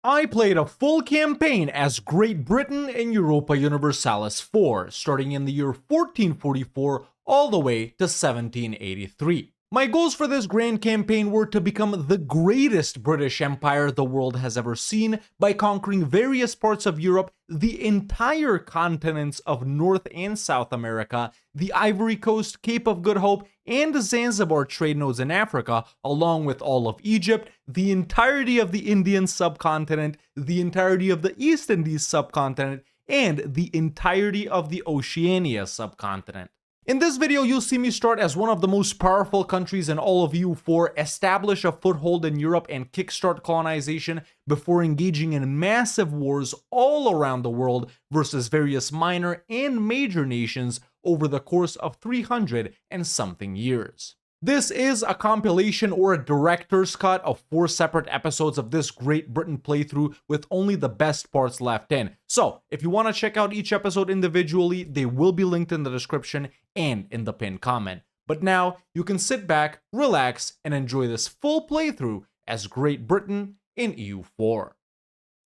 I played a full campaign as Great Britain in Europa Universalis 4, starting in the year 1444 all the way to 1783. My goals for this grand campaign were to become the greatest British Empire the world has ever seen by conquering various parts of Europe, the entire continents of North and South America, the Ivory Coast, Cape of Good Hope, and the Zanzibar trade nodes in Africa, along with all of Egypt, the entirety of the Indian subcontinent, the entirety of the East Indies subcontinent, and the entirety of the Oceania subcontinent. In this video, you'll see me start as one of the most powerful countries in all of EU4, establish a foothold in Europe and kickstart colonization before engaging in massive wars all around the world versus various minor and major nations over the course of 300 and something years. This is a compilation or a director's cut of 4 separate episodes of this Great Britain playthrough with only the best parts left in. So, if you want to check out each episode individually, they will be linked in the description and in the pinned comment. But now, you can sit back, relax, and enjoy this full playthrough as Great Britain in EU4.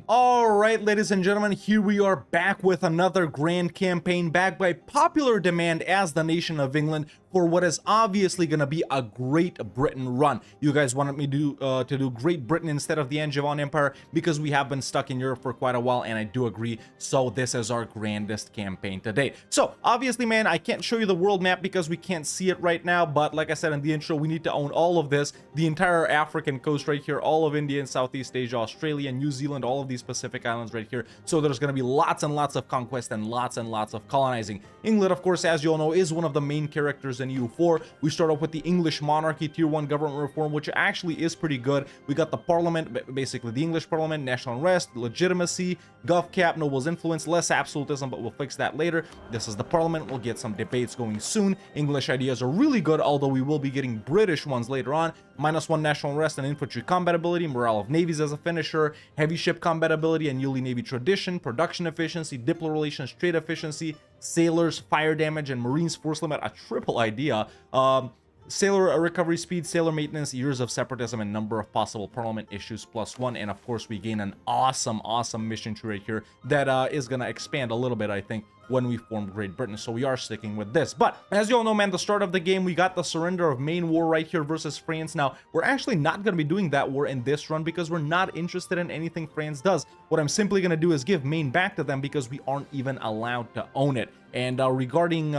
Alright, ladies and gentlemen, here we are back with another grand campaign, backed by popular demand as the nation of England for what is obviously going to be a Great Britain run. You guys wanted me to do Great Britain instead of the Angevin Empire because we have been stuck in Europe for quite a while, and I do agree, so this is our grandest campaign to date. So, obviously, man, I can't show you the world map because we can't see it right now, but like I said in the intro, we need to own all of this, the entire African coast right here, all of India and Southeast Asia, Australia, New Zealand, all of these Pacific islands right here. So there's going to be lots and lots of conquest and lots of colonizing. England, of course, as you all know, is one of the main characters in EU4. We start off with the English monarchy, tier 1 government reform, which actually is pretty good. We got the parliament, basically the English parliament, national unrest, legitimacy, GovCap, nobles influence, less absolutism, but we'll fix that later. This is the parliament. We'll get some debates going soon. English ideas are really good, although we will be getting British ones later on. -1 national unrest and infantry combat ability, morale of navies as a finisher, heavy ship combat ability and Yuli Navy tradition, production efficiency, diplo relations, trade efficiency, sailors, fire damage, and marines force limit, a triple idea. Sailor recovery speed, sailor maintenance, years of separatism, and number of possible parliament issues +1. And of course, we gain an awesome mission tree right here that is going to expand a little bit, I think, when we form Great Britain. So we are sticking with this. But as you all know, man, the start of the game, we got the surrender of Main War right here versus France. Now, we're actually not going to be doing that war in this run because we're not interested in anything France does. What I'm simply going to do is give Maine back to them because we aren't even allowed to own it. And regarding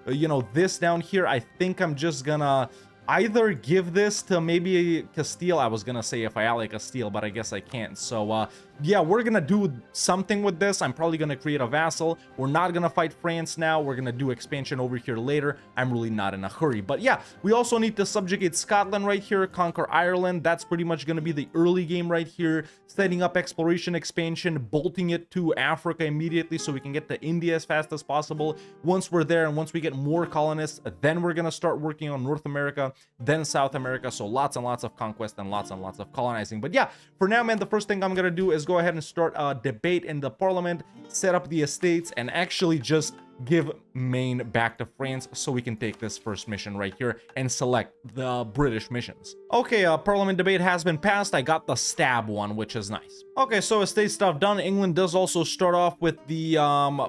you know, this down here, I think I'm just gonna either give this to maybe Castile. I was gonna say if I ally Castile, but I guess I can't. So yeah, we're gonna do something with this. I'm probably gonna create a vassal. We're not gonna fight France now. We're gonna do expansion over here later. I'm really not in a hurry. But yeah, we also need to subjugate Scotland right here, conquer Ireland. That's pretty much gonna be the early game right here. Setting up exploration expansion, bolting it to Africa immediately so we can get to India as fast as possible. Once we're there and once we get more colonists, then we're gonna start working on North America, then South America. So lots and lots of conquest and lots of colonizing. But yeah, for now, man, the first thing I'm gonna do is go ahead and start a debate in the parliament, set up the estates, and actually just give Maine back to France so we can take this first mission right here and select the British missions. Okay, parliament debate has been passed. I got the stab one, which is nice. Okay, so estate stuff done. England does also start off with the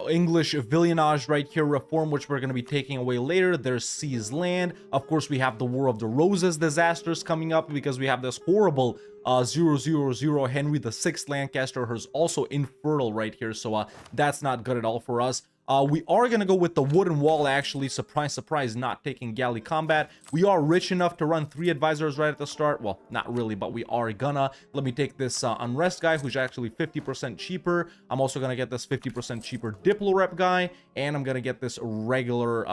English villeinage right here reform, which we're going to be taking away later. There's seized land. Of course, we have the War of the Roses disasters coming up because we have this horrible 000 Henry VI Lancaster, who's also infertile right here. So that's not good at all for us. We are going to go with the wooden wall, actually. Surprise, surprise, not taking galley combat. We are rich enough to run 3 advisors right at the start. Well, not really, but we are gonna. Let me take this unrest guy, who's actually 50% cheaper. I'm also going to get this 50% cheaper diplo rep guy. And I'm going to get this regular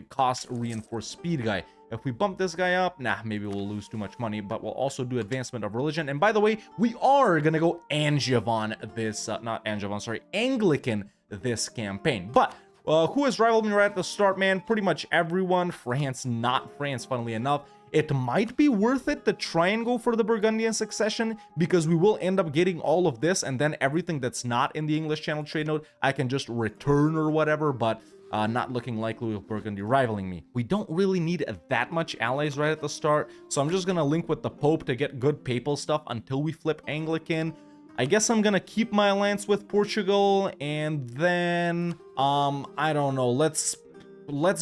cost reinforced speed guy. If we bump this guy up, nah, maybe we'll lose too much money, but we'll also do advancement of religion. And by the way, we are going to go Angevin this, not Angevin, sorry, Anglican this campaign. But who has rivaled me right at the start, man? Pretty much everyone. France, not France, funnily enough. it might be worth it to try and go for the Burgundian succession, because we will end up getting all of this, and then everything that's not in the English Channel trade node, I can just return or whatever, but not looking likely with Burgundy rivaling me. We don't really need that much allies right at the start, so I'm just gonna link with the Pope to get good papal stuff until we flip Anglican. I guess I'm gonna keep my alliance with Portugal, and then I don't know, let's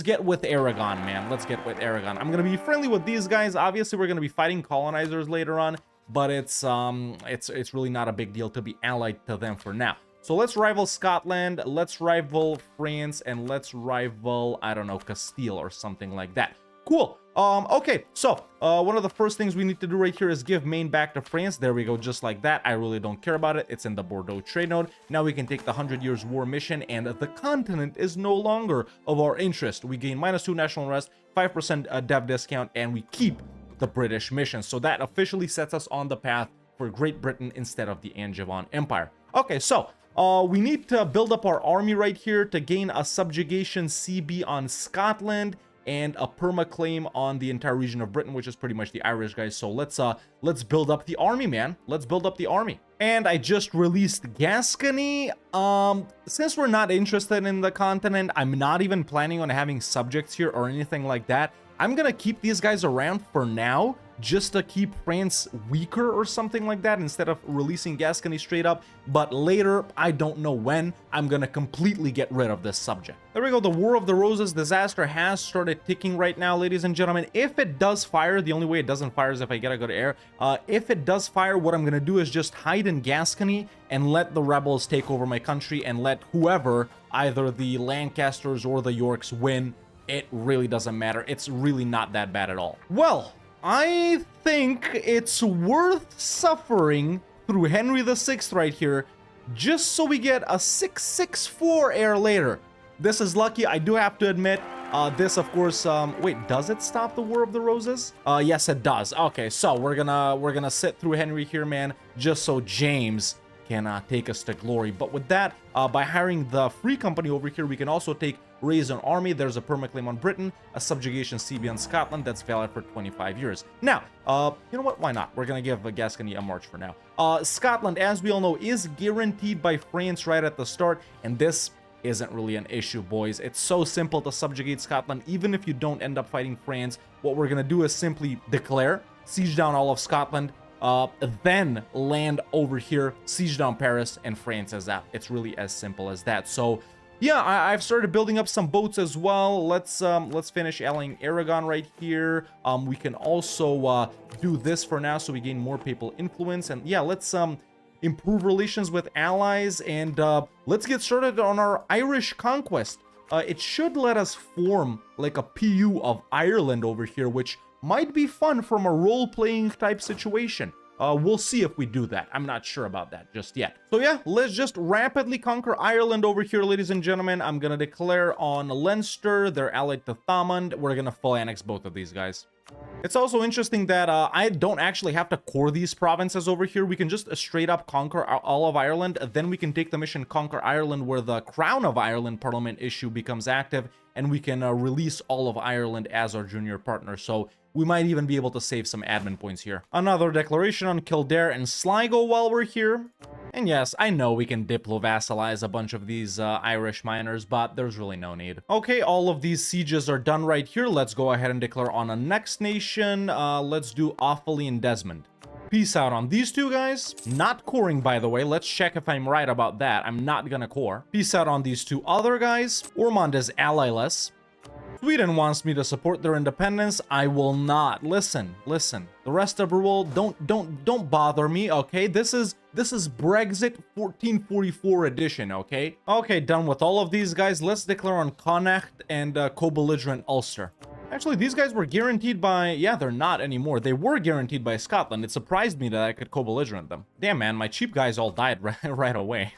get with Aragon, man. Let's get with Aragon. I'm gonna be friendly with these guys. Obviously we're gonna be fighting colonizers later on, but it's really not a big deal to be allied to them for now. So let's rival Scotland, let's rival France, and let's rival, I don't know, Castile or something like that. Cool. Okay, so one of the first things we need to do right here is give Maine back to France. There we go, just like that. I really don't care about it. It's in the Bordeaux trade node. Now we can take the 100 Years War mission, and the continent is no longer of our interest. We gain -2 national unrest, 5% dev discount, and we keep the British mission. So that officially sets us on the path for Great Britain instead of the Angevin Empire. Okay, so we need to build up our army right here to gain a subjugation CB on Scotland and a perma-claim on the entire region of Britain, which is pretty much the Irish, guys. So let's build up the army, man. Let's build up the army. And I just released Gascony. Since we're not interested in the continent, I'm not even planning on having subjects here or anything like that. I'm gonna keep these guys around for now, just to keep France weaker or something like that, instead of releasing Gascony straight up. But later, I don't know when, I'm gonna completely get rid of this subject. There we go, the War of the Roses disaster has started ticking right now, ladies and gentlemen. If it does fire, the only way it doesn't fire is if I get a good air. If it does fire, what I'm gonna do is just hide in Gascony and let the rebels take over my country, and let whoever, either the Lancasters or the Yorks, win. It really doesn't matter. It's really not that bad at all. Well, I think it's worth suffering through Henry VI right here, just so we get a 664 heir later. This is lucky, I do have to admit. This, of course, wait, does it stop the War of the Roses? Yes, it does. Okay, so we're gonna sit through Henry here, man, just so James can take us to glory. But with that, by hiring the Free Company over here, we can also take raise an army. There's a permaclaim on Britain, a subjugation CB on Scotland that's valid for 25 years. Now, you know what? Why not? We're gonna give Gascony a march for now. Scotland, as we all know, is guaranteed by France right at the start, and this isn't really an issue, boys. It's so simple to subjugate Scotland. Even if you don't end up fighting France, what we're gonna do is simply declare, siege down all of Scotland, then land over here, siege down Paris, and France is out. It's really as simple as that. So yeah, I've started building up some boats as well. Let's finish allying Aragon right here. We can also do this for now, so we gain more papal influence. And yeah, let's improve relations with allies, and let's get started on our Irish conquest. It should let us form like a PU of Ireland over here, which might be fun from a role-playing type situation. We'll see if we do that. I'm not sure about that just yet. So yeah, let's just rapidly conquer Ireland over here, ladies and gentlemen. I'm gonna declare on Leinster. They're allied to Thomond. We're gonna full annex both of these guys. It's also interesting that I don't actually have to core these provinces over here. We can just straight up conquer all of Ireland. Then we can take the mission Conquer Ireland, where the Crown of Ireland Parliament issue becomes active, and we can release all of Ireland as our junior partner. So we might even be able to save some admin points here. Another declaration on Kildare and Sligo while we're here. And yes, I know we can diplo-vassalize a bunch of these Irish miners, but there's really no need. Okay, all of these sieges are done right here. Let's go ahead and declare on a next nation. Let's do Offaly and Desmond. Peace out on these two guys. Not coring, by the way. Let's check if I'm right about that. I'm not gonna core. Peace out on these two other guys. Ormond is ally-less. Sweden wants me to support their independence. I will not. Listen. The rest of the world, don't bother me, okay? This is Brexit 1444 edition, okay? Okay, done with all of these guys. Let's declare on Connacht and co-belligerent Ulster. Actually, these guys were guaranteed by... Yeah, they're not anymore. They were guaranteed by Scotland. It surprised me that I could co-belligerent them. Damn, man, my cheap guys all died right away.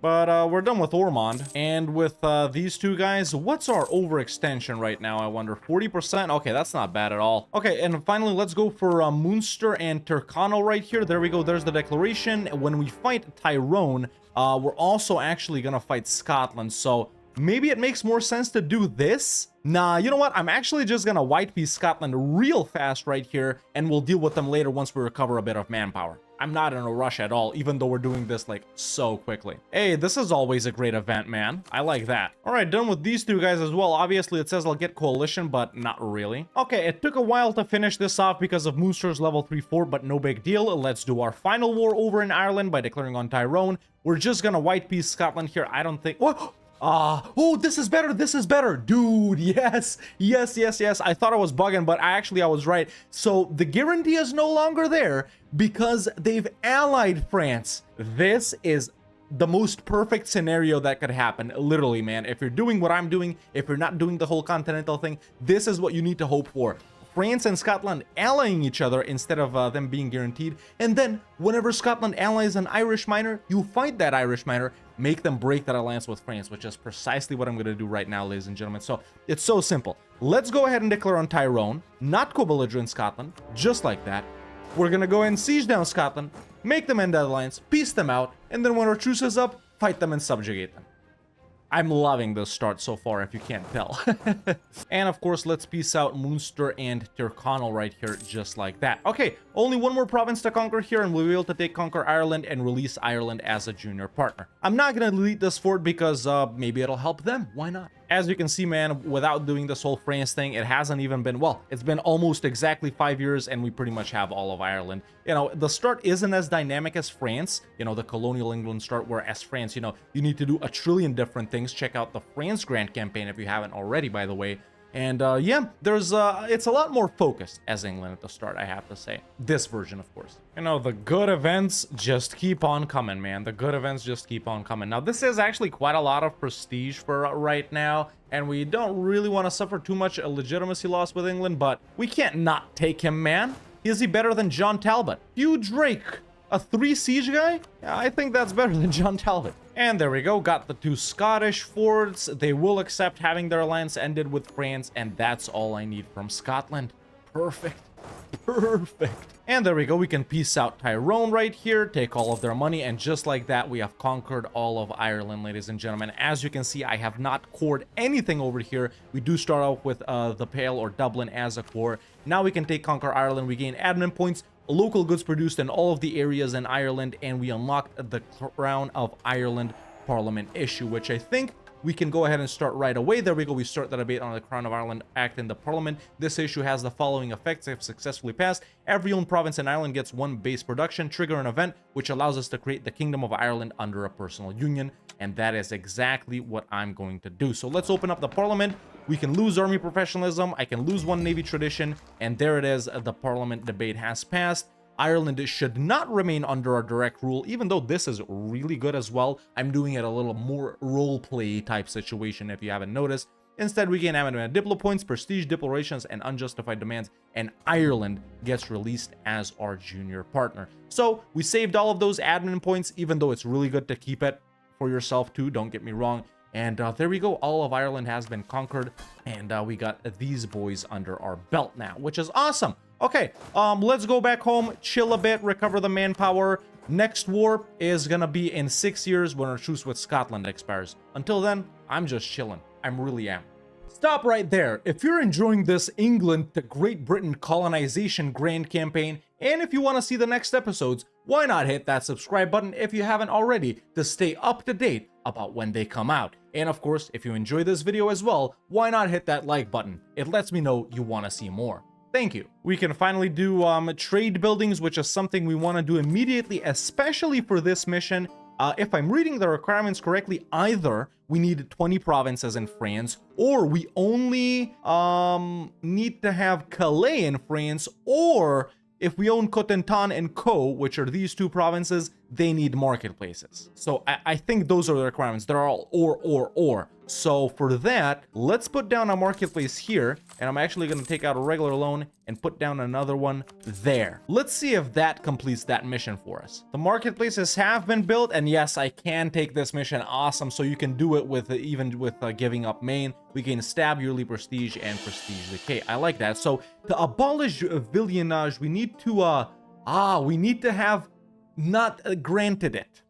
But we're done with Ormond. And with these two guys, what's our overextension right now, I wonder? 40%? Okay, that's not bad at all. Okay, and finally, let's go for Munster and Tyrconnell right here. There we go. There's the declaration. When we fight Tyrone, we're also actually gonna fight Scotland. So maybe it makes more sense to do this. Nah, you know what? I'm actually just gonna white piece Scotland real fast right here, and we'll deal with them later once we recover a bit of manpower. I'm not in a rush at all, even though we're doing this like so quickly. Hey, this is always a great event, man. I like that. All right, done with these two guys as well. Obviously, it says I'll get coalition, but not really. Okay, it took a while to finish this off because of Mooster's level 3-4, but no big deal. Let's do our final war over in Ireland by declaring on Tyrone. We're just gonna white piece Scotland here. I don't think... What? Oh, this is better. This is better. Dude, yes. Yes, yes, yes. I thought I was bugging, but I was right. So the guarantee is no longer there because they've allied France. This is the most perfect scenario that could happen. Literally, man. If you're doing what I'm doing, if you're not doing the whole continental thing, this is what you need to hope for. France and Scotland allying each other instead of them being guaranteed. And then whenever Scotland allies an Irish minor, you fight that Irish minor, make them break that alliance with France, which is precisely what I'm going to do right now, ladies and gentlemen. So it's so simple. Let's go ahead and declare on Tyrone, not co-belligerent Scotland, just like that. We're going to go and siege down Scotland, make them end that alliance, peace them out, and then when our truce is up, fight them and subjugate them. I'm loving this start so far, if you can't tell. And of course, let's peace out Munster and Tyrconnell right here, just like that. Okay, only one more province to conquer here, and we'll be able to conquer Ireland and release Ireland as a junior partner. I'm not gonna delete this fort because maybe it'll help them. Why not? As you can see, man, without doing this whole France thing, it hasn't even been, well, it's been almost exactly 5 years, and we pretty much have all of Ireland. You know, the start isn't as dynamic as France, you know, the colonial England start, whereas France, you know, you need to do a trillion different things. Check out the France Grand Campaign if you haven't already, by the way. And yeah, it's a lot more focused as England at the start, I have to say. This version, of course. You know, the good events just keep on coming, man. The good events just keep on coming. Now, this is actually quite a lot of prestige for right now, and we don't really want to suffer too much a legitimacy loss with England, but we can't not take him, man. Is he better than John Talbot? Hugh Drake, a 3 siege guy? Yeah, I think that's better than John Talbot. And there we go, got the 2 Scottish forts. They will accept having their alliance ended with France, and that's all I need from Scotland. Perfect. Perfect. And there we go, we can peace out Tyrone right here, take all of their money, and just like that, we have conquered all of Ireland, ladies and gentlemen. As you can see, I have not cored anything over here. We do start off with the Pale or Dublin as a core. Now we can conquer Ireland. We gain admin points, local goods produced in all of the areas in Ireland, and we unlocked the Crown of Ireland Parliament issue, which I think we can go ahead and start right away. There we go. We start the debate on the Crown of Ireland Act in the Parliament. This issue has the following effects if successfully passed. Every owned province in Ireland gets 1 base production, trigger an event, which allows us to create the Kingdom of Ireland under a personal union. And that is exactly what I'm going to do. So let's open up the Parliament. We can lose army professionalism. I can lose 1 navy tradition. And there it is. The Parliament debate has passed. Ireland should not remain under our direct rule, even though this is really good as well. I'm doing it a little more roleplay type situation if you haven't noticed. Instead, we gain admin diplo points, prestige, declarations, and unjustified demands, and Ireland gets released as our junior partner. So we saved all of those admin points, even though it's really good to keep it for yourself too, don't get me wrong. And there we go, all of Ireland has been conquered, and we got these boys under our belt now, which is awesome. Okay, let's go back home, chill a bit, recover the manpower. Next war is gonna be in 6 years when our truce with Scotland expires. Until then, I'm just chilling. I really am. Stop right there. If you're enjoying this England to Great Britain colonization grand campaign, and if you want to see the next episodes, why not hit that subscribe button if you haven't already to stay up to date about when they come out. And of course, if you enjoy this video as well, why not hit that like button? It lets me know you want to see more. Thank you. We can finally do trade buildings, which is something we want to do immediately, especially for this mission. If I'm reading the requirements correctly, either we need 20 provinces in France, or we only need to have Calais in France, or if we own Cotentin and Co, which are these 2 provinces, they need marketplaces. So I think those are the requirements. They're all or. So for that, let's put down a marketplace here, and I'm actually going to take out a regular loan and put down another one there. Let's see if that completes that mission for us. The marketplaces have been built, and yes, I can take this mission. Awesome. So you can do it with even with giving up Maine. We gain stab, yearly prestige, and prestige decay. I like that. So to abolish villeinage, we need to have not granted it.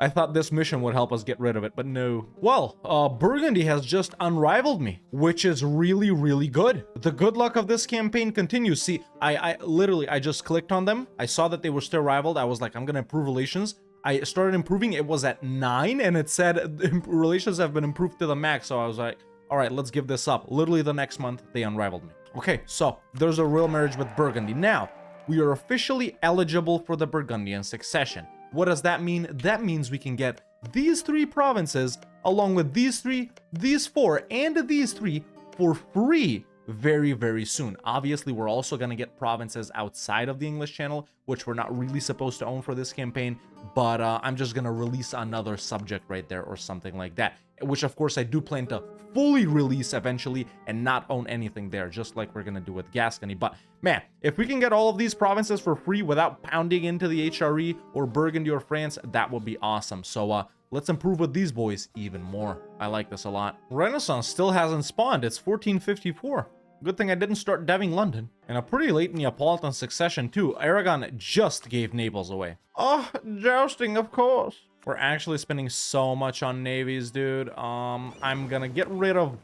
I thought this mission would help us get rid of it, but no. Well, Burgundy has just unrivaled me, which is really, really good. The good luck of this campaign continues. See, I literally just clicked on them. I saw that they were still rivaled. I was like, I'm gonna improve relations. I started improving. It was at 9, and it said relations have been improved to the max. So I was like, all right, let's give this up. Literally the next month, they unrivaled me. Okay, so there's a real marriage with Burgundy. Now, we are officially eligible for the Burgundian succession. What does that mean? That means we can get these 3 provinces along with these 3, these 4, and these 3 for free very, very soon. Obviously, we're also going to get provinces outside of the English Channel, which we're not really supposed to own for this campaign, but I'm just going to release another subject right there or something like that, which of course I do plan to fully release eventually and not own anything there, just like we're going to do with Gascony. But man, if we can get all of these provinces for free without pounding into the HRE or Burgundy or France, that would be awesome. So let's improve with these boys even more. I like this a lot. Renaissance still hasn't spawned. It's 1454. Good thing I didn't start deving London. And a pretty late Neapolitan succession too. Aragon just gave Naples away. Oh, jousting, of course. We're actually spending so much on navies, dude. I'm gonna get rid of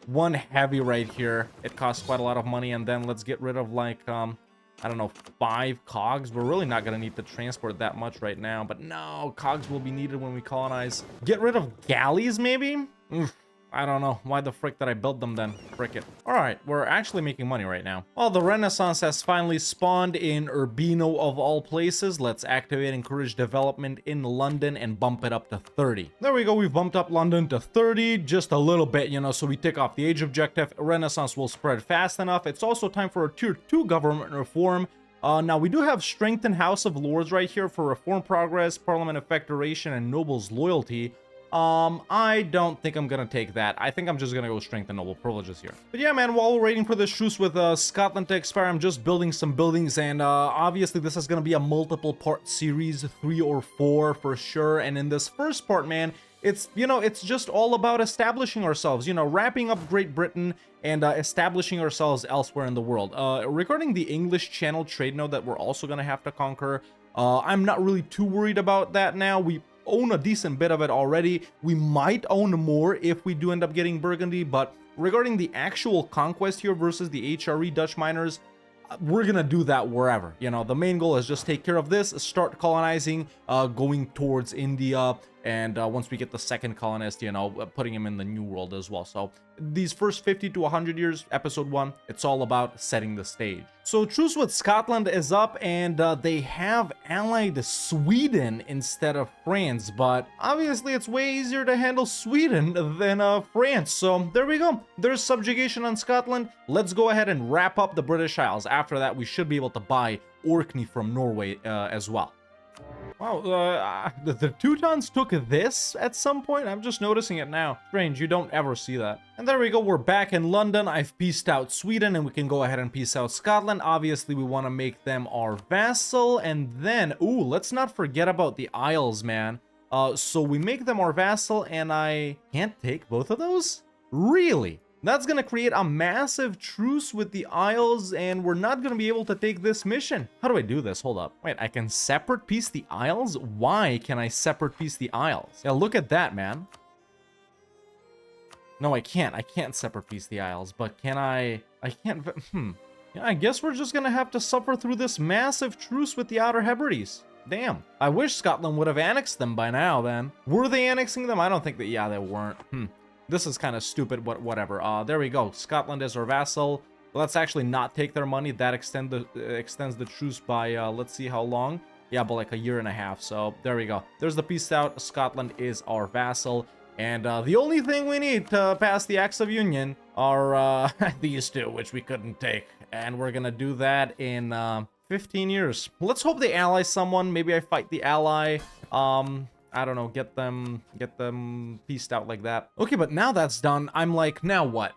one heavy right here. It costs quite a lot of money. And then let's get rid of like, I don't know, 5 cogs. We're really not gonna need to transport that much right now. But no, cogs will be needed when we colonize. Get rid of galleys, maybe? I don't know. Why the frick did I build them then? Frick it. Alright, we're actually making money right now. Well, the Renaissance has finally spawned in Urbino of all places. Let's activate encourage development in London and bump it up to 30. There we go. We've bumped up London to 30. Just a little bit, you know, so we tick off the age objective. Renaissance will spread fast enough. It's also time for a tier 2 government reform. Now, we do have strengthened House of Lords right here for reform progress, parliament effect duration, and nobles loyalty. I don't think I'm gonna take that. I think I'm just gonna go strengthen noble privileges here. But yeah, man, while we're waiting for this truce with Scotland to expire, I'm just building some buildings, and obviously this is gonna be a multiple part series, 3 or 4 for sure. And in this first part, man, it's, you know, it's just all about establishing ourselves, you know, wrapping up Great Britain and establishing ourselves elsewhere in the world. Regarding the English Channel trade node that we're also gonna have to conquer, I'm not really too worried about that now. We own a decent bit of it already. We might own more if we do end up getting Burgundy, but regarding the actual conquest here versus the HRE Dutch miners, we're gonna do that wherever. You know, the main goal is just take care of this, start colonizing, going towards India, and once we get the second colonist, you know, putting him in the New World as well. So these first 50 to 100 years, episode 1, it's all about setting the stage. So truce with Scotland is up, and they have allied Sweden instead of France, but obviously it's way easier to handle Sweden than France. So there we go. There's subjugation on Scotland. Let's go ahead and wrap up the British Isles. After that, we should be able to buy Orkney from Norway as well. Wow, the Teutons took this at some point? I'm just noticing it now. Strange, you don't ever see that. And there we go, we're back in London. I've pieced out Sweden, and we can go ahead and piece out Scotland. Obviously, we want to make them our vassal, and then, ooh, let's not forget about the Isles, man. So we make them our vassal, and I can't take both of those? Really? That's going to create a massive truce with the Isles, and we're not going to be able to take this mission. How do I do this? Hold up. Wait, I can separate piece the Isles? Why can I separate piece the Isles? Yeah, look at that, man. No, I can't. I can't separate piece the Isles, but can I can't... Yeah, I guess we're just going to have to suffer through this massive truce with the Outer Hebrides. Damn. I wish Scotland would have annexed them by now, then. Were they annexing them? I don't think that... Yeah, they weren't. This is kind of stupid, but whatever. There we go. Scotland is our vassal. Let's actually not take their money. That extends the truce by, let's see how long. Yeah, but like a year and a half. So there we go. There's the peace out. Scotland is our vassal. And the only thing we need to pass the Acts of Union are these two, which we couldn't take. And we're going to do that in 15 years. Let's hope they ally someone. Maybe I fight the ally. I don't know, get them pieced out like that. Okay, but now that's done, I'm like, now what?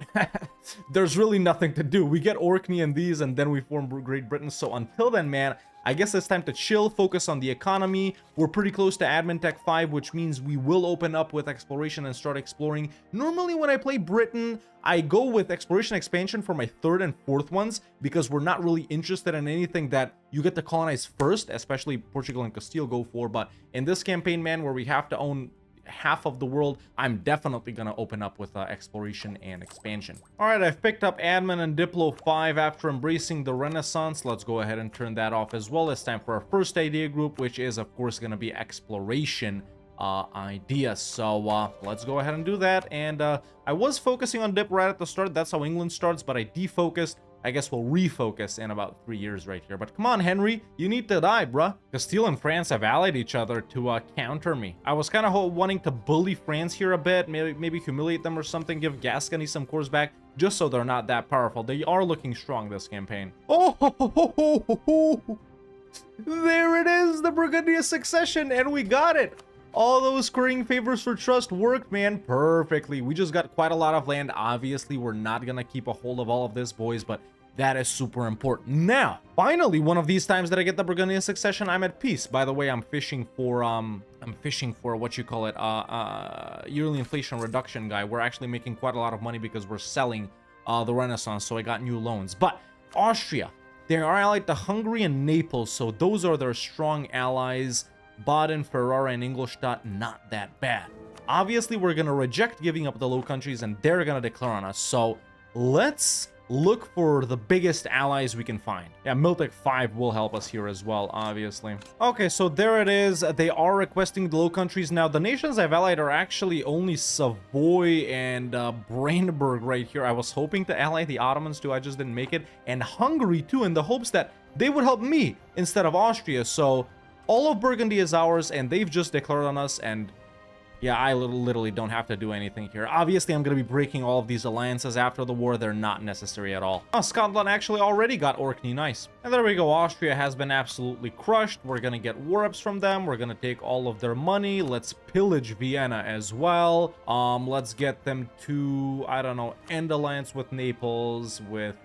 There's really nothing to do. We get Orkney and these, and then we form Great Britain. So until then, man, I guess it's time to chill, focus on the economy. We're pretty close to Admin Tech 5, which means we will open up with exploration and start exploring. Normally when I play Britain, I go with exploration expansion for my third and fourth ones because we're not really interested in anything that you get to colonize first, especially Portugal and Castile go for. But in this campaign, man, where we have to own half of the world, I'm definitely gonna open up with exploration and expansion. All right, I've picked up admin and diplo 5 after embracing the Renaissance. Let's go ahead and turn that off as well. It's time for our first idea group, which is of course gonna be exploration ideas. So let's go ahead and do that. And I was focusing on dip right at the start. That's how England starts, but I defocused. I guess we'll refocus in about 3 years right here. But come on, Henry, you need to die, bruh. Castile and France have allied each other to counter me. I was kind of wanting to bully France here a bit, maybe humiliate them or something, give Gascony some cores back, just so they're not that powerful. They are looking strong this campaign. Oh, there it is, the Burgundian succession, and we got it. All those scoring favors for trust worked, man, perfectly. We just got quite a lot of land. Obviously, we're not gonna keep a hold of all of this, boys, but that is super important. Now, finally, one of these times that I get the Burgundian succession, I'm at peace. By the way, I'm fishing for what you call it, yearly inflation reduction guy. We're actually making quite a lot of money because we're selling the Renaissance, so I got new loans. But Austria, they are allied to Hungary and Naples, so those are their strong allies. Baden, Ferrara, and Ingolstadt, not that bad. Obviously, we're gonna reject giving up the Low Countries, and they're gonna declare on us. So let's look for the biggest allies we can find. Yeah, Miltech 5 will help us here as well, obviously. Okay, so there it is. They are requesting the Low Countries. Now, the nations I've allied are actually only Savoy and Brandenburg right here. I was hoping to ally the Ottomans too, I just didn't make it. And Hungary too, in the hopes that they would help me instead of Austria. So all of Burgundy is ours, and they've just declared on us, and yeah, I literally don't have to do anything here. Obviously, I'm going to be breaking all of these alliances after the war. They're not necessary at all. Oh, Scotland actually already got Orkney, nice. And there we go, Austria has been absolutely crushed. We're going to get war ups from them. We're going to take all of their money. Let's pillage Vienna as well. Let's get them to, I don't know, end alliance with Naples, with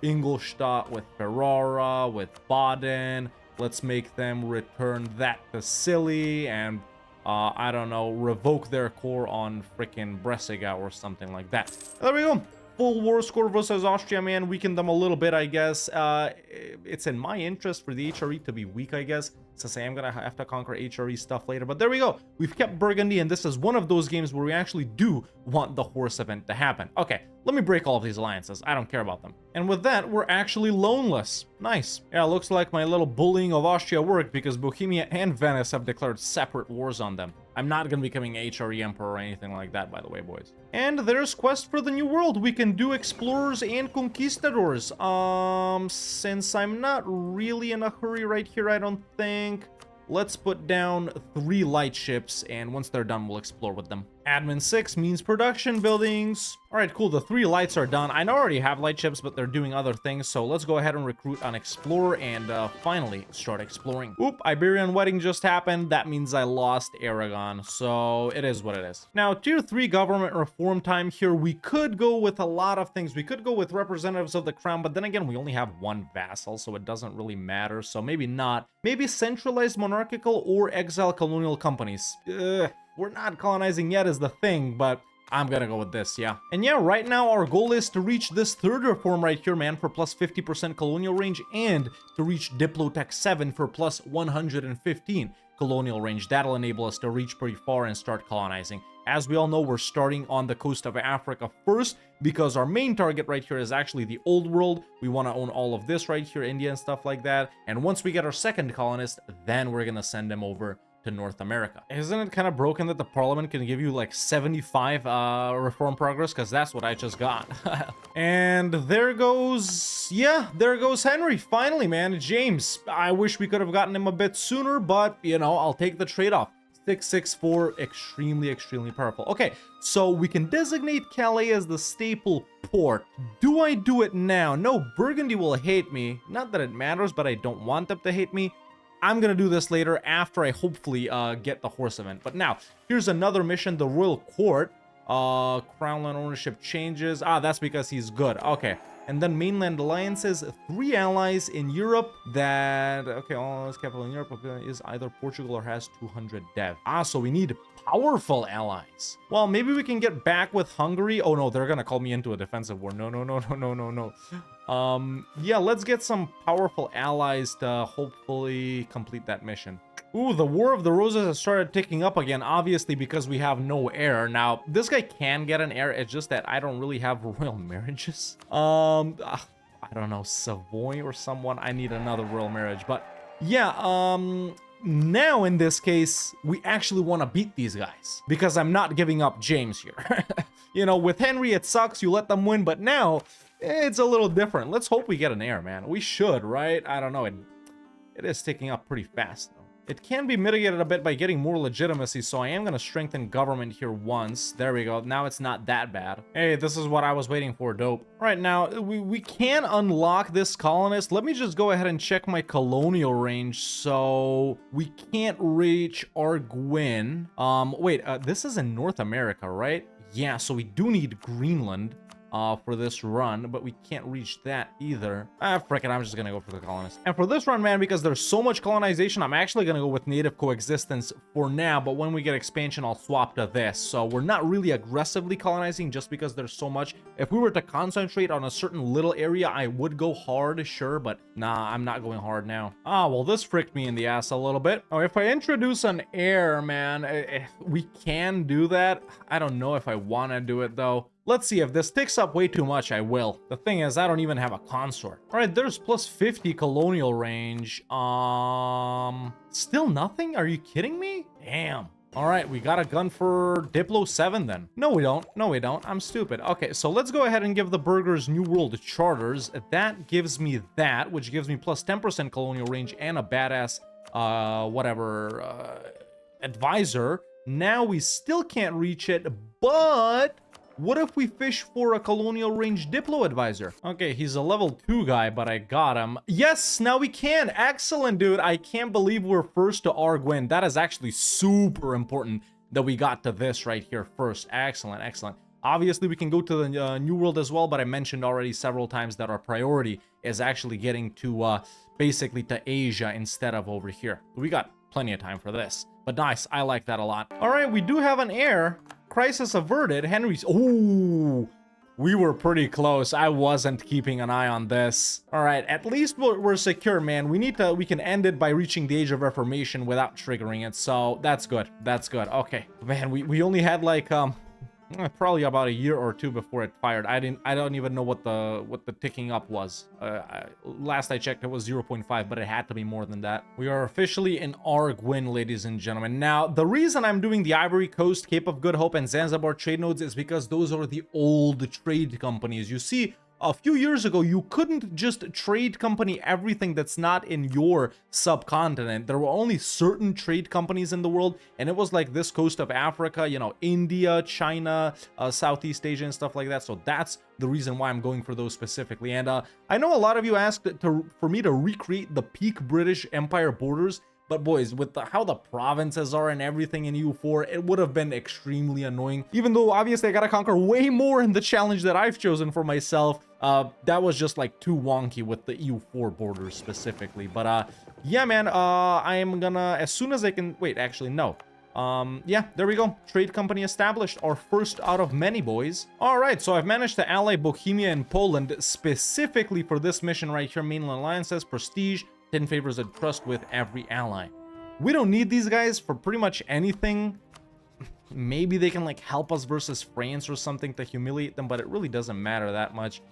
Ingolstadt, with Ferrara, with Baden. Let's make them return that to Scilly and, I don't know, revoke their core on frickin' Brescia or something like that. There we go. Full war score versus Austria, man. Weakened them a little bit, I guess. It's in my interest for the HRE to be weak, I guess, since I am going to have to conquer HRE stuff later. But there we go. We've kept Burgundy, and this is one of those games where we actually do want the horse event to happen. Okay, let me break all of these alliances. I don't care about them. And with that, we're actually loanless. Nice. Yeah, looks like my little bullying of Austria worked because Bohemia and Venice have declared separate wars on them. I'm not going to be becoming HRE Emperor or anything like that, by the way, boys. And there's Quest for the New World. We can do Explorers and Conquistadors. Since I'm not really in a hurry right here, I don't think. Let's put down 3 light ships, and once they're done, we'll explore with them. Admin 6 means production buildings. All right, cool. The 3 lights are done. I already have light ships, but they're doing other things. So let's go ahead and recruit an explorer and finally start exploring. Oop, Iberian wedding just happened. That means I lost Aragon. So it is what it is. Now, tier 3 government reform time here. We could go with a lot of things. We could go with representatives of the crown, but then again, we only have 1 vassal, so it doesn't really matter. So maybe not. Maybe centralized monarchical or exile colonial companies. We're not colonizing yet is the thing, but I'm gonna go with this, yeah. And yeah, right now our goal is to reach this 3rd reform right here, man, for plus 50% colonial range, and to reach Diplotech 7 for plus 115 colonial range. That'll enable us to reach pretty far and start colonizing. As we all know, we're starting on the coast of Africa first because our main target right here is actually the old world. We want to own all of this right here, India and stuff like that. And once we get our 2nd colonist, then we're gonna send them over to North America. Isn't it kind of broken that the parliament can give you like 75 reform progress? Because that's what I just got. And there goes, yeah, there goes Henry. Finally, man. James, I wish we could have gotten him a bit sooner, but you know, I'll take the trade-off. 664, extremely powerful. Okay, so we can designate Calais as the staple port. Do I do it now? No, Burgundy will hate me. Not that it matters, but I don't want them to hate me. I'm gonna do this later after I hopefully get the horse event. But now, here's another mission, the Royal Court. Crown land ownership changes. Ah, that's because he's good. Okay. And then mainland alliances, 3 allies in Europe that, okay, all this capital in Europe is either Portugal or has 200 dev. So we need powerful allies. Well, maybe we can get back with Hungary. Oh no, they're gonna call me into a defensive war. No, no, no, no, no, no, no. Yeah, let's get some powerful allies to hopefully complete that mission. Ooh, the War of the Roses has started ticking up again, obviously because we have no heir. Now, this guy can get an heir, it's just that I don't really have royal marriages. I don't know, Savoy or someone. I need another royal marriage, but yeah, now in this case, we actually want to beat these guys because I'm not giving up James here. You know, with Henry, it sucks, you let them win, but now it's a little different. Let's hope we get an heir, man. We should, right? I don't know, it is ticking up pretty fast, though. It can be mitigated a bit by getting more legitimacy, so I am going to strengthen government here once. There we go. Now it's not that bad. Hey, this is what I was waiting for. Dope. All right, now we can unlock this colonist. Let me just go ahead and check my colonial range. So we can't reach Arguin. Wait, this is in North America, right? Yeah, so we do need Greenland for this run, but we can't reach that either. Frick it, I'm just gonna go for the colonists. And for this run, man, because there's so much colonization, I'm actually gonna go with native coexistence for now, but when we get expansion, I'll swap to this. So we're not really aggressively colonizing just because there's so much. If we were to concentrate on a certain little area, I would go hard, sure, but nah, I'm not going hard now. Well, this fricked me in the ass a little bit. Oh, if I introduce an heir, man, we can do that. I don't know if I want to do it, though. Let's see, if this takes up way too much, I will. The thing is, I don't even have a consort. All right, there's plus 50 colonial range. Still nothing? Are you kidding me? Damn. All right, we got a gun for Diplo 7 then. No, we don't. No, we don't. I'm stupid. Okay, so let's go ahead and give the burghers New World charters. That gives me that, which gives me plus 10% colonial range and a badass, advisor. Now we still can't reach it, but what if we fish for a colonial range Diplo advisor? Okay, he's a level 2 guy, but I got him. Yes, now we can. Excellent, dude. I can't believe we're first to Arguin. That is actually super important that we got to this right here first. Excellent, excellent. Obviously, we can go to the New World as well, but I mentioned already several times that our priority is actually getting to basically to Asia instead of over here. We got plenty of time for this, but nice. I like that a lot. All right, we do have an heir. Crisis averted. Henry's. Ooh, we were pretty close. I wasn't keeping an eye on this. All right, at least we're secure, man. We can end it by reaching the age of reformation without triggering it. So that's good. That's good. Okay, man. We only had like probably about a year or two before it fired. I don't even know what the ticking up was. Last I checked, it was 0.5, but it had to be more than that. We are officially in Arguin, ladies and gentlemen. Now, the reason I'm doing the Ivory Coast, Cape of Good Hope, and Zanzibar trade nodes is because those are the old trade companies. You see, a few years ago, you couldn't just trade company everything that's not in your subcontinent. There were only certain trade companies in the world, and it was like this coast of Africa, you know, India, China, Southeast Asia, and stuff like that. So that's the reason why I'm going for those specifically. And I know a lot of you asked for me to recreate the peak British Empire borders. But boys, with how the provinces are and everything in EU4, it would have been extremely annoying. Even though obviously I gotta conquer way more in the challenge that I've chosen for myself. That was just like too wonky with the EU4 borders specifically. But yeah, man, I am gonna, as soon as I can, wait, actually, no. Yeah, there we go. Trade company established. Our first out of many, boys. All right, so I've managed to ally Bohemia and Poland specifically for this mission right here. Mainland alliances, prestige, 10 favors of trust with every ally. We don't need these guys for pretty much anything. Maybe they can like help us versus France or something to humiliate them, but it really doesn't matter that much.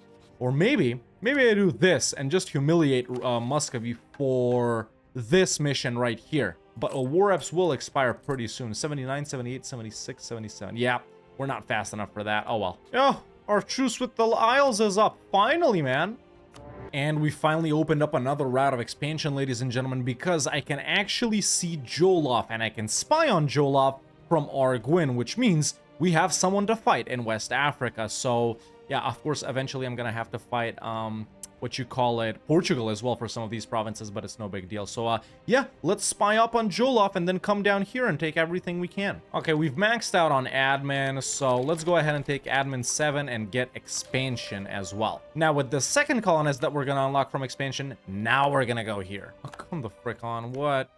Or maybe I do this and just humiliate Muscovy for this mission right here. But war reps will expire pretty soon. 79, 78, 76, 77. Yeah, we're not fast enough for that. Oh well. Oh, our truce with the Isles is up. Finally, man. And we finally opened up another route of expansion, ladies and gentlemen, because I can actually see Jolof, and I can spy on Jolof from Arguin, which means we have someone to fight in West Africa. So, yeah, of course, eventually I'm going to have to fight what you call it, Portugal as well for some of these provinces, but it's no big deal. So yeah, let's spy up on Jolof and then come down here and take everything we can. Okay, we've maxed out on admin, so let's go ahead and take admin 7 and get expansion as well. Now with the second colonist that we're gonna unlock from expansion, now we're gonna go here. Oh, come the frick on, what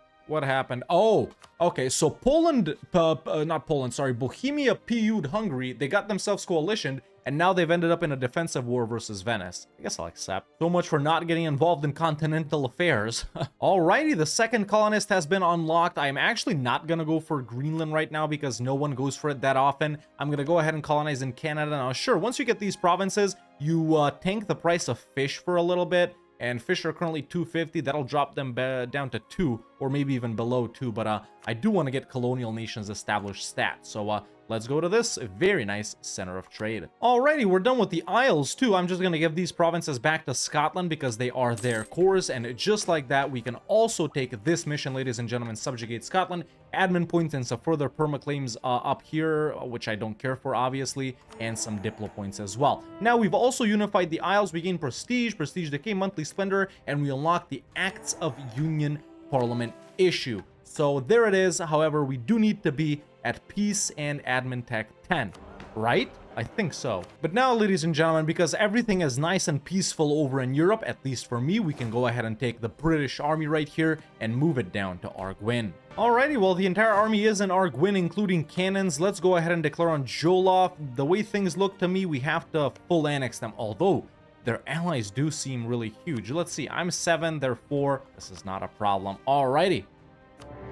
happened? Oh, okay, so Poland, not Poland, sorry, Bohemia PU'd Hungary. They got themselves coalitioned, and now they've ended up in a defensive war versus Venice. I guess I'll accept. So much for not getting involved in continental affairs. Alrighty, the second colonist has been unlocked. I'm actually not gonna go for Greenland right now because no one goes for it that often. I'm gonna go ahead and colonize in Canada. Now, sure, once you get these provinces, you tank the price of fish for a little bit. And fish are currently 250. That'll drop them down to 2, or maybe even below 2. But I do want to get colonial nations established stats. So let's go to this very nice center of trade. Alrighty, we're done with the Isles too. I'm just going to give these provinces back to Scotland because they are their cores. And just like that, we can also take this mission, ladies and gentlemen, subjugate Scotland. Admin points and some further permaclaims up here, which I don't care for, obviously, and some diplo points as well. Now, we've also unified the Isles. We gain prestige, prestige decay, monthly splendor, and we unlock the Acts of Union Parliament issue. So there it is. However, we do need to be at peace and admin tech 10, right? I think so. But now, ladies and gentlemen, because everything is nice and peaceful over in Europe, at least for me, we can go ahead and take the British army right here and move it down to Arguin. Alrighty, well, the entire army is in Arguin, including cannons. Let's go ahead and declare on Jolof. The way things look to me, we have to full annex them, although their allies do seem really huge. Let's see, I'm 7, they're 4. This is not a problem. Alrighty.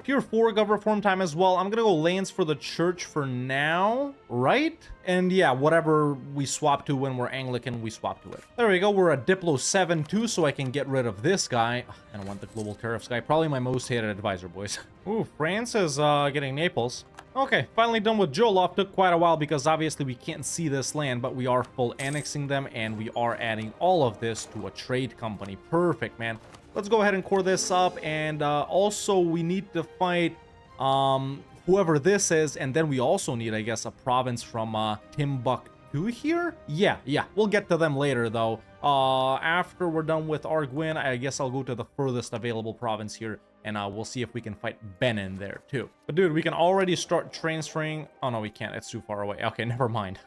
Tier 4 gov reform time as well. I'm gonna go lands for the church for now, right? And yeah, whatever we swap to when we're Anglican, we swap to it. There we go. We're at Diplo 7 too, so I can get rid of this guy. I don't want the global tariffs guy. Probably my most hated advisor, boys. Ooh, France is getting Naples. Okay, finally done with Jolof. Took quite a while because obviously we can't see this land, but we are full annexing them, and we are adding all of this to a trade company. Perfect, man. Let's go ahead and core this up, and also we need to fight whoever this is, and then we also need, I guess, a province from Timbuktu here? Yeah, we'll get to them later, though. After we're done with Arguin, I guess I'll go to the furthest available province here, and we'll see if we can fight Benin there, too. But, dude, we can already start transferring... Oh, no, we can't. It's too far away. Okay, never mind.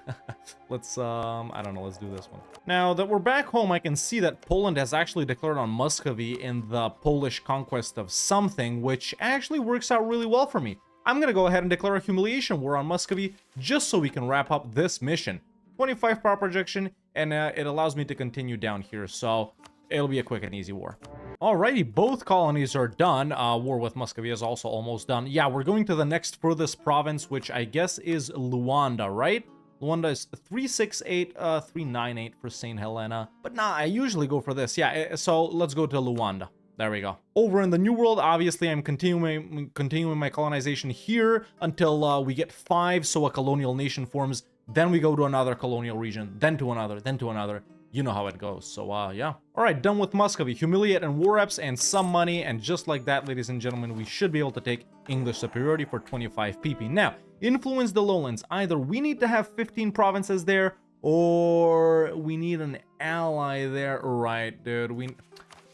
Let's, I don't know. Let's do this one. Now that we're back home, I can see that Poland has actually declared on Muscovy in the Polish conquest of something, which actually works out really well for me. I'm going to go ahead and declare a humiliation war on Muscovy just so we can wrap up this mission. 25 power projection, and it allows me to continue down here, so it'll be a quick and easy war. Alrighty, both colonies are done. War with Muscovy is also almost done. Yeah, we're going to the next furthest province, which I guess is Luanda, right? Luanda is 368, 398 for St. Helena. But nah, I usually go for this. Yeah, so let's go to Luanda. There we go. Over in the New World, obviously, I'm continuing my colonization here until we get 5, so a colonial nation forms. Then we go to another colonial region, then to another, then to another. You know how it goes. So, yeah. All right, done with Muscovy. Humiliate and war reps and some money. And just like that, ladies and gentlemen, we should be able to take English superiority for 25 PP. Now, influence the lowlands. Either we need to have 15 provinces there, or we need an ally there. Right, dude.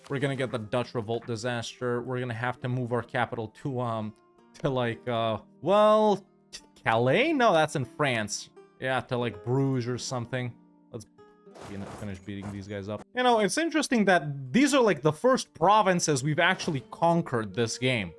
We're gonna get the Dutch revolt disaster. We're gonna have to move our capital to like, well, Calais? No, that's in France. Yeah, to like Bruges or something. Let's finish beating these guys up. You know, it's interesting that these are like the first provinces we've actually conquered this game.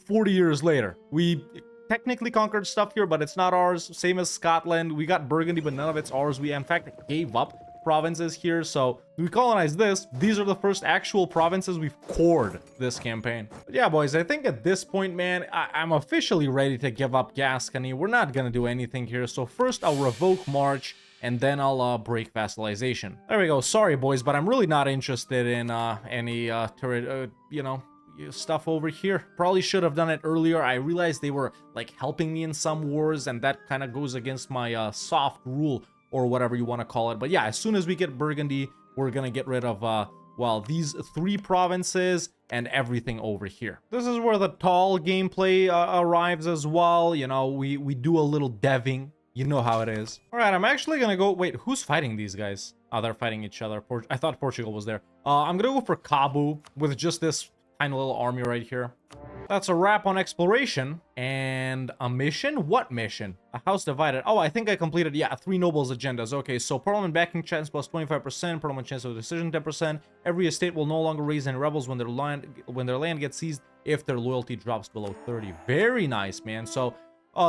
40 years later. We technically conquered stuff here, but it's not ours. Same as Scotland. We got Burgundy, but none of it's ours. We, in fact, gave up provinces here, so we colonized this. These are the first actual provinces we've cored this campaign. But yeah, boys, I think at this point, man, I'm officially ready to give up Gascony. We're not gonna do anything here, so first I'll revoke March, and then I'll break vassalization. There we go. Sorry, boys, but I'm really not interested in any you know, stuff over here. Probably should have done it earlier. I realized they were like helping me in some wars, and that kind of goes against my soft rule, or whatever you want to call it. But yeah, as soon as we get Burgundy, we're gonna get rid of well, these 3 provinces and everything over here. This is where the tall gameplay arrives as well. You know, we do a little deving. You know how it is. All right, I'm actually gonna go... Wait, who's fighting these guys? Oh, they're fighting each other. I thought Portugal was there. I'm gonna go for Cabo with just this tiny little army right here. That's a wrap on exploration. And a mission? What mission? A house divided. Oh, I think I completed, yeah, 3 nobles agendas. Okay, so parliament backing chance plus 25%, parliament chance of decision 10%. Every estate will no longer raise any rebels when their land gets seized if their loyalty drops below 30. Very nice, man. So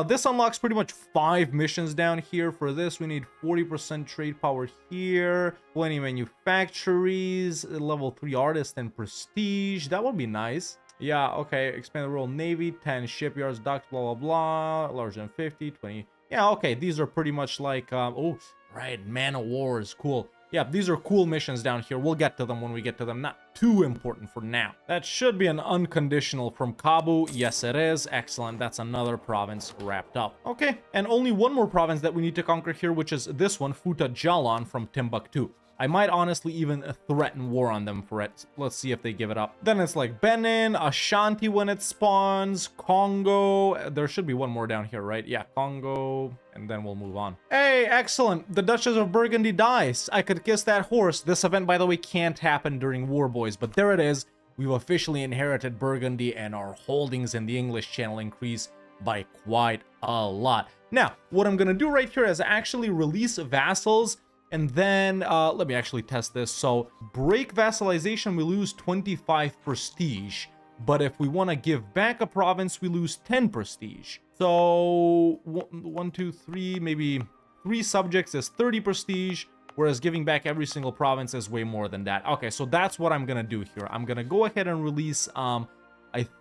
this unlocks pretty much 5 missions down here. For this, we need 40% trade power here, 20 manufactories, level 3 artist and prestige. That would be nice. Yeah, okay, expand the Royal Navy, 10 shipyards, docks, blah, blah, blah, larger than 50, 20. Yeah, okay, these are pretty much like, oh, right, man of wars, cool. Yeah, these are cool missions down here. We'll get to them when we get to them. Not too important for now. That should be an unconditional from Cabo. Yes, it is. Excellent. That's another province wrapped up. Okay, and only one more province that we need to conquer here, which is this one, Futa Jalon from Timbuktu. I might honestly even threaten war on them for it. Let's see if they give it up. Then it's like Benin, Ashanti when it spawns, Congo. There should be one more down here, right? Yeah, Congo, and then we'll move on. Hey, excellent. The Duchess of Burgundy dies. I could kiss that horse. This event, by the way, can't happen during war, boys, but there it is. We've officially inherited Burgundy, and our holdings in the English Channel increase by quite a lot. Now, what I'm gonna do right here is actually release vassals. And then, let me actually test this. So, break vassalization, we lose 25 prestige. But if we want to give back a province, we lose 10 prestige. So, 1, 2, 3, maybe 3 subjects is 30 prestige. Whereas giving back every single province is way more than that. Okay, so that's what I'm going to do here. I'm going to go ahead and release, I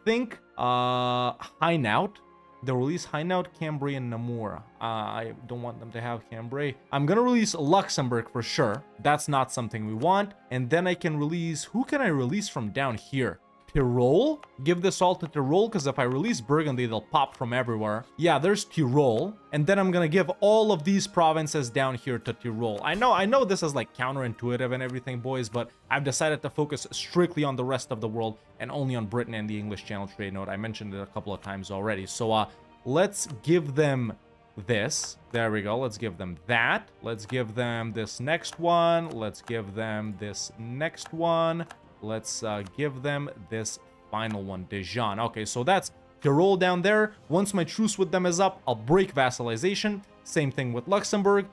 think, Hainaut. They'll release Hainaut, Cambrai, and Namur. I don't want them to have Cambrai. I'm gonna release Luxembourg for sure. That's not something we want. And then I can release... Who can I release from down here? Tyrol? Give this all to Tyrol, because if I release Burgundy, they'll pop from everywhere. Yeah, there's Tyrol. And then I'm gonna give all of these provinces down here to Tyrol. I know this is like counterintuitive and everything, boys, but I've decided to focus strictly on the rest of the world and only on Britain and the English Channel trade node. I mentioned it a couple of times already. So, let's give them this. There we go. Let's give them that. Let's give them this next one. Let's give them this next one. Let's give them this final one, Dijon. Okay, so that's Tyrol down there. Once my truce with them is up, I'll break vassalization. Same thing with Luxembourg.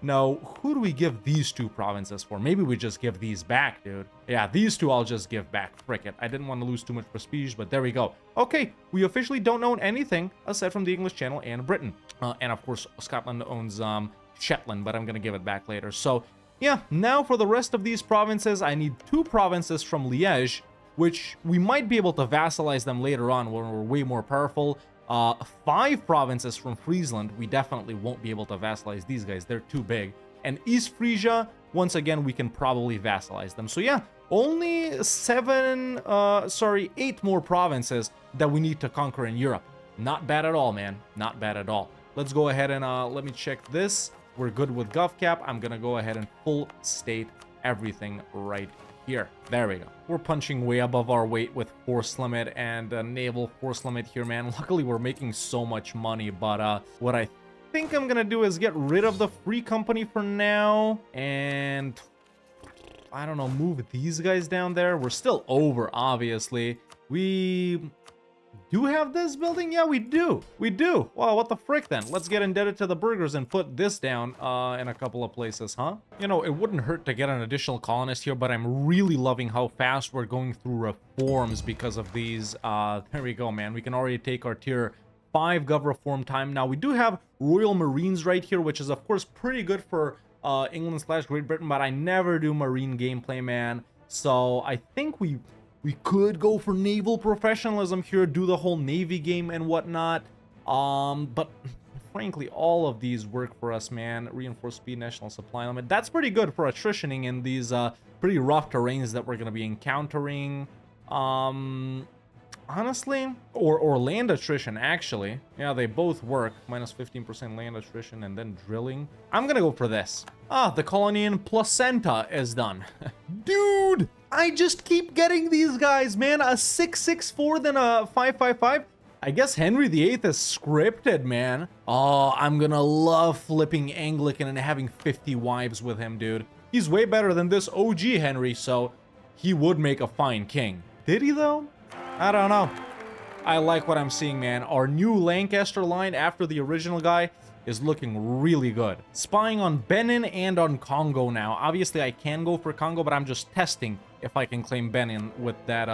Now, who do we give these 2 provinces for? Maybe we just give these back, dude. Yeah, these 2 I'll just give back. Frick it. I didn't want to lose too much prestige, but there we go. Okay, we officially don't own anything aside from the English Channel and Britain. And of course, Scotland owns Shetland, but I'm going to give it back later. So, yeah, now for the rest of these provinces, I need 2 provinces from Liège, which we might be able to vassalize them later on when we're way more powerful. 5 provinces from Friesland, we definitely won't be able to vassalize these guys. They're too big. And East Frisia, once again, we can probably vassalize them. So yeah, only 8 more provinces that we need to conquer in Europe. Not bad at all, man. Not bad at all. Let's go ahead and let me check this. We're good with GovCap. I'm gonna go ahead and full state everything right here. There we go. We're punching way above our weight with force limit and naval force limit here, man. Luckily, we're making so much money, but what I think I'm gonna do is get rid of the free company for now, and I don't know, move these guys down there. We're still over, obviously. We do have this building? Yeah, we do. We do. Wow, what the frick then? Let's get indebted to the burghers and put this down in a couple of places, huh? You know, it wouldn't hurt to get an additional colonist here, but I'm really loving how fast we're going through reforms because of these. There we go, man. We can already take our tier 5 gov reform time. Now, we do have Royal Marines right here, which is, of course, pretty good for England / Great Britain, but I never do Marine gameplay, man. So I think we could go for naval professionalism here, do the whole Navy game and whatnot. But frankly, all of these work for us, man. Reinforced speed, national supply limit. That's pretty good for attritioning in these pretty rough terrains that we're going to be encountering. Honestly, or land attrition, actually. Yeah, they both work. Minus 15% land attrition and then drilling. I'm going to go for this. The colony in Placenta is done. Dude! I just keep getting these guys, man. A 664, then a 555. I guess Henry VIII is scripted, man. Oh, I'm gonna love flipping Anglican and having 50 wives with him, dude. He's way better than this OG Henry, so he would make a fine king. Did he though? I don't know. I like what I'm seeing, man. Our new Lancaster line after the original guy is looking really good. Spying on Benin and on Congo now. Obviously, I can go for Congo, but I'm just testing if I can claim Benin with that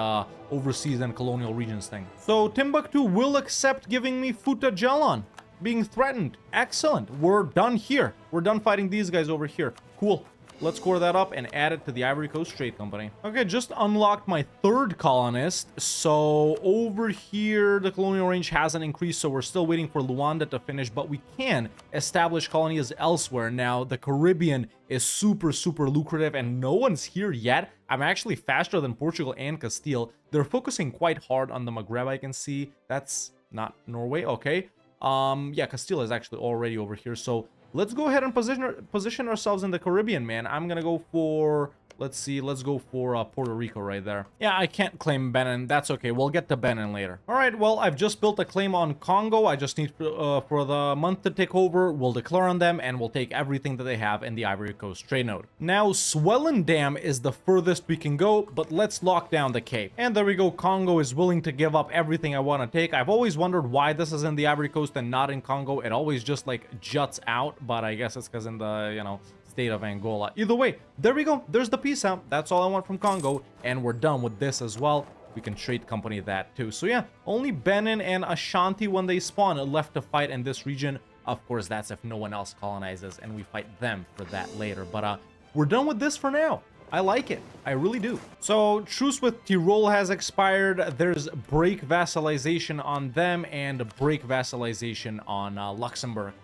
overseas and colonial regions thing. So Timbuktu will accept giving me Futa Jalon. Being threatened. Excellent. We're done here. We're done fighting these guys over here. Cool. Let's score that up and add it to the Ivory Coast Trade Company. Okay, just unlocked my third colonist. So over here, the colonial range hasn't increased, so we're still waiting for Luanda to finish, but we can establish colonies elsewhere. Now, the Caribbean is super, super lucrative, and no one's here yet. I'm actually faster than Portugal and Castile. They're focusing quite hard on the Maghreb, I can see. That's not Norway, okay. Yeah, Castile is actually already over here, so let's go ahead and position ourselves in the Caribbean, man. I'm gonna go for, let's see, let's go for Puerto Rico right there. Yeah, I can't claim Benin. That's okay. We'll get to Benin later. All right, well, I've just built a claim on Congo. I just need for the month to take over. We'll declare on them, and we'll take everything that they have in the Ivory Coast trade node. Now, Swellendam is the furthest we can go, but let's lock down the Cape. And there we go. Congo is willing to give up everything I want to take. I've always wondered why this is in the Ivory Coast and not in Congo. It always just, like, juts out, but I guess it's because in the, you know, state of Angola. Either way, there we go. There's the peace out. That's all I want from Congo, and we're done with this as well. We can trade company that too. So yeah, only Benin and Ashanti when they spawn left to fight in this region. Of course, that's if no one else colonizes and we fight them for that later. But we're done with this for now. I like it. I really do. So truce with Tyrol has expired. There's break vassalization on them and break vassalization on Luxembourg.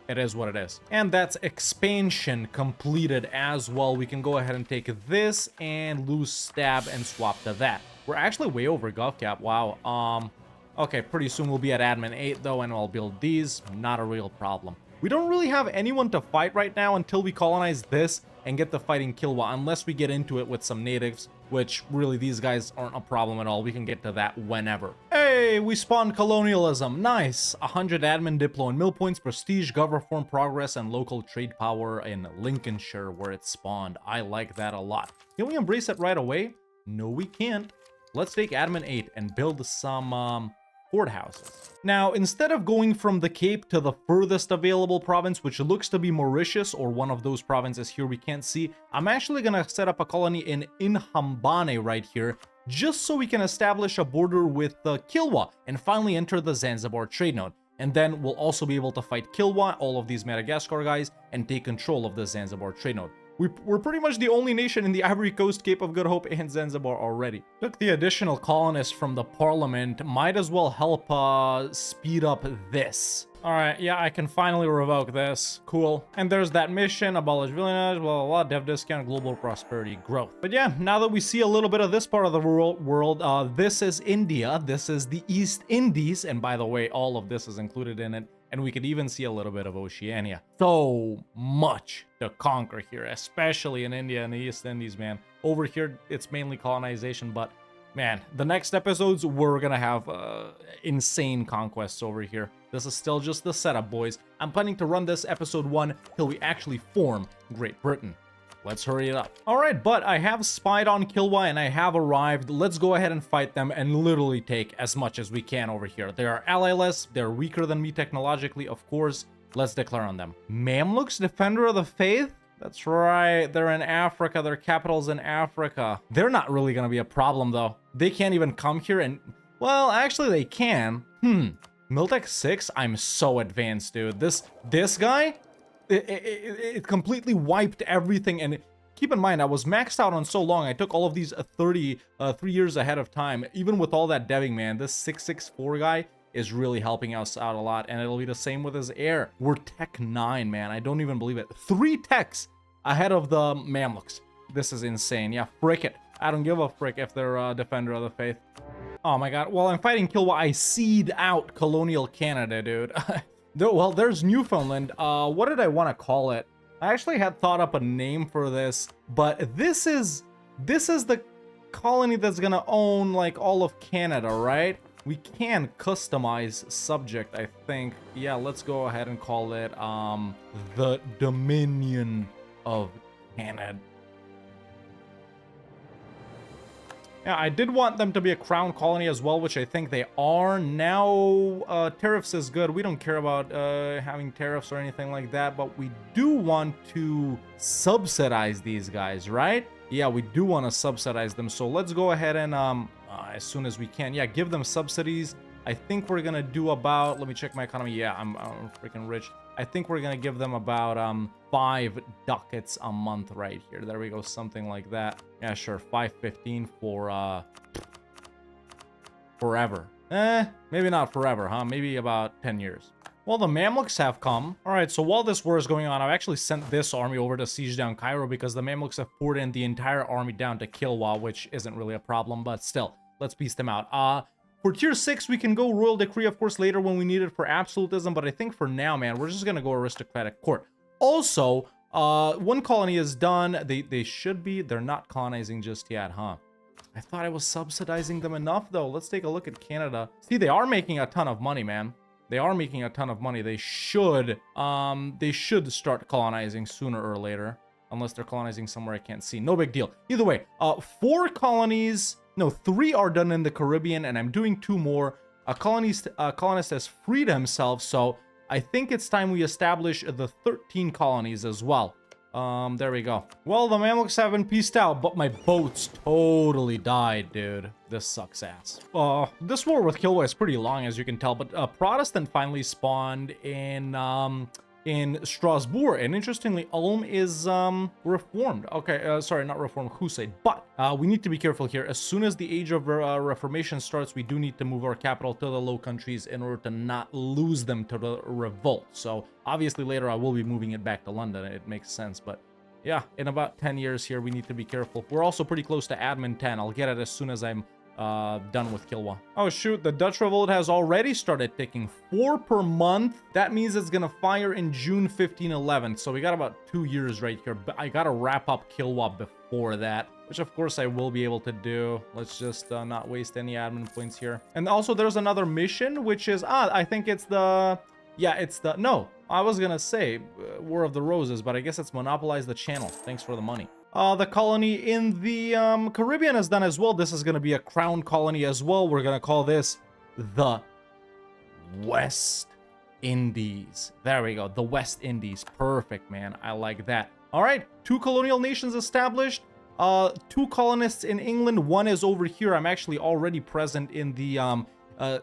It is what it is. And that's expansion completed as well. We can go ahead and take this and lose stab and swap to that. We're actually way over gov cap. Wow. Okay, pretty soon we'll be at admin 8 though, and I'll build these. Not a real problem. We don't really have anyone to fight right now until we colonize this and get the fighting Kilwa, unless we get into it with some natives, which really these guys aren't a problem at all. We can get to that whenever. Hey, we spawned colonialism. Nice. 100 admin, diplo, and mill points, prestige, gov reform, progress, and local trade power in Lincolnshire where it spawned. I like that a lot. Can we embrace it right away? No, we can't. Let's take admin 8 and build some court houses. Now, instead of going from the Cape to the furthest available province, which looks to be Mauritius or one of those provinces here we can't see, I'm actually gonna set up a colony in Inhambane right here, just so we can establish a border with Kilwa and finally enter the Zanzibar trade node. And then we'll also be able to fight Kilwa, all of these Madagascar guys, and take control of the Zanzibar trade node. We're pretty much the only nation in the Ivory Coast, Cape of Good Hope, and Zanzibar already. Took the additional colonists from the parliament. Might as well help speed up this. Alright, yeah, I can finally revoke this. Cool. And there's that mission, abolish village, blah, blah, blah, dev discount, global prosperity growth. But yeah, now that we see a little bit of this part of the world, this is India, this is the East Indies, and by the way, all of this is included in it. And we could even see a little bit of Oceania. So much to conquer here, especially in India and the East Indies, man. Over here, it's mainly colonization, but man, the next episodes, we're gonna have insane conquests over here. This is still just the setup, boys. I'm planning to run this episode 1 till we actually form Great Britain. Let's hurry it up. All right, but I have spied on Kilwa and I have arrived. Let's go ahead and fight them and literally take as much as we can over here. They are allyless. They're weaker than me technologically, of course. Let's declare on them. Mamluks, Defender of the Faith? That's right. They're in Africa. Their capital's in Africa. They're not really going to be a problem, though. They can't even come here and... Well, actually, they can. Miltech 6? I'm so advanced, dude. This guy... It completely wiped everything, and keep in mind, I was maxed out on so long. I took all of these 3 years ahead of time. Even with all that deving, man, this 664 guy is really helping us out a lot, and it'll be the same with his heir. We're tech 9, man. I don't even believe it. 3 techs ahead of the Mamluks. This is insane. Yeah, frick it. I don't give a frick if they're a Defender of the Faith. Oh my god. While I'm fighting Kilwa, I seed out colonial Canada, dude. Well, there's Newfoundland. What did I want to call it? I actually had thought up a name for this, but this is the colony that's gonna own like all of Canada, right? We can customize subject, I think. Yeah, let's go ahead and call it the Dominion of Canada. Yeah, I did want them to be a crown colony as well, which I think they are. Now, tariffs is good. We don't care about having tariffs or anything like that, but we do want to subsidize these guys, right? Yeah, we do want to subsidize them. So let's go ahead and, as soon as we can, yeah, give them subsidies. I think we're going to do about, let me check my economy. Yeah, I'm freaking rich. I think we're going to give them about 5 ducats a month right here. There we go, something like that. Yeah, sure, 515 for forever. Maybe not forever, huh? Maybe about 10 years. Well, the Mamluks have come. All right, so while this war is going on, I've actually sent this army over to siege down Cairo because the Mamluks have poured in the entire army down to Kilwa, which isn't really a problem, but still, let's piece them out. For tier 6, we can go royal decree, of course, later when we need it for absolutism, but I think for now, man, we're just gonna go aristocratic court. Also, one colony is done. They should be. They're not colonizing just yet, huh? I thought I was subsidizing them enough, though. Let's take a look at Canada. See, they are making a ton of money, man. They are making a ton of money. They should start colonizing sooner or later, unless they're colonizing somewhere I can't see. No big deal. Either way, 4 colonies. No, 3 are done in the Caribbean, and I'm doing 2 more. A colonist has freed himself, so I think it's time we establish the 13 colonies as well. There we go. Well, the Mamluks have been pieced out, but my boats totally died, dude. This sucks ass. This war with Kilwa is pretty long, as you can tell, but Protestant finally spawned in Strasbourg, and interestingly, Ulm is reformed. Okay, sorry, not reformed, Hussite. But we need to be careful here. As soon as the Age of Reformation starts, we do need to move our capital to the Low Countries in order to not lose them to the revolt. So obviously later I will be moving it back to London. It makes sense, but yeah, in about 10 years here, we need to be careful. We're also pretty close to admin 10. I'll get it as soon as I'm done with Kilwa. Oh shoot, the Dutch revolt has already started ticking. 4 per month. That means it's gonna fire in June 1511. So we got about 2 years right here, but I gotta wrap up Kilwa before that, which of course I will be able to do. Let's just not waste any admin points here. And also there's another mission, which is, I think it's the, yeah, it's the, no, I was gonna say War of the Roses, but I guess it's monopolize the channel. Thanks for the money. The colony in the Caribbean is done as well. This is going to be a crown colony as well. We're going to call this the West Indies. There we go. The West Indies. Perfect, man. I like that. All right. 2 colonial nations established. 2 colonists in England. 1 is over here. I'm actually already present in the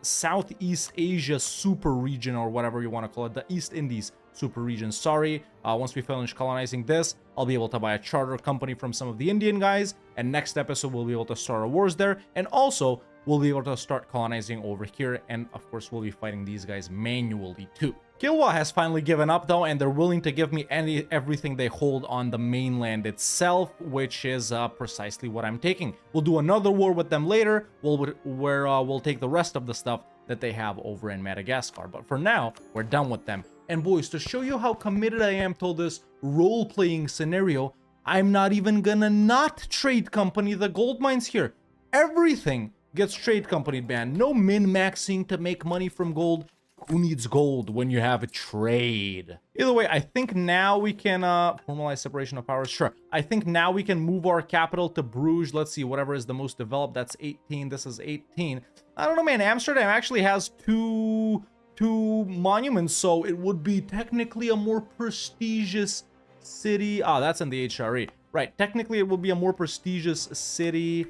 Southeast Asia super region, or whatever you want to call it. The East Indies super region. Sorry, once we finish colonizing this, I'll be able to buy a charter company from some of the Indian guys, and next episode we'll be able to start our wars there, and also we'll be able to start colonizing over here, and of course we'll be fighting these guys manually too. Kilwa has finally given up though, and they're willing to give me everything they hold on the mainland itself, which is precisely what I'm taking. We'll do another war with them later, where we'll take the rest of the stuff that they have over in Madagascar, but for now we're done with them. And boys, to show you how committed I am to this role-playing scenario, I'm not even gonna not trade company the gold mines here. Everything gets trade companied, man. No min-maxing to make money from gold. Who needs gold when you have a trade? Either way, I think now we can formalize separation of powers. Sure. I think now we can move our capital to Bruges. Let's see, whatever is the most developed. That's 18. This is 18. I don't know, man. Amsterdam actually has two monuments, so it would be technically a more prestigious city. That's in the HRE. Right, technically it will be a more prestigious city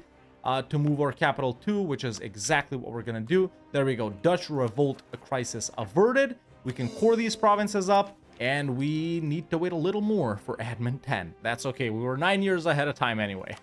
to move our capital to, which is exactly what we're gonna do. There we go. Dutch revolt crisis averted. We can core these provinces up, and we need to wait a little more for admin 10. That's okay. We were 9 years ahead of time anyway.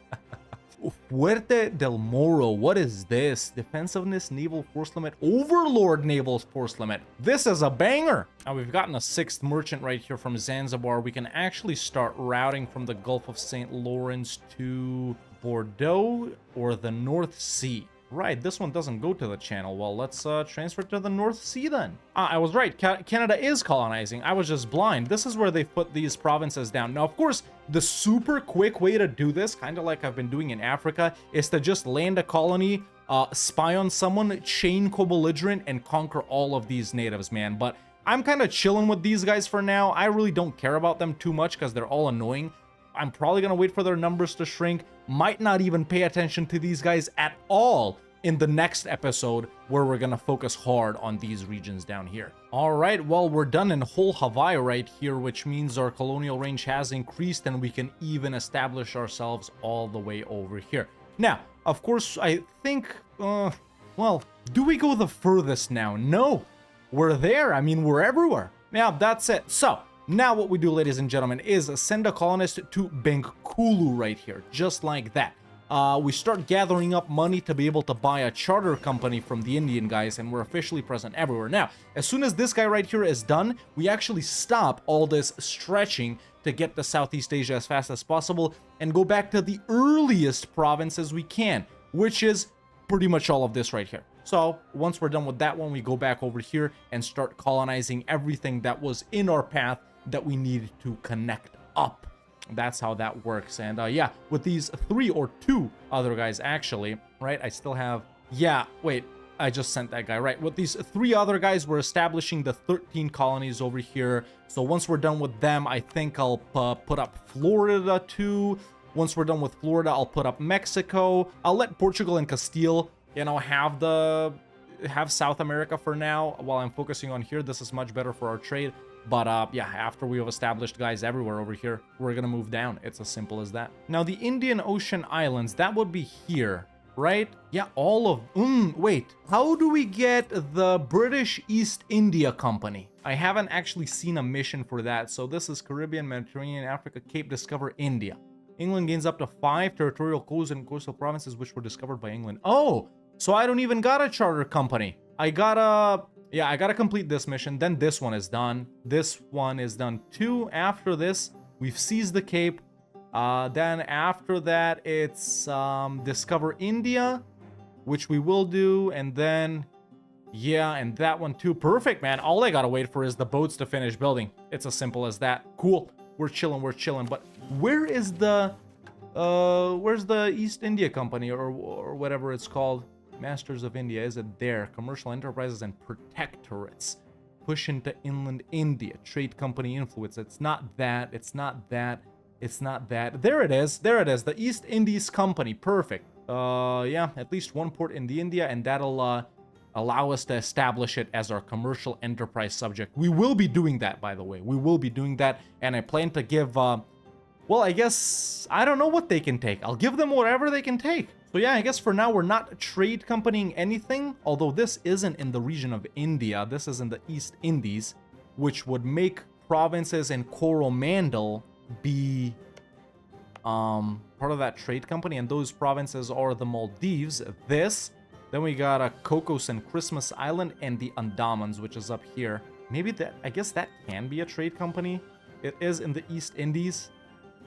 Fuerte del Moro, what is this? Defensiveness, naval force limit, overlord naval force limit. This is a banger. Now we've gotten a 6th merchant right here from Zanzibar. We can actually start routing from the Gulf of St. Lawrence to Bordeaux or the North Sea. Right, this one doesn't go to the channel. Well, let's transfer to the North Sea then. I was right. Canada is colonizing. I was just blind. This is where they put these provinces down. Now, of course, the super quick way to do this, kind of like I've been doing in Africa, is to just land a colony, spy on someone, chain co-belligerent, and conquer all of these natives, man. But I'm kind of chilling with these guys for now. I really don't care about them too much because they're all annoying. I'm probably gonna wait for their numbers to shrink. Might not even pay attention to these guys at all in the next episode, where we're gonna focus hard on these regions down here. All right, well, we're done in whole Hawaii right here, which means our colonial range has increased and we can even establish ourselves all the way over here. Now, of course, I think, well, do we go the furthest now? No, we're there. I mean, we're everywhere. Yeah, that's it. So now what we do, ladies and gentlemen, is send a colonist to Bengkulu right here, just like that. We start gathering up money to be able to buy a charter company from the Indian guys, and we're officially present everywhere. Now, as soon as this guy right here is done, we actually stop all this stretching to get to Southeast Asia as fast as possible and go back to the earliest provinces we can, which is pretty much all of this right here. So once we're done with that one, we go back over here and start colonizing everything that was in our path that we needed to connect up. That's how that works. And yeah, with these 3 or 2 other guys, actually, right? I still have, yeah, wait, I just sent that guy, right? With these 3 other guys, we're establishing the 13 colonies over here. So once we're done with them, I think I'll put up Florida too. Once we're done with Florida, I'll put up Mexico. I'll let Portugal and Castile, you know, have South America for now while I'm focusing on here. This is much better for our trade. But yeah, after we have established guys everywhere over here, we're gonna move down. It's as simple as that. Now, the Indian Ocean Islands, that would be here, right? Yeah, all of... wait. How do we get the British East India Company? I haven't actually seen a mission for that. So this is Caribbean, Mediterranean, Africa, Cape, discover India. England gains up to 5 territorial coasts and coastal provinces which were discovered by England. Oh, so I don't even got a charter company. I gotta complete this mission. Then this one is done. This one is done too. After this, we've seized the Cape. Then after that, it's discover India, which we will do. And then, yeah, and that one too. Perfect, man. All I gotta wait for is the boats to finish building. It's as simple as that. Cool. We're chilling. But where is the, where's the East India Company or whatever it's called? Masters of India, is it there? Commercial enterprises and protectorates. Push into inland India. Trade company influence. It's not that. It's not that. It's not that. There it is. There it is. The East Indies Company. Perfect. Yeah, at least 1 port in the India, and that'll allow us to establish it as our commercial enterprise subject. We will be doing that, by the way. We will be doing that, and I plan to give, well, I guess, I don't know what they can take. I'll give them whatever they can take. So yeah, I guess for now we're not trade companying anything, although this isn't in the region of India. This is in the East Indies, which would make provinces in Coromandel be part of that trade company, and those provinces are the Maldives, this. Then we got Cocos and Christmas Island and the Andamans, which is up here. Maybe that, I guess that can be a trade company. It is in the East Indies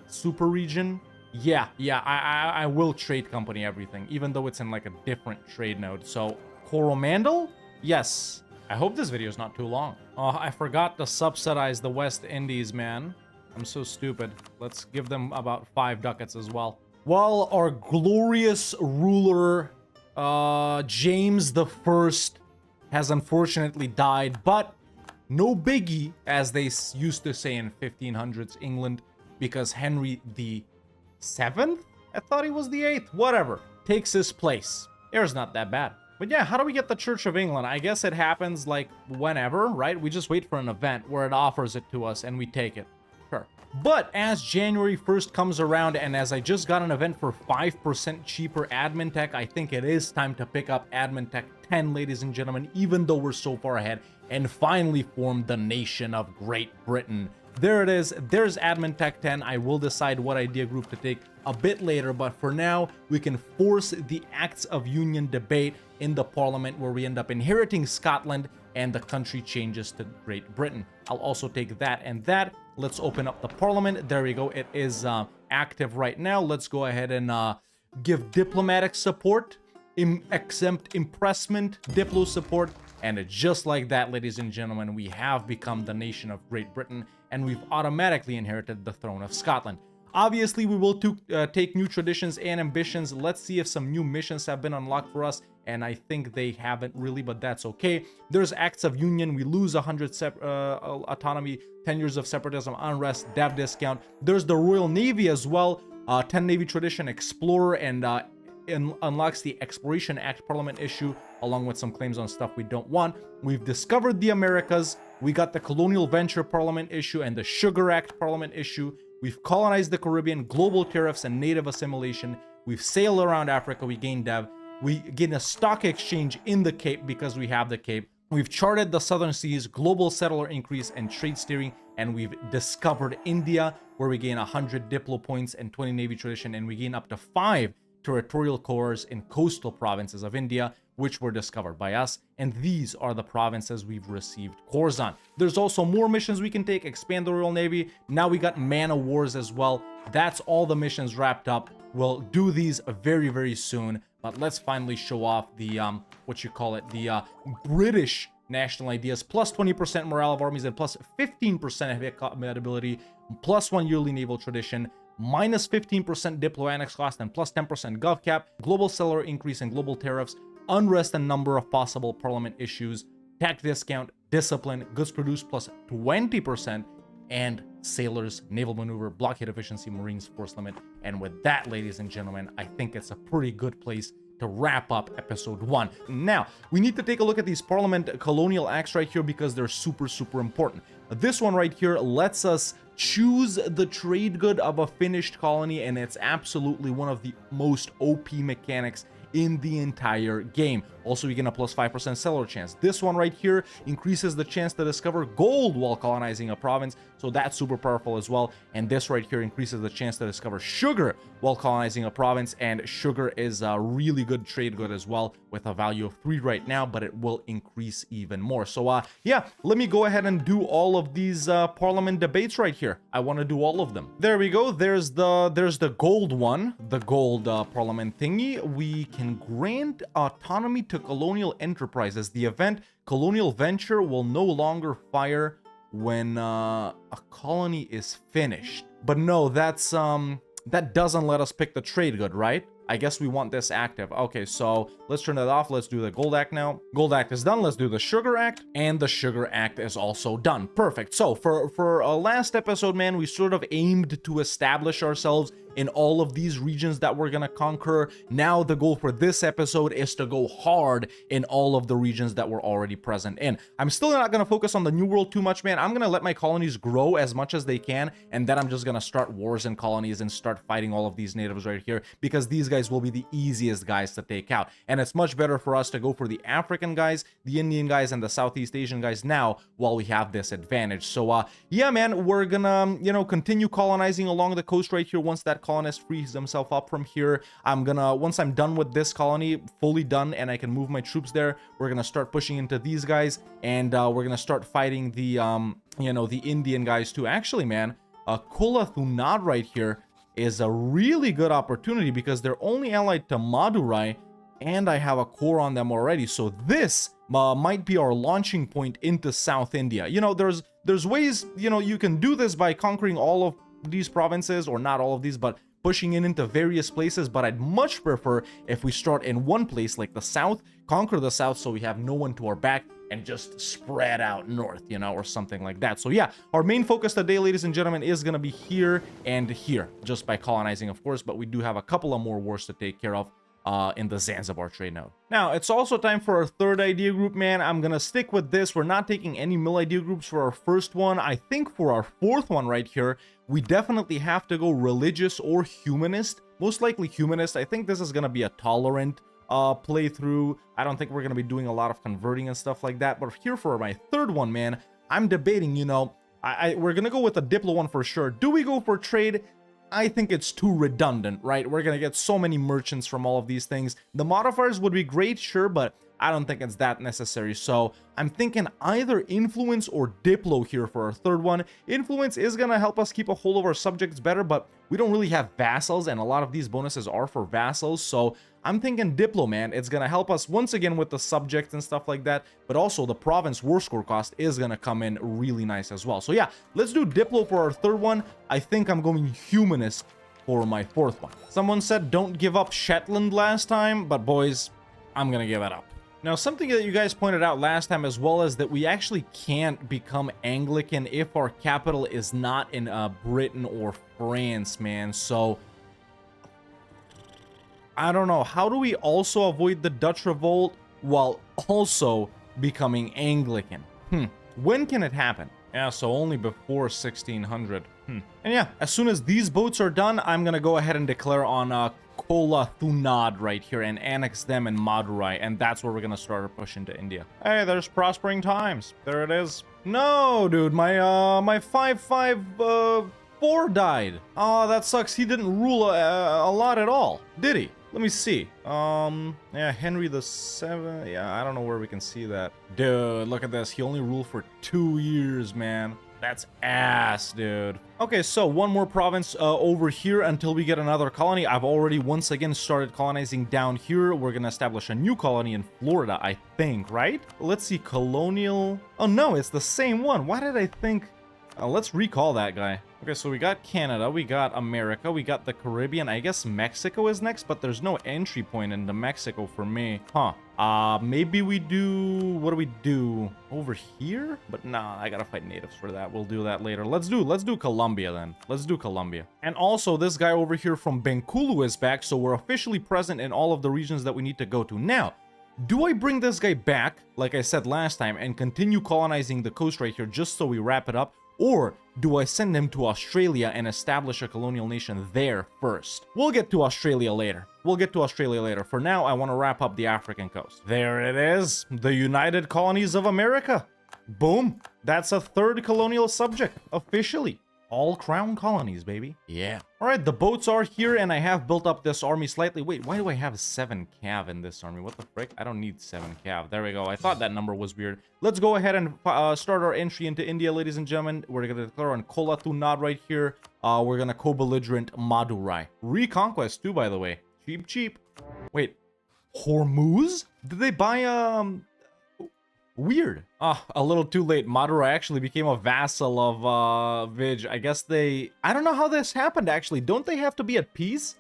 super region. Yeah, I will trade company everything, even though it's in like a different trade node. So Coromandel, yes. I hope this video is not too long. Oh, I forgot to subsidize the West Indies, man. I'm so stupid. Let's give them about 5 ducats as well. Well, our glorious ruler, James the First, has unfortunately died, but no biggie, as they used to say in 1500s England, because Henry the 7th? I thought he was the 8th. Whatever. Takes his place. Heir's not that bad. But yeah, how do we get the Church of England? I guess it happens like whenever, right? We just wait for an event where it offers it to us and we take it. Sure. But as January 1st comes around, and as I just got an event for 5% cheaper admin tech, I think it is time to pick up admin tech 10, ladies and gentlemen, even though we're so far ahead, and finally form the nation of Great Britain. There it is. There's admin tech 10. I will decide what idea group to take a bit later, but for now, we can force the Acts of Union debate in the Parliament, where we end up inheriting Scotland and the country changes to Great Britain. I'll also take that and that. Let's open up the Parliament. There we go. It is active right now. Let's go ahead and give diplomatic support, exempt impressment, diplo support, and just like that, ladies and gentlemen, we have become the nation of Great Britain, and we've automatically inherited the throne of Scotland. Obviously, we will take new traditions and ambitions. Let's see if some new missions have been unlocked for us, and I think they haven't really, but that's okay. There's acts of union. We lose 100 autonomy, 10 years of separatism, unrest, dev discount. There's the Royal Navy as well. 10 Navy tradition, explorer, and unlocks the Exploration Act Parliament issue, along with some claims on stuff we don't want. We've discovered the Americas. We got the Colonial Venture Parliament issue and the Sugar Act Parliament issue. We've colonized the Caribbean, global tariffs, and native assimilation. We've sailed around Africa. We gained dev. We gain a stock exchange in the Cape because we have the Cape. We've charted the Southern Seas, global settler increase, and trade steering. And we've discovered India, where we gain 100 Diplo points and 20 Navy tradition. And we gain up to 5 territorial cores in coastal provinces of India, which were discovered by us. And these are the provinces we've received cores on. There's also more missions we can take, expand the Royal Navy. Now we got Man of Wars as well. That's all the missions wrapped up. We'll do these very, very soon. But let's finally show off the, the British national ideas, plus 20% morale of armies and plus 15% heavy combat ability, plus 1 yearly naval tradition, minus 15% Diplo annex cost, and plus 10% gov cap, global seller increase and global tariffs, unrest and number of possible parliament issues, tax discount, discipline, goods produced plus 20%, and sailors, naval maneuver, blockade efficiency, marines force limit. And with that, ladies and gentlemen, I think it's a pretty good place to wrap up episode 1. Now, we need to take a look at these parliament colonial acts right here because they're super, super important. This one right here lets us choose the trade good of a finished colony, and it's absolutely one of the most OP mechanics in the entire game. Also, you get a plus 5% seller chance. This one right here increases the chance to discover gold while colonizing a province, so that's super powerful as well. And this right here increases the chance to discover sugar while colonizing a province, and sugar is a really good trade good as well, with a value of 3 right now, but it will increase even more. So yeah, let me go ahead and do all of these parliament debates right here. I want to do all of them. There we go. There's the gold one, the gold parliament thingy. We can grant autonomy to colonial enterprises. The event Colonial Venture will no longer fire when a colony is finished. But no, that's that doesn't let us pick the trade good, right? I guess we want this active. Okay, so let's turn that off. Let's do the Gold Act now. Gold Act is done. Let's do the Sugar Act. And the Sugar Act is also done. Perfect. So for a last episode, man, we sort of aimed to establish ourselves in all of these regions that we're gonna conquer. Now the goal for this episode is to go hard in all of the regions that we're already present in. I'm still not gonna focus on the New World too much, man. I'm gonna let my colonies grow as much as they can, and then I'm just gonna start wars in colonies and start fighting all of these natives right here, because these guys will be the easiest guys to take out. And it's much better for us to go for the African guys, the Indian guys, and the Southeast Asian guys now while we have this advantage. So yeah, man, we're gonna, you know, continue colonizing along the coast right here. Once that colonist frees himself up from here, I'm gonna, once I'm done with this colony, fully done, and I can move my troops there, we're gonna start pushing into these guys, and we're gonna start fighting the you know, the Indian guys too. Actually, man, Kula Thunad right here is a really good opportunity because they're only allied to Madurai, and I have a core on them already. So this might be our launching point into South India. You know, there's ways, you know, you can do this by conquering all of these provinces, or not all of these, but pushing into various places. But I'd much prefer if we start in one place like the South, conquer the South so we have no one to our back, and just spread out north, you know, or something like that. So yeah, our main focus today, ladies and gentlemen, is gonna be here and here, just by colonizing, of course, but we do have a couple of more wars to take care of in the Zanzibar trade node. Now, it's also time for our third idea group, man. I'm gonna stick with this. We're not taking any mill idea groups for our first one. I think for our fourth one right here, we definitely have to go religious or humanist. Most likely humanist. I think this is gonna be a tolerant playthrough. I don't think we're gonna be doing a lot of converting and stuff like that. But here for my third one, man, I'm debating, you know, we're gonna go with the Diplo one for sure. Do we go for trade? I think it's too redundant, right? We're gonna get so many merchants from all of these things. The modifiers would be great, sure, but I don't think it's that necessary. So I'm thinking either influence or Diplo here for our third one. Influence is gonna help us keep a hold of our subjects better, but we don't really have vassals, and a lot of these bonuses are for vassals. So I'm thinking Diplo, man. It's gonna help us once again with the subjects and stuff like that, but also the province war score cost is gonna come in really nice as well. So yeah, let's do Diplo for our third one. I think I'm going humanist for my fourth one. Someone said don't give up Shetland last time, but boys, I'm gonna give it up. Now, something that you guys pointed out last time as well is that we actually can't become Anglican if our capital is not in Britain or France, man. So, I don't know. How do we also avoid the Dutch revolt while also becoming Anglican? When can it happen? Yeah, so only before 1600. And yeah, as soon as these boats are done, I'm gonna go ahead and declare on Kola Thunad right here and annex them in Madurai, and that's where we're gonna start our push into India. Hey, there's prospering times. There it is. No, dude, my 554 died. Oh, that sucks. He didn't rule a lot at all, did he? Let me see. Yeah, Henry the 7th. Yeah, I don't know where we can see that. Dude, look at this. He only ruled for 2 years, man. That's ass, dude. Okay, so one more province over here until we get another colony. I've already once again started colonizing down here. We're gonna establish a new colony in Florida, I think, right? Let's see, colonial. Oh no, it's the same one. Why did I think? Let's recall that guy. Okay, so we got Canada, we got America, we got the Caribbean. I guess Mexico is next, but there's no entry point into Mexico for me. Maybe we do... What do we do? Over here? But nah, I gotta fight natives for that. We'll do that later. Let's do Colombia then. Let's do Colombia. And also, this guy over here from Bengkulu is back, so we're officially present in all of the regions that we need to go to. Now, do I bring this guy back, like I said last time, and continue colonizing the coast right here just so we wrap it up? Or do I send him to Australia and establish a colonial nation there first? We'll get to Australia later. For now, I want to wrap up the African coast. There it is. The United Colonies of America. Boom. That's a third colonial subject, officially. All crown colonies, baby. Yeah. All right, the boats are here, and I have built up this army slightly. Wait, why do I have 7 cav in this army? What the frick? I don't need 7 cav. There we go. I thought that number was weird. Let's go ahead and start our entry into India, ladies and gentlemen. We're going to declare on Kola Thunad right here. We're going to co-belligerent Madurai. Reconquest, too, by the way. Cheap, cheap. Wait, Hormuz? Did they buy, Weird. A little too late. Madurai actually became a vassal of Vij. I guess they... I don't know how this happened, actually. Don't they have to be at peace?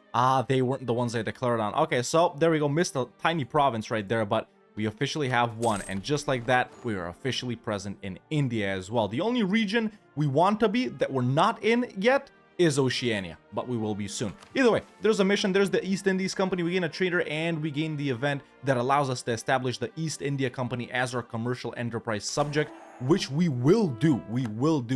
They weren't the ones they declared on. Okay, so there we go. Missed a tiny province right there, but we officially have one. And just like that, we are officially present in India as well. The only region we want to be that we're not in yet is Oceania, but we will be soon. Either way, there's a mission. There's the East Indies Company. We gain a trader, and we gain the event that allows us to establish the East India Company as our commercial enterprise subject, which we will do.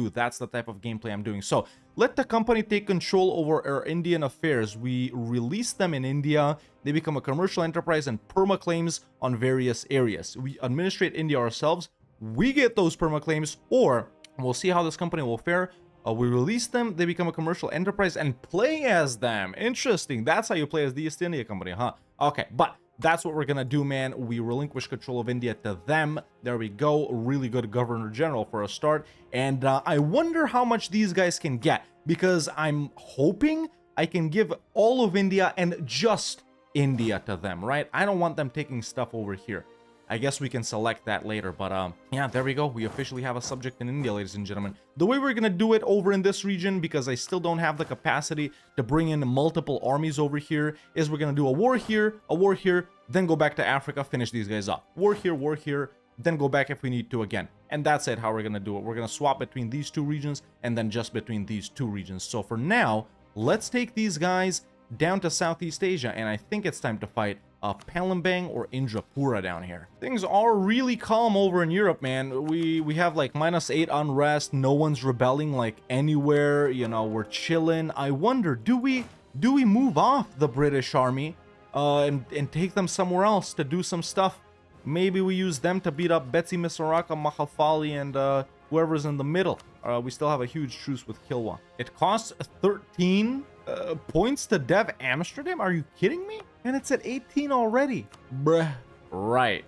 That's the type of gameplay I'm doing. So let the company take control over our Indian affairs. We release them in India. They become a commercial enterprise and perma claims on various areas. We administrate India ourselves. We get those perma claims, or we'll see how this company will fare. We release them, they become a commercial enterprise, and play as them. Interesting. That's how you play as the East India Company, huh? Okay, but that's what we're gonna do, man. We relinquish control of India to them. There we go. Really good Governor General for a start. And I wonder how much these guys can get, because I'm hoping I can give all of India and just India to them, right? I don't want them taking stuff over here. I guess we can select that later, but yeah, there we go. We officially have a subject in India, ladies and gentlemen. The way we're gonna do it over in this region, because I still don't have the capacity to bring in multiple armies over here, is we're gonna do a war here, then go back to Africa, finish these guys up. War here, then go back if we need to again. And that's it, how we're gonna do it. We're gonna swap between these two regions, and then just between these two regions. So for now, let's take these guys down to Southeast Asia, and I think it's time to fight Palembang or Indrapura down here. Things are really calm over in Europe, man. We have like -8 unrest. No one's rebelling like anywhere. You know, we're chilling. I wonder, do we move off the British army and take them somewhere else to do some stuff? Maybe we use them to beat up Betsy Misaraka, Mahafali, and whoever's in the middle. We still have a huge truce with Kilwa. It costs 13 points to Dev Amsterdam? Are you kidding me? And it's at 18 already. Bruh. Right.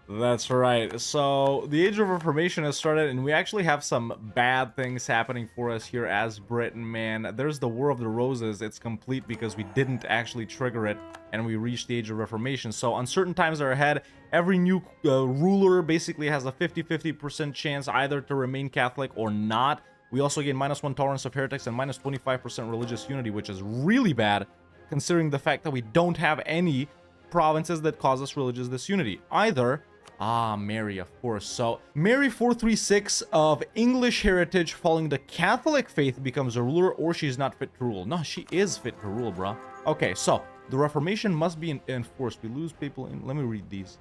That's right. So the Age of Reformation has started, and we actually have some bad things happening for us here as Britain, man. There's the War of the Roses. It's complete because we didn't actually trigger it, and we reached the Age of Reformation. So uncertain times are ahead. Every new ruler basically has a 50-50% chance either to remain Catholic or not. We also gain -1 tolerance of heretics and -25% religious unity, which is really bad, considering the fact that we don't have any provinces that cause us religious disunity. Either, Mary, of course. So, Mary 436 of English heritage following the Catholic faith becomes a ruler, or she's not fit to rule. No, she is fit to rule, bruh. Okay, so, the Reformation must be enforced. We lose people in... Let me read these.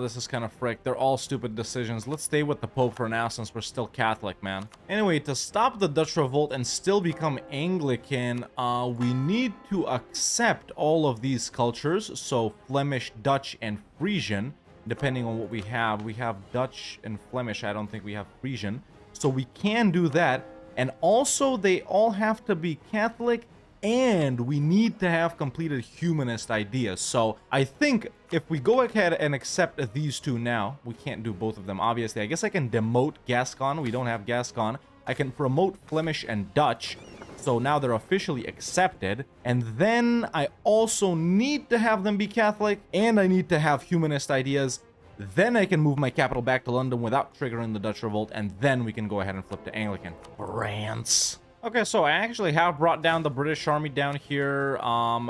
This is kind of frick. They're all stupid decisions. Let's stay with the Pope for now since we're still Catholic, man. Anyway, to stop the Dutch revolt and still become Anglican, we need to accept all of these cultures. So, Flemish, Dutch, and Frisian. Depending on what we have Dutch and Flemish. I don't think we have Frisian. So, we can do that. And also, they all have to be Catholic. And we need to have completed humanist ideas. So I think if we go ahead and accept these two now, we can't do both of them, obviously. I guess I can demote Gascon. We don't have Gascon. I can promote Flemish and Dutch. So now they're officially accepted. And then I also need to have them be Catholic. And I need to have humanist ideas. Then I can move my capital back to London without triggering the Dutch revolt. And then we can go ahead and flip to Anglican. France. Okay, so I actually have brought down the British army down here.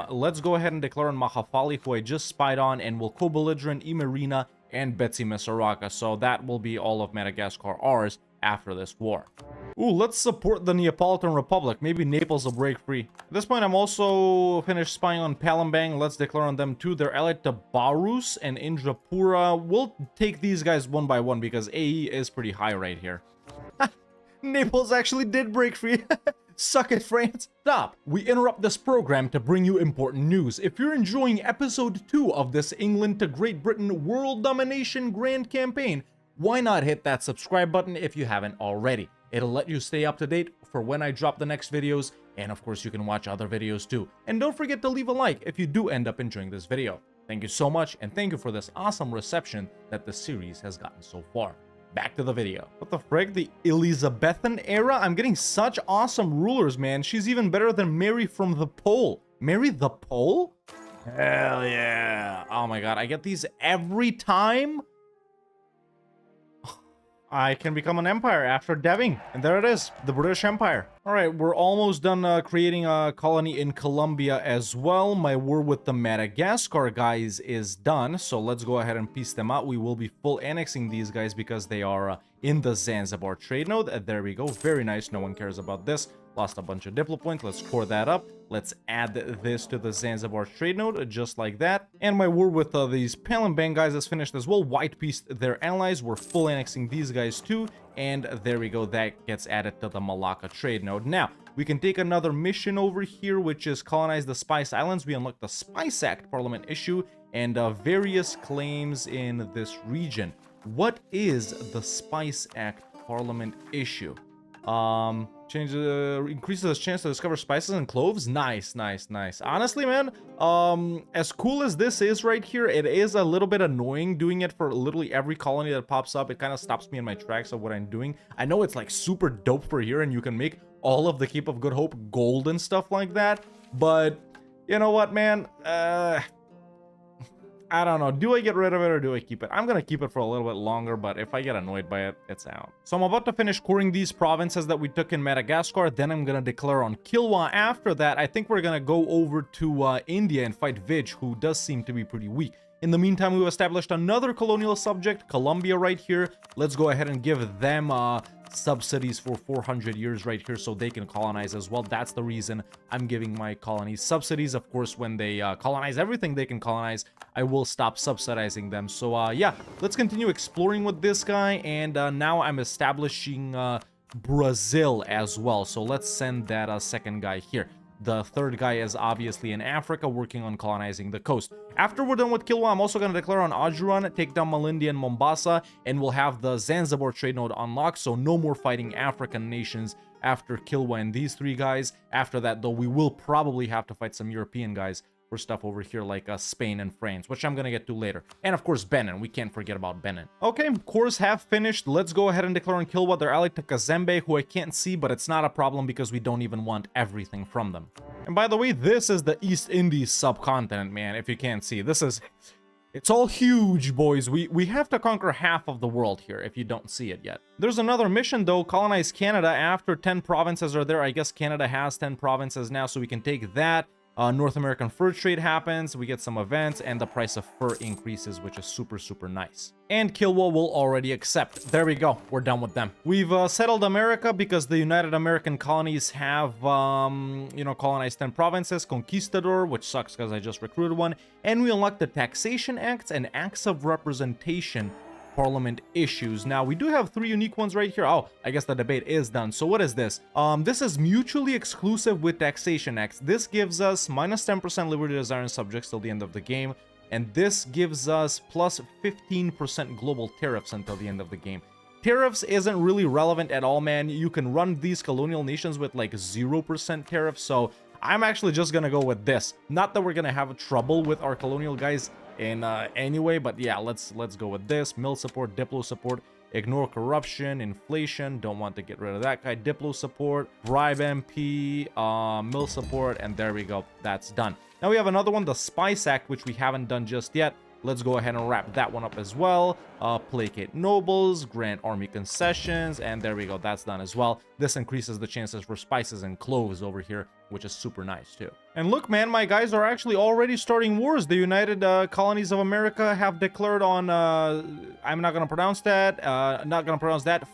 Let's go ahead and declare on Mahafali, who I just spied on, and we'll co-belligerent Imerina and Betsy Misaraka. So that will be all of Madagascar ours after this war. Ooh, let's support the Neapolitan Republic. Maybe Naples will break free. At this point, I'm also finished spying on Palembang. Let's declare on them too. They're allied to Barus and Indrapura. We'll take these guys one by one because AE is pretty high right here. Naples actually did break free. Suck it, France. Stop. We interrupt this program to bring you important news. If you're enjoying episode 2 of this England to Great Britain World Domination Grand Campaign, why not hit that subscribe button if you haven't already? It'll let you stay up to date for when I drop the next videos, and of course you can watch other videos too. And don't forget to leave a like if you do end up enjoying this video. Thank you so much, and thank you for this awesome reception that the series has gotten so far. Back to the video. What the frick? The Elizabethan era? I'm getting such awesome rulers, man. She's even better than Mary from the Pole. Mary the Pole? Hell yeah. Oh my god, I get these every time? I can become an empire after deving. And there it is, the British Empire. Alright, we're almost done creating a colony in Colombia as well. My war with the Madagascar guys is done, so let's go ahead and piece them out. We will be full annexing these guys because they are in the Zanzibar trade node. There we go, very nice, no one cares about this. Lost a bunch of diplo points. Let's core that up. Let's add this to the Zanzibar trade node, just like that. And my war with these Palembang guys is finished as well. White pieced their allies. We're full annexing these guys too. And there we go. That gets added to the Malacca trade node. Now, we can take another mission over here, which is colonize the Spice Islands. We unlock the Spice Act Parliament issue and various claims in this region. What is the Spice Act Parliament issue? Increases the chance to discover spices and cloves. Nice. Honestly, man, as cool as this is right here, it is a little bit annoying doing it for literally every colony that pops up. It kind of stops me in my tracks of what I'm doing. I know it's like super dope for here, and you can make all of the Cape of Good Hope gold and stuff like that. But you know what, man? I don't know. Do I get rid of it or do I keep it? I'm going to keep it for a little bit longer, but if I get annoyed by it, it's out. So I'm about to finish coring these provinces that we took in Madagascar. Then I'm going to declare on Kilwa. After that, I think we're going to go over to India and fight Vij, who does seem to be pretty weak. In the meantime, we've established another colonial subject, Colombia right here. Let's go ahead and give them subsidies for 400 years right here so they can colonize as well. That's the reason I'm giving my colonies subsidies. Of course, when they colonize everything they can colonize, I will stop subsidizing them. So yeah, let's continue exploring with this guy. And now I'm establishing Brazil as well. So let's send that second guy here. The third guy is obviously in Africa, working on colonizing the coast. After we're done with Kilwa, I'm also going to declare on Ajuran, take down Malindi and Mombasa, and we'll have the Zanzibar trade node unlocked, so no more fighting African nations after Kilwa and these three guys. After that, though, we will probably have to fight some European guys for stuff over here like Spain and France, which I'm going to get to later. And of course, Benin. We can't forget about Benin. Okay, cores have finished. Let's go ahead and declare on Kilwa. They're allied to Kazembe, who I can't see, but it's not a problem because we don't even want everything from them. And by the way, this is the East Indies subcontinent, man, if you can't see. This is... It's all huge, boys. We have to conquer half of the world here, if you don't see it yet. There's another mission, though. Colonize Canada after 10 provinces are there. I guess Canada has 10 provinces now, so we can take that. North American fur trade happens, we get some events, and the price of fur increases, which is super, super nice. And Kilwa will already accept. There we go. We're done with them. We've settled America because the United American Colonies have, you know, colonized 10 provinces, Conquistador, which sucks because I just recruited one, and we unlocked the Taxation Acts and Acts of Representation Parliament issues. Now, we do have 3 unique ones right here. Oh, I guess the debate is done. So what is this? This is mutually exclusive with Taxation Acts. This gives us minus 10% liberty to Zarin subjects till the end of the game. And this gives us plus 15% global tariffs until the end of the game. Tariffs isn't really relevant at all, man. You can run these colonial nations with like 0% tariffs. So I'm actually just gonna go with this. Not that we're gonna have trouble with our colonial guys in anyway, but yeah, let's go with this. Mill support, Diplo support, ignore corruption, inflation, don't want to get rid of that guy. Diplo support, bribe MP, mill support, and there we go, that's done. Now we have another one, the Spice Act, which we haven't done just yet. Let's go ahead and wrap that one up as well. Placate nobles, grant army concessions, and there we go, that's done as well. This increases the chances for spices and cloves over here, which is super nice too. And look, man, my guys are actually already starting wars. The United Colonies of America have declared on, I'm not gonna pronounce that,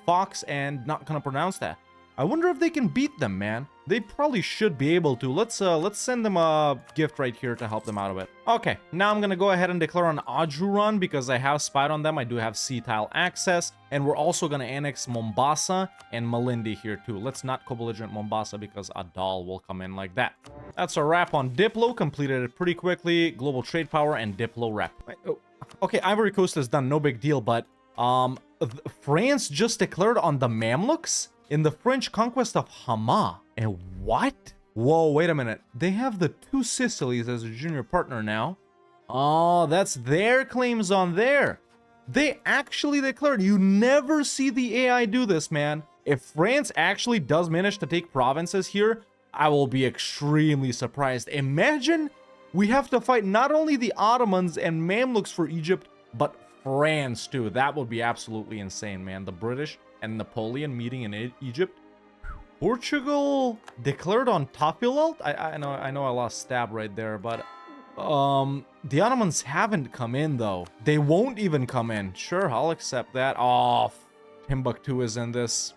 Fox, and not gonna pronounce that. I wonder if they can beat them, man. They probably should be able to. Let's send them a gift right here to help them out a bit. Okay, now I'm gonna go ahead and declare on Ajuran because I have spied on them. I do have sea tile access, and we're also gonna annex Mombasa and Malindi here too. Let's not co-belligerent Mombasa because Adal will come in like that. That's a wrap on Diplo. Completed it pretty quickly. Global trade power and Diplo rep. Okay, Ivory Coast is done. No big deal, but France just declared on the Mamluks in the French conquest of Hama. And what? Whoa, wait a minute. They have the 2 Sicilies as a junior partner now. Oh, that's their claims on there. They actually declared. You never see the AI do this, man. If France actually does manage to take provinces here, I will be extremely surprised. Imagine we have to fight not only the Ottomans and Mamluks for Egypt, but France too. That would be absolutely insane, man. The British and Napoleon meeting in Egypt. Portugal declared on Topulalt? I know I lost stab right there, but the Ottomans haven't come in though. They won't even come in. Sure, I'll accept that. Oh, Timbuktu is in this.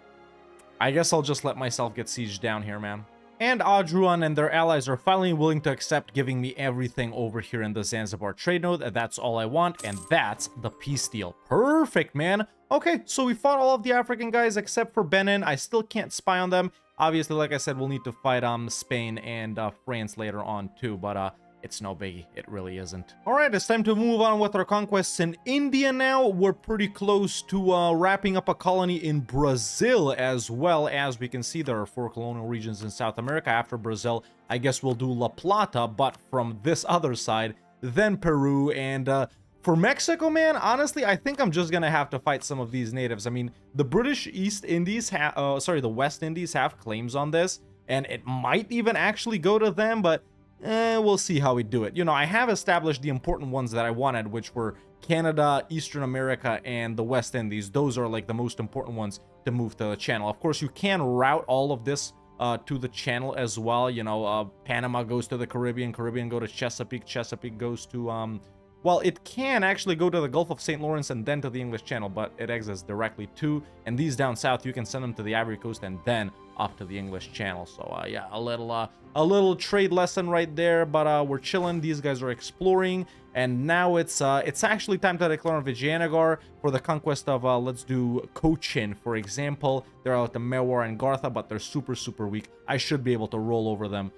I guess I'll just let myself get sieged down here, man. And Adruan and their allies are finally willing to accept giving me everything over here in the Zanzibar trade node. That's all I want, and that's the peace deal. Perfect, man. Okay, so we fought all of the African guys except for Benin. I still can't spy on them. Obviously, like I said, we'll need to fight Spain and France later on too, but it's no biggie. It really isn't. All right, it's time to move on with our conquests in India now. We're pretty close to wrapping up a colony in Brazil as well. As we can see, there are 4 colonial regions in South America. After Brazil, I guess we'll do La Plata, but from this other side, then Peru, and for Mexico, man, honestly, I think I'm just gonna have to fight some of these natives. I mean, the British East Indies the West Indies have claims on this, and it might even actually go to them, but we'll see how we do it. You know, I have established the important ones that I wanted, which were Canada, Eastern America, and the West Indies. Those are like the most important ones to move to the channel. Of course, you can route all of this to the channel as well. You know, Panama goes to the Caribbean, Caribbean go to Chesapeake, Chesapeake goes to well, it can actually go to the Gulf of St. Lawrence and then to the English Channel, but it exits directly to, and these down south, you can send them to the Ivory Coast and then up to the English Channel. So, yeah, a little trade lesson right there, but we're chilling. These guys are exploring, and now it's actually time to declare on Vijayanagar for the conquest of, let's do Cochin, for example. They're out the Mewar and Gartha, but they're super, super weak. I should be able to roll over them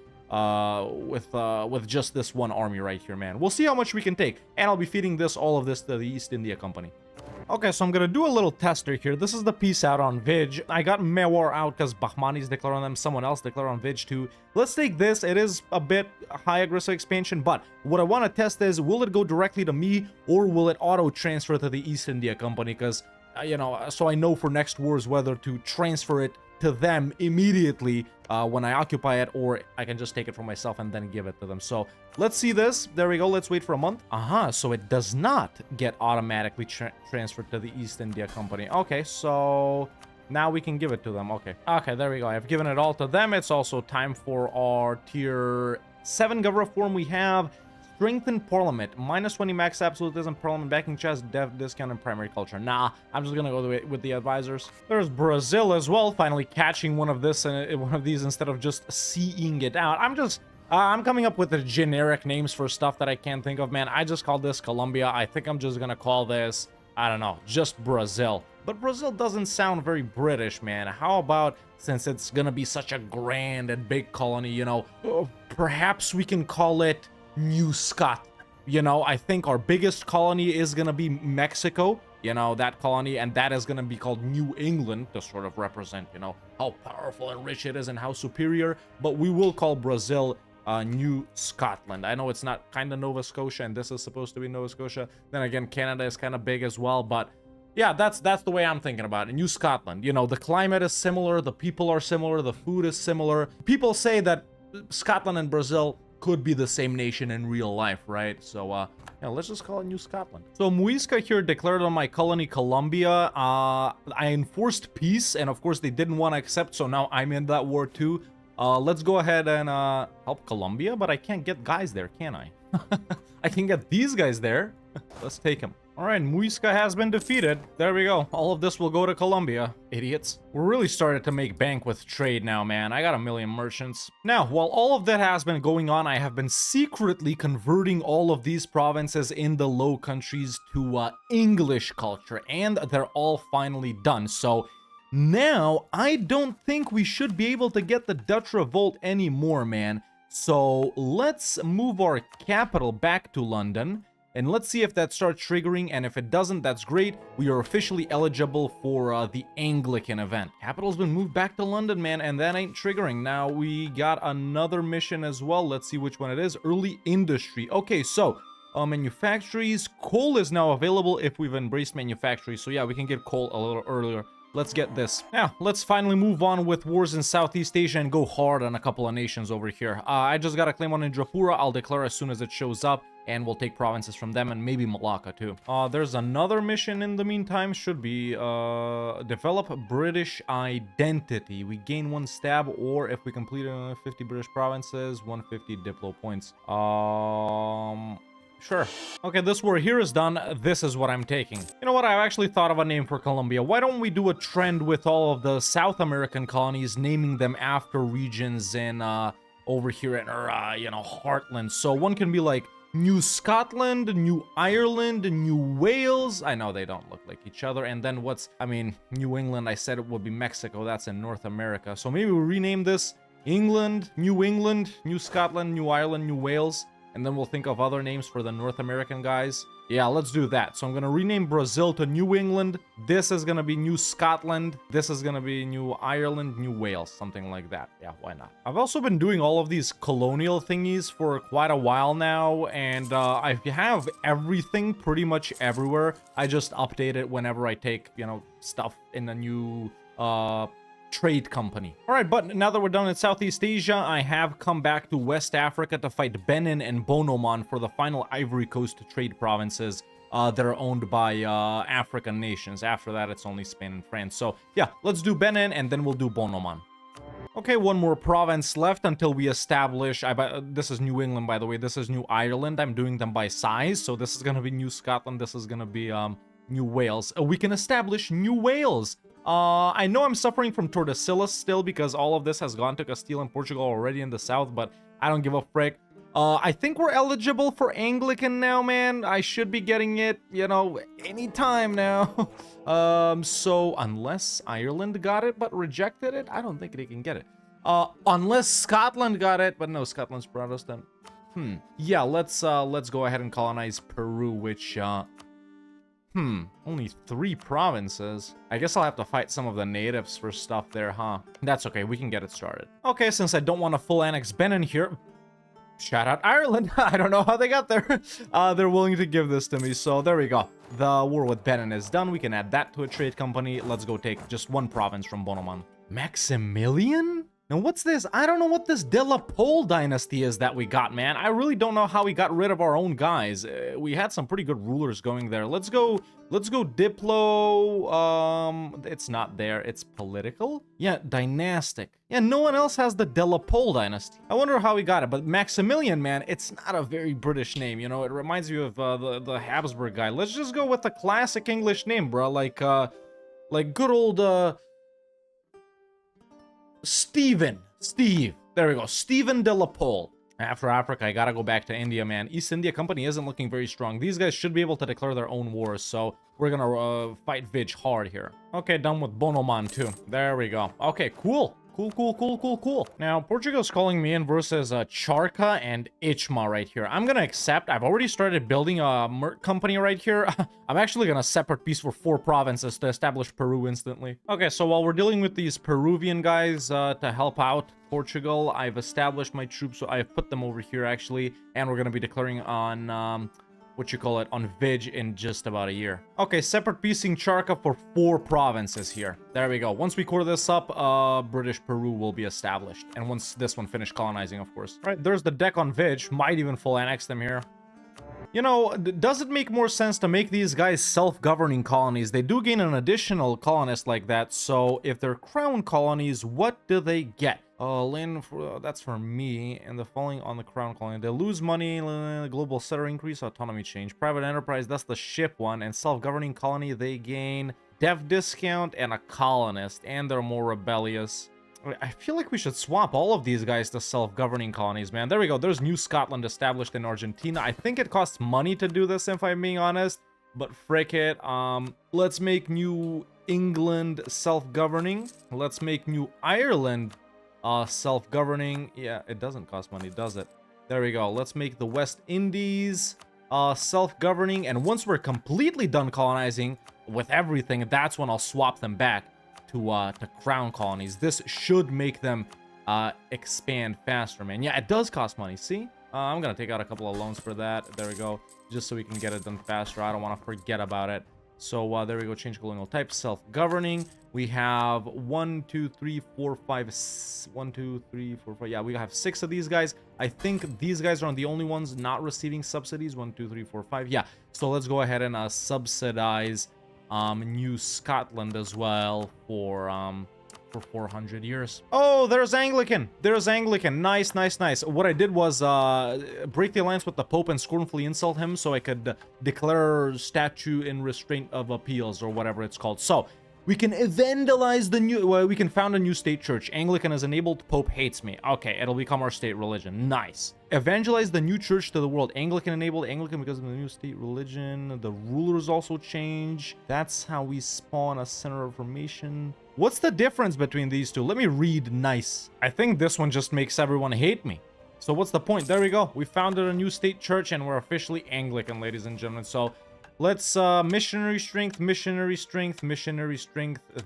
with just this one army right here, man. We'll see how much we can take, and I'll be feeding all of this to the East India Company. Okay, so I'm gonna do a little tester here. This is the peace out on Vij. I got Mewar out because Bahmani's declared on them. Someone else declared on Vij too. Let's take this. It is a bit high aggressive expansion, but what I want to test is, will it go directly to me, or will it auto transfer to the East India Company? Because you know, so I know for next wars whether to transfer it to them immediately when I occupy it, or I can just take it for myself and then give it to them. So let's see this. There we go. Let's wait for a month. So it does not get automatically transferred to the East India Company. Okay, so now we can give it to them. Okay, there we go. I've given it all to them. It's also time for our tier 7 government reform. We have strengthened parliament, -20 max absolutism, parliament backing chest, dev discount, and primary culture. Nah, I'm just gonna go with the advisors. There's Brazil as well, finally catching one of these instead of just seeing it out. I'm coming up with the generic names for stuff that I can't think of, man. I just called this Colombia. I think I'm just gonna call this, I don't know, just Brazil. But Brazil doesn't sound very British, man. How about, since it's gonna be such a grand and big colony, you know, perhaps we can call it New Scotland. You know, I think our biggest colony is gonna be Mexico, you know, that colony, and that is gonna be called New England to sort of represent, you know, how powerful and rich it is and how superior. But we will call Brazil New Scotland. I know it's not kind of Nova Scotia, and this is supposed to be Nova Scotia. Then again, Canada is kind of big as well, but yeah, that's the way I'm thinking about it. New Scotland. You know, the climate is similar, the people are similar, the food is similar. People say that Scotland and Brazil could be the same nation in real life, right? So, yeah, let's just call it New Scotland. So, Muisca here declared on my colony, Colombia. I enforced peace, and of course, they didn't want to accept, so now I'm in that war too. Let's go ahead and help Colombia, but I can't get guys there, can I? I can get these guys there. Let's take them. All right, Muisca has been defeated. There we go. All of this will go to Colombia. Idiots. We're really started to make bank with trade now, man. I got 1 million merchants. Now, while all of that has been going on, I have been secretly converting all of these provinces in the Low Countries to English culture, and they're all finally done. So now, I don't think we should be able to get the Dutch revolt anymore, man. So let's move our capital back to London. And let's see if that starts triggering, and if it doesn't, that's great. We are officially eligible for the Anglican event. Capital's been moved back to London, man, and that ain't triggering. Now, we got another mission as well. Let's see which one it is. Early industry. Okay, so, manufactories. Coal is now available if we've embraced manufactories. So yeah, we can get coal a little earlier. Let's get this. Now, let's finally move on with wars in Southeast Asia and go hard on a couple of nations over here. I just got a claim on Indrapura. I'll declare as soon as it shows up. And we'll take provinces from them, and maybe Malacca too. There's another mission in the meantime. Should be develop British identity. We gain 1 stab, or if we complete 50 British provinces, 150 Diplo points. Sure. Okay, this war here is done. This is what I'm taking. You know what? I've actually thought of a name for Colombia. Why don't we do a trend with all of the South American colonies, naming them after regions in over here in our you know, heartland. So one can be like New Scotland, New Ireland, New Wales. I know they don't look like each other. And then what's, I mean, New England, I said it would be Mexico. That's in North America. So maybe we rename this England, New Scotland, New Ireland, New Wales. And then we'll think of other names for the North American guys. Yeah, let's do that. So I'm going to rename Brazil to New England. This is going to be New Scotland. This is going to be New Ireland, New Wales, something like that. Yeah, why not? I've also been doing all of these colonial thingies for quite a while now. And I have everything pretty much everywhere. I just update it whenever I take, you know, stuff in a new trade company. All right, but now that we're done in Southeast Asia, I have come back to West Africa to fight Benin and Bonoman for the final Ivory Coast trade provinces that are owned by African nations. After that, it's only Spain and France. So yeah, let's do Benin and then we'll do Bonoman. Okay, 1 more province left until we establish, this is New England, by the way, this is New Ireland. I'm doing them by size, so this is going to be New Scotland, this is going to be New Wales. We can establish New Wales. I know I'm suffering from Tordesillas still because all of this has gone to Castile and Portugal already in the south, but I don't give a frick. I think we're eligible for Anglican now, man. I should be getting it, you know, anytime now. So unless Ireland got it but rejected it, I don't think they can get it. Unless Scotland got it, but no, Scotland's Protestant. Yeah, let's go ahead and colonize Peru, which only 3 provinces. I guess I'll have to fight some of the natives for stuff there, huh? That's okay, we can get it started. Okay, since I don't want to full annex Benin here, shout out Ireland. I don't know how they got there. They're willing to give this to me, so there we go. The war with Benin is done. We can add that to a trade company. Let's go take just 1 province from Bonoman. Maximilian? Now, what's this? I don't know what this De La Pole dynasty is that we got, man. I really don't know how we got rid of our own guys. We had some pretty good rulers going there. Let's go Diplo. It's not there. It's political. Yeah, dynastic. Yeah, no one else has the De La Pole dynasty. I wonder how we got it. But Maximilian, man, it's not a very British name. You know, it reminds you of the Habsburg guy. Let's just go with the classic English name, bro. Like good old Steve. There we go. Stephen de la Pole. After Africa, I gotta go back to India, man. East India Company isn't looking very strong. These guys should be able to declare their own wars, so we're gonna fight Vij hard here. Okay, done with Bonoman too. There we go. Okay, cool. Cool. Now, Portugal's calling me in versus Charca and Ichma right here. I'm gonna accept. I've already started building a merc company right here. I'm actually gonna separate peace for 4 provinces to establish Peru instantly. Okay, so while we're dealing with these Peruvian guys to help out Portugal, I've established my troops, so I've put them over here actually, and we're gonna be declaring on on Vij in just about a year. Okay, separate piecing Charca for 4 provinces here. There we go. Once we core this up, British Peru will be established. And once this one finished colonizing, of course. All right, there's the deck on Vij. Might even full annex them here. You know, does it make more sense to make these guys self-governing colonies? They do gain an additional colonist like that, so if they're crown colonies, what do they get? Land, that's for me, and the falling on the crown colony. They lose money, global settler increase, autonomy change. Private enterprise, that's the ship one, and self-governing colony, they gain dev discount and a colonist, and they're more rebellious. I feel like we should swap all of these guys to self-governing colonies, man. There we go. There's New Scotland established in Argentina. I think it costs money to do this, if I'm being honest. But frick it. Let's make New England self-governing. Let's make New Ireland self-governing. Yeah, it doesn't cost money, does it? There we go. Let's make the West Indies self-governing. And once we're completely done colonizing with everything, that's when I'll swap them back to crown colonies. This should make them expand faster, man. Yeah, it does cost money. See? I'm gonna take out a couple of loans for that. There we go. Just so we can get it done faster. I don't want to forget about it. So there we go. Change colonial type. Self-governing. We have 1, 2, 3, 4, 5. 1, 2, 3, 4, 5. Yeah, we have 6 of these guys. I think these guys are the only ones not receiving subsidies. 1, 2, 3, 4, 5. Yeah. So let's go ahead and subsidize New Scotland as well for 400 years. Oh, there's Anglican. Nice. What I did was break the alliance with the Pope and scornfully insult him so I could declare statute in restraint of appeals or whatever it's called. So we can evangelize the new, we can found a new state church. Anglican is enabled, Pope hates me. Okay, it'll become our state religion. Nice. Evangelize the new church to the world. Anglican enabled, Anglican because of the new state religion. The rulers also change. That's how we spawn a center of reformation. What's the difference between these two? Let me read nice. I think this one just makes everyone hate me. So what's the point? There we go. We founded a new state church and we're officially Anglican, ladies and gentlemen. So let's missionary strength,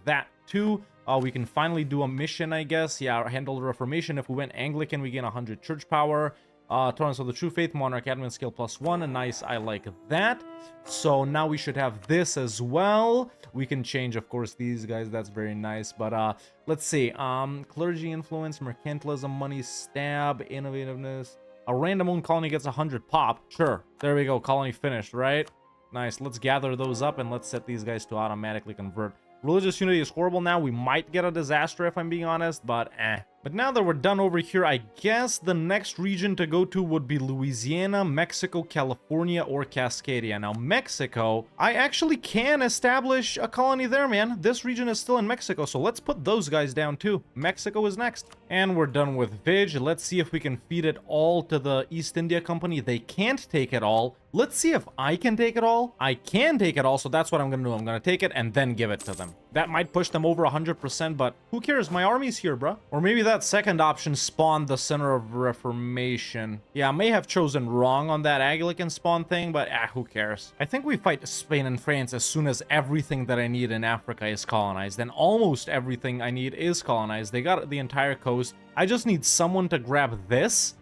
that too. We can finally do a mission, I guess. Yeah, handle the Reformation. If we went Anglican, we gain 100 church power. Tolerance of the true faith, monarch admin skill +1. Nice, I like that. So now we should have this as well. We can change, of course, these guys. That's very nice. But let's see. Clergy influence, mercantilism, money, stab, innovativeness. A random owned colony gets 100 pop. Sure. There we go. Colony finished, right? Nice. Let's gather those up and let's set these guys to automatically convert. Religious unity is horrible now. We might get a disaster if I'm being honest, but eh. But now that we're done over here, I guess the next region to go to would be Louisiana, Mexico, California, or Cascadia. Now, Mexico, I actually can establish a colony there, man. This region is still in Mexico, so let's put those guys down too. Mexico is next. And we're done with Vij. Let's see if we can feed it all to the East India Company. They can't take it all. Let's see if I can take it all. I can take it all, so that's what I'm going to do. I'm going to take it and then give it to them. That might push them over 100%, but who cares? My army's here, bro. Or maybe that second option spawned the Center of Reformation. Yeah, I may have chosen wrong on that Anglican spawn thing, but who cares? I think we fight Spain and France as soon as everything that I need in Africa is colonized. And almost everything I need is colonized. They got the entire coast. I just need someone to grab this,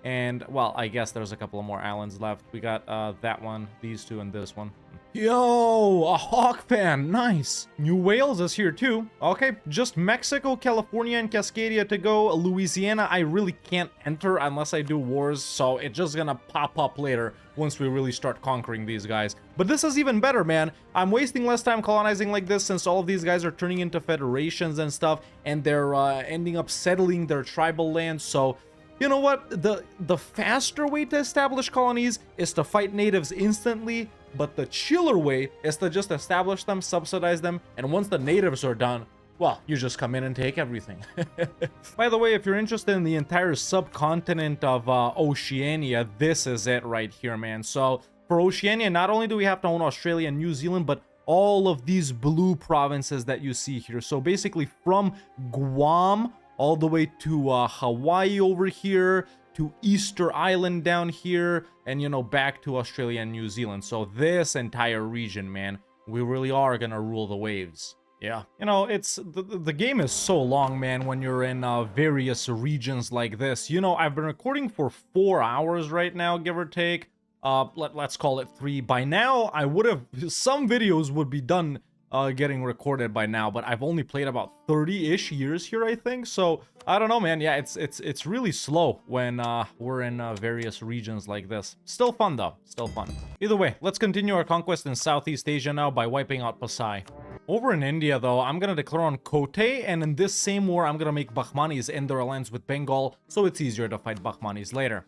and, well, I guess there's a couple of more islands left. We got that one, these two, and this one. Yo, a hawk fan, nice. New Wales is here too. Okay, just Mexico, California, and Cascadia to go. Louisiana, I really can't enter unless I do wars, so it's just gonna pop up later once we really start conquering these guys. But this is even better, man. I'm wasting less time colonizing like this since all of these guys are turning into federations and stuff, and they're ending up settling their tribal lands, so you know what? The faster way to establish colonies is to fight natives instantly, but the chiller way is to just establish them, subsidize them, and once the natives are done, well, you just come in and take everything. By the way, if you're interested in the entire subcontinent of Oceania, this is it right here, man. So for Oceania, not only do we have to own Australia and New Zealand, but all of these blue provinces that you see here. So basically from Guam all the way to Hawaii over here, to Easter Island down here, and, you know, back to Australia and New Zealand. So this entire region, man, we really are gonna rule the waves. Yeah, you know, it's the game is so long, man, when you're in various regions like this. You know, I've been recording for 4 hours right now, give or take. Let's call it 3. By now, I would have, some videos would be done getting recorded by now, but I've only played about 30-ish years here, I think. So I don't know, man. Yeah, it's really slow when we're in various regions like this. Still fun though, still fun. Either way, let's continue our conquest in Southeast Asia now by wiping out Pasai. Over in India though, I'm gonna declare on Kotte, and in this same war I'm gonna make Bahmanis end their alliance with Bengal, so it's easier to fight Bahmanis later.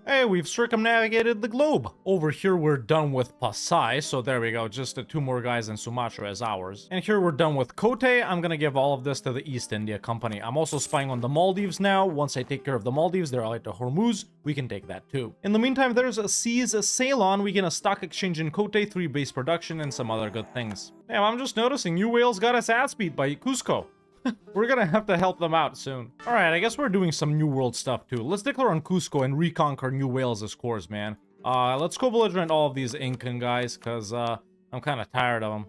Hey, we've circumnavigated the globe. Over here, we're done with Pasai, so there we go. Just the 2 more guys in Sumatra as ours. And here we're done with Kotte. I'm gonna give all of this to the East India Company. I'm also spying on the Maldives now. Once I take care of the Maldives, they're allied to Hormuz. We can take that too. In the meantime, there's a seas Ceylon. We get a stock exchange in Kotte, 3 base production, and some other good things. Damn, I'm just noticing New Wales got its ass beat by Cusco. We're gonna have to help them out soon. Alright, I guess we're doing some New World stuff too. Let's declare on Cusco and reconquer New Wales' cores, man. Let's co-belligerent all of these Incan guys, because I'm kind of tired of them.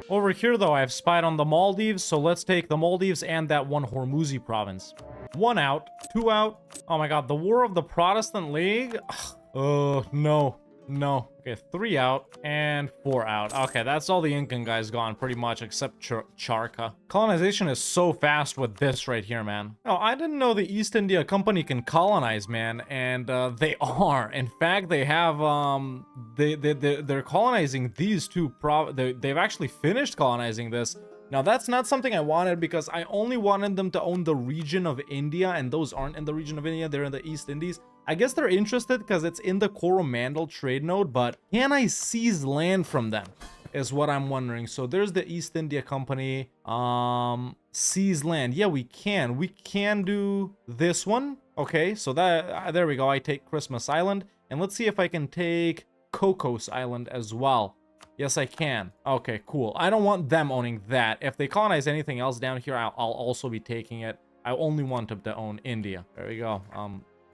Over here, though, I've spied on the Maldives, so let's take the Maldives and that one Hormuzi province. 1 out, 2 out. Oh my god, the War of the Protestant League? No. No. Okay, 3 out and 4 out. Okay, that's all the Incan guys gone, pretty much, except Charca. Colonization is so fast with this right here, man. Oh, I didn't know the East India Company can colonize, man, and they are. In fact, they have, they're colonizing these 2 they've actually finished colonizing this. Now, that's not something I wanted because I only wanted them to own the region of India, and those aren't in the region of India, they're in the East Indies. I guess they're interested because it's in the Coromandel trade node, but can I seize land from them is what I'm wondering. So there's the East India Company, seize land. Yeah, we can. We can do this one. Okay, so that, there we go. I take Christmas Island, and let's see if I can take Cocos Island as well. Yes, I can. Okay, cool. I don't want them owning that. If they colonize anything else down here, I'll also be taking it. I only want them to own India. There we go.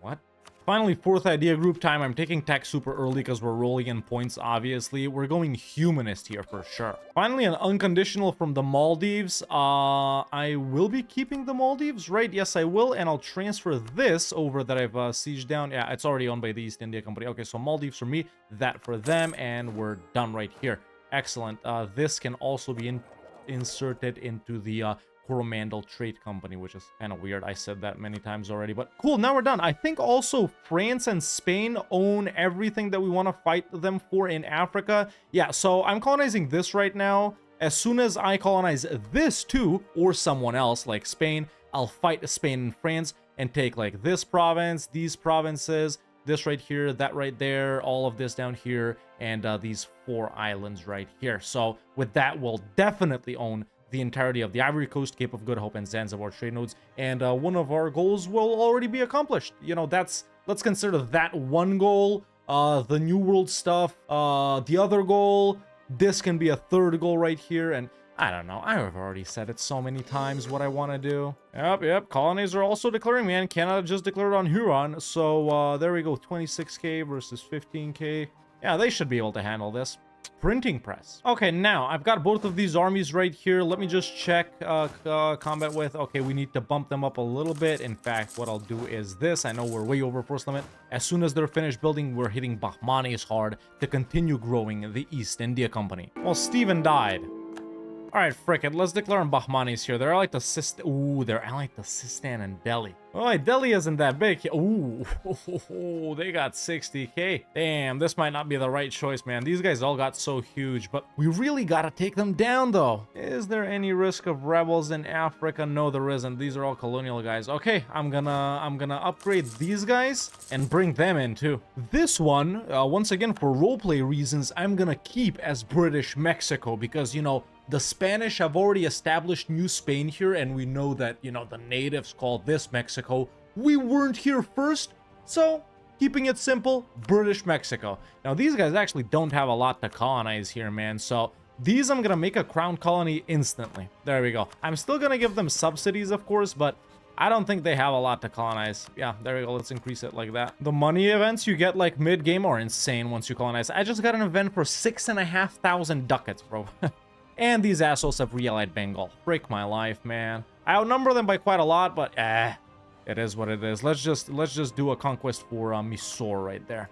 What? Finally, 4th idea group time. I'm taking tech super early because we're rolling in points, obviously. We're going humanist here for sure. Finally, an unconditional from the Maldives. I will be keeping the Maldives, right? Yes, I will. And I'll transfer this over that I've sieged down. Yeah, it's already owned by the East India Company. Okay, so Maldives for me, that for them, and we're done right here. Excellent. This can also be inserted into the Coromandel Trade Company, which is kind of weird. I said that many times already, but cool. Now we're done. I think also France and Spain own everything that we want to fight them for in Africa. Yeah, so I'm colonizing this right now. As soon as I colonize this too, or someone else like Spain, I'll fight Spain and France and take like this province, these provinces, this right here, that right there, all of this down here, and these 4 islands right here. So with that, we'll definitely own the entirety of the Ivory Coast, Cape of Good Hope, and Zanzibar trade nodes, and one of our goals will already be accomplished. You know, let's consider that one goal, the New World stuff, the other goal, this can be a 3rd goal right here, and I don't know, I've already said it so many times what I want to do. Yep, colonies are also declaring, man. Canada just declared on Huron, so there we go, 26k versus 15k. Yeah, they should be able to handle this. printing press. Okay, now I've got both of these armies right here. Let me just check combat with. Okay, we need to bump them up a little bit. In fact, what I'll do is this. I know we're way over force limit. As soon as they're finished building, we're hitting Bahmanis hard to continue growing the East India Company. Well, Stephen died. Alright, frick it. Let's declare them Bahmanis here. They're allied to Ooh, they're allied to Sistan and Delhi. Oh, Delhi isn't that big. Ooh, they got 60k. Damn, this might not be the right choice, man. These guys all got so huge, but we really gotta take them down, though. Is there any risk of rebels in Africa? No, there isn't. These are all colonial guys. Okay, I'm gonna upgrade these guys and bring them in, too. This one, once again, for roleplay reasons, I'm gonna keep as British Mexico because, you know, the Spanish have already established New Spain here, and we know that, you know, the natives call this Mexico. We weren't here first, so keeping it simple, British Mexico. Now, these guys actually don't have a lot to colonize here, man, so these I'm gonna make a crown colony instantly. There we go. I'm still gonna give them subsidies, of course, but I don't think they have a lot to colonize. Yeah, there we go. Let's increase it like that. The money events you get like mid-game are insane once you colonize. I just got an event for 6,500 ducats, bro. And these assholes have re-allied Bengal. Break my life, man. I outnumber them by quite a lot, but it is what it is. Let's just do a conquest for Mysore right there.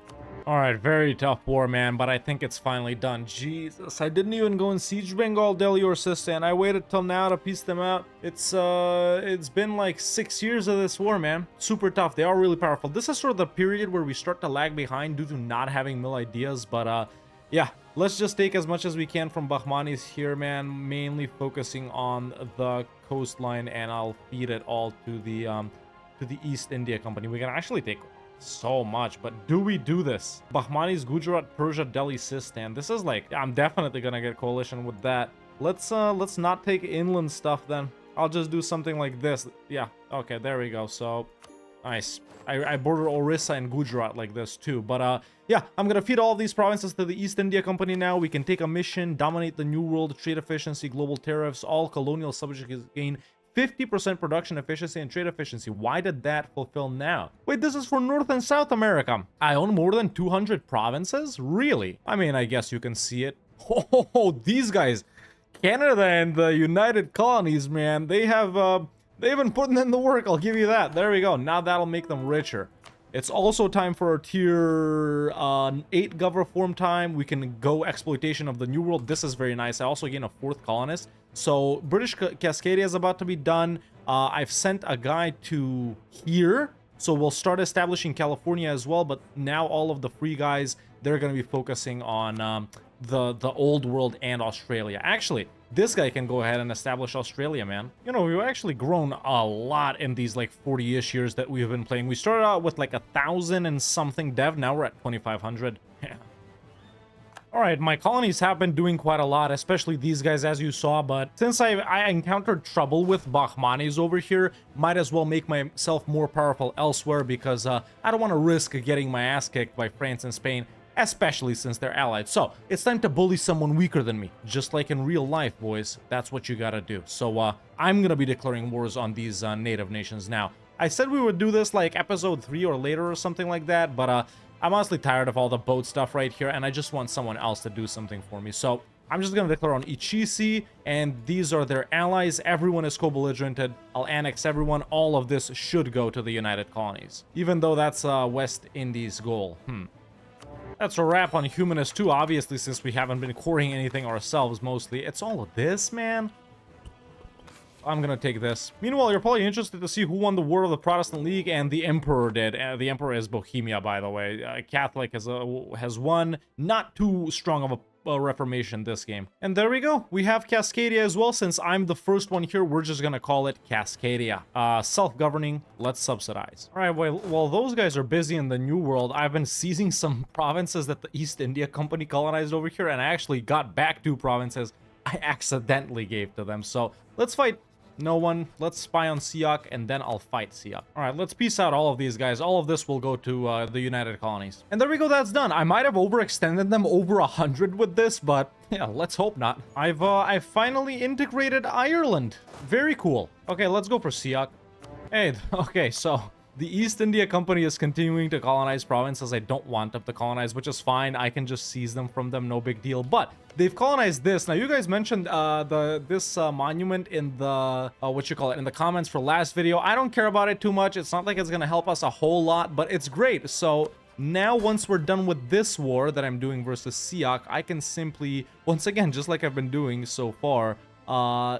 All right, very tough war, man, but I think it's finally done. Jesus, I didn't even go and siege Bengal, Delhi, or Sistan. I waited till now to piece them out. It's been like 6 years of this war, man. Super tough. They are really powerful. This is sort of the period where we start to lag behind due to not having mill ideas, but yeah. Let's just take as much as we can from Bahmanis here, man. Mainly focusing on the coastline, and I'll feed it all to the East India Company. We can actually take so much, but do we do this? Bahmanis, Gujarat, Persia, Delhi, Sistan. This is like, I'm definitely gonna get coalition with that. Let's not take inland stuff then. I'll just do something like this. Yeah, okay, there we go. So nice. I border Orissa and Gujarat like this too. But yeah, I'm gonna feed all these provinces to the East India Company now. We can take a mission, dominate the New World, trade efficiency, global tariffs, all colonial subjects gain 50% production efficiency and trade efficiency. Why did that fulfill now? Wait, this is for North and South America. I own more than 200 provinces? Really? I mean, I guess you can see it. Oh, these guys. Canada and the United Colonies, man. They've been putting in the work, I'll give you that. There we go. Now that'll make them richer. It's also time for our tier 8 governor form time. We can go exploitation of the New World. This is very nice. I also gain a 4th colonist. So British Cascadia is about to be done. I've sent a guy to here. So we'll start establishing California as well. But now all of the free guys, they're going to be focusing on the old world and Australia. Actually, this guy can go ahead and establish Australia, man. You know, we've actually grown a lot in these like 40-ish years that we've been playing. We started out with like 1,000 and something dev. Now we're at 2,500. Yeah. All right, my colonies have been doing quite a lot, especially these guys, as you saw. But since I encountered trouble with Bahmanis over here, might as well make myself more powerful elsewhere because I don't want to risk getting my ass kicked by France and Spain, especially since they're allied. So it's time to bully someone weaker than me, just like in real life, boys. That's what you gotta do. So I'm gonna be declaring wars on these native nations now. I said we would do this like episode 3 or later or something like that, but I'm honestly tired of all the boat stuff right here, and I just want someone else to do something for me. So I'm just gonna declare on Ichisi, and these are their allies. Everyone is co-belligerented. I'll annex everyone. All of this should go to the United Colonies, even though that's West Indies' goal. That's a wrap on Humanist 2, obviously, since we haven't been coring anything ourselves, mostly. It's all of this, man. I'm gonna take this. Meanwhile, you're probably interested to see who won the War of the Protestant League, and the Emperor did. The Emperor is Bohemia, by the way. Catholic has won. Not too strong of a reformation this game. And there we go. We have Cascadia as well. Since I'm the first one here, we're just gonna call it Cascadia. Self-governing. Let's subsidize. All right, well, while those guys are busy in the New World, I've been seizing some provinces that the East India Company colonized over here, and I actually got back 2 provinces I accidentally gave to them. So let's fight. No one. Let's spy on Siak, and then I'll fight Siak. All right, let's peace out all of these guys. All of this will go to the United Colonies. And there we go, that's done. I might have overextended them over 100 with this, but yeah, let's hope not. I've finally integrated Ireland. Very cool. Okay, let's go for Siak. Hey, okay, so The East India Company is continuing to colonize provinces I don't want them to colonize, which is fine. I can just seize them from them, no big deal. But they've colonized this. Now, you guys mentioned this monument in the, in the comments for last video. I don't care about it too much. It's not like it's going to help us a whole lot, but it's great. So now, once we're done with this war that I'm doing versus Siak, I can simply, once again, just like I've been doing so far,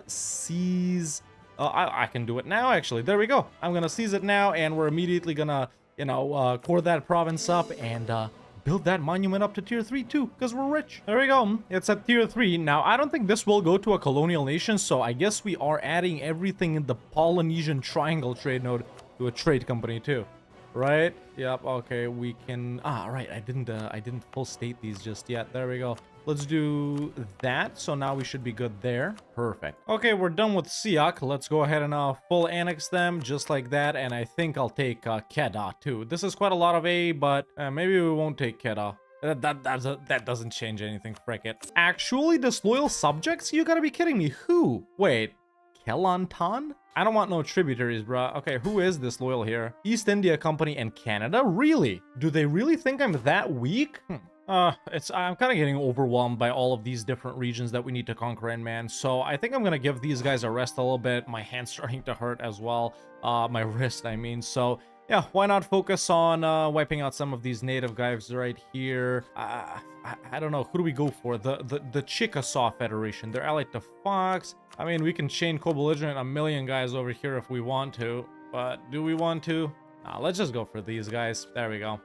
seize... I can do it now, actually. There we go. I'm gonna seize it now, and we're immediately gonna, core that province up and build that monument up to tier 3 too, because we're rich. There we go. It's at tier 3. Now, I don't think this will go to a colonial nation, so I guess we are adding everything in the Polynesian Triangle trade node to a trade company too. Right? Yep. Okay. We can. Right. I didn't full state these just yet. There we go. Let's do that. So now we should be good there. Perfect. Okay, we're done with Siak. Let's go ahead and full annex them just like that. And I think I'll take Kedah too. This is quite a lot of A, but maybe we won't take Kedah. That doesn't change anything. Frick it. Actually, disloyal subjects? You gotta be kidding me. Who? Wait. Kelantan? I don't want no tributaries, bruh. Okay, who is disloyal here? East India Company and Canada? Really? Do they really think I'm that weak? I'm kind of getting overwhelmed by all of these different regions that we need to conquer in, man. So I think I'm going to give these guys a rest a little bit. My hand's starting to hurt as well. My wrist, I mean. So yeah, why not focus on wiping out some of these native guys right here? I don't know. Who do we go for? The Chickasaw Federation. They're allied to Fox. I mean, we can chain co-belligerent a million guys over here if we want to. But do we want to? Nah, let's just go for these guys. There we go.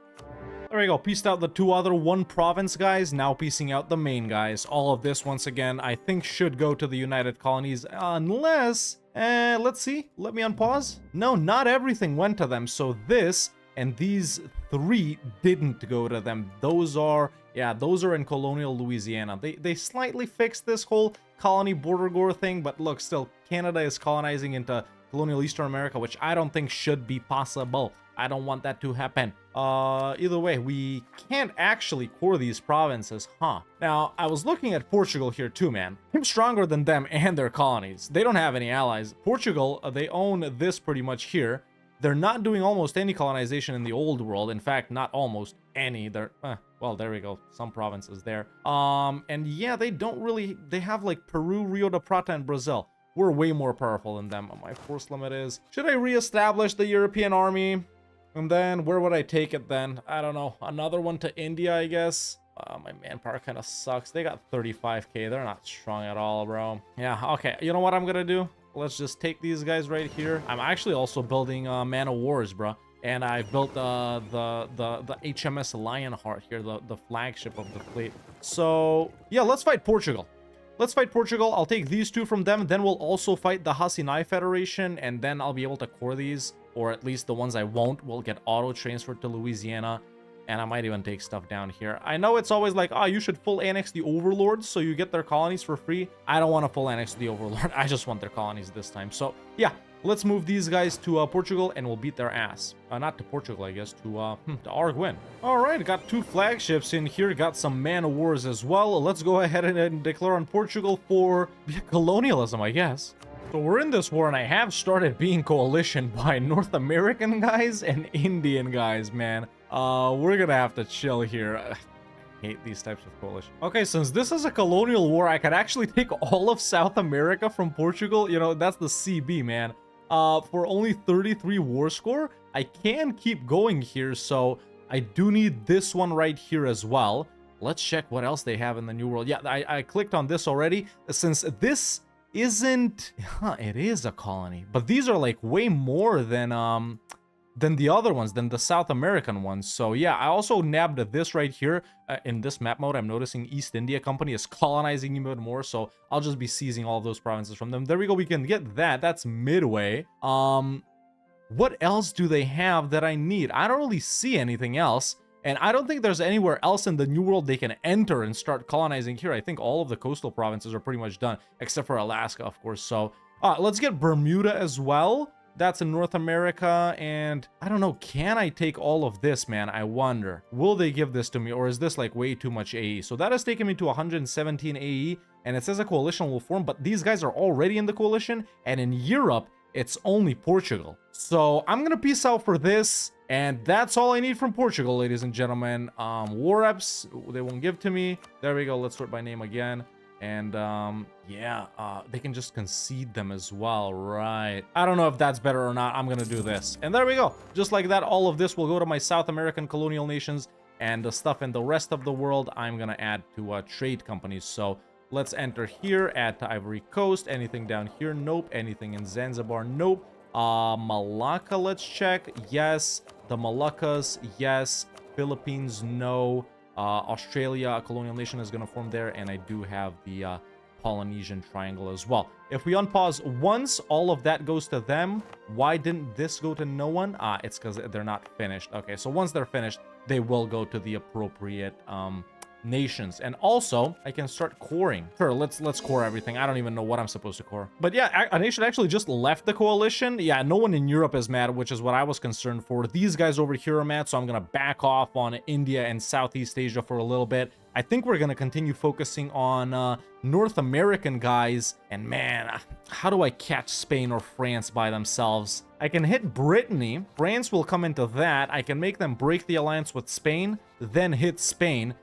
There we go. Pieced out the two other one province guys. Now piecing out the main guys. All of this, once again, I think should go to the United Colonies. Unless... let's see. Let me unpause. No, not everything went to them. So this and these three didn't go to them. Those are... yeah, those are in colonial Louisiana. They slightly fixed this whole colony border gore thing. But look, still, Canada is colonizing into colonial Eastern America, which I don't think should be possible. I don't want that to happen. Either way, we can't actually core these provinces, huh? Now, I was looking at Portugal here too, man. I'm stronger than them and their colonies. They don't have any allies. Portugal, they own this pretty much here. They're not doing almost any colonization in the old world. In fact, not almost any. They're, well, there we go. Some provinces there. And yeah, they don't really, they have like Peru, Rio de Prata, and Brazil. We're way more powerful than them. My force limit is, should I reestablish the European army? And then, where would I take it then? I don't know. Another one to India, I guess. My manpower kind of sucks. They got 35k. They're not strong at all, bro. Yeah, okay. You know what I'm gonna do? Let's just take these guys right here. I'm actually also building Man of Wars, bro. And I built the HMS Lionheart here, the flagship of the fleet. So, yeah, let's fight Portugal. Let's fight Portugal. I'll take these two from them. Then we'll also fight the Hasinai Federation. And then I'll be able to core these. Or at least the ones I won't will get auto-transferred to Louisiana. And I might even take stuff down here. I know it's always like, oh, you should full annex the Overlords so you get their colonies for free. I don't want to full annex the Overlord. I just want their colonies this time. So, yeah. Let's move these guys to Portugal and we'll beat their ass. Not to Portugal, I guess, to Arguin. Alright, got two flagships in here. Got some man of wars as well. Let's go ahead and declare on Portugal for colonialism, I guess. So we're in this war and I have started being coalitioned by North American guys and Indian guys, man. We're gonna have to chill here. I hate these types of coalition. Okay, since this is a colonial war, I could actually take all of South America from Portugal. You know, that's the CB, man. For only 33 war score, I can keep going here, so I do need this one right here as well. Let's check what else they have in the New World. Yeah, I clicked on this already. Since this isn't... it is a colony. But these are like way more than the other ones, than the South American ones. So yeah, I also nabbed this right here. In this map mode, I'm noticing East India Company is colonizing even more, so I'll just be seizing all of those provinces from them. There we go, we can get that. That's midway. What else do they have that I need? I don't really see anything else, and I don't think there's anywhere else in the New World they can enter and start colonizing here. I think all of the coastal provinces are pretty much done, except for Alaska, of course. So let's get Bermuda as well. That's in North America, and I don't know, can I take all of this, man? I wonder. Will they give this to me, or is this like way too much AE? So that has taken me to 117 AE, and it says a coalition will form, but these guys are already in the coalition, and in Europe, it's only Portugal. So I'm gonna peace out for this, and that's all I need from Portugal, ladies and gentlemen. War reps, they won't give to me. There we go. Let's sort by name again. And yeah, they can just concede them as well, right? I don't know if that's better or not. I'm gonna do this, and there we go. Just like that, all of this will go to my South American colonial nations, and the stuff in the rest of the world I'm gonna add to trade companies. So let's enter here, add to Ivory Coast. Anything down here? Nope. Anything in Zanzibar? Nope. Malacca, let's check. Yes. The Moluccas, yes. Philippines, no. Australia, a colonial nation, is going to form there, and I do have the Polynesian Triangle as well. If we unpause once, all of that goes to them. Why didn't this go to no one? It's because they're not finished. Okay, so once they're finished, they will go to the appropriate nations. And also, I can start coring. Sure, let's core everything. I don't even know what I'm supposed to core. But yeah, a nation actually just left the coalition. Yeah, no one in Europe is mad, which is what I was concerned for. These guys over here are mad, so I'm gonna back off on India and Southeast Asia for a little bit. I think we're gonna continue focusing on North American guys. And man, how do I catch Spain or France by themselves? I can hit Brittany. France will come into that. I can make them break the alliance with Spain, then hit Spain.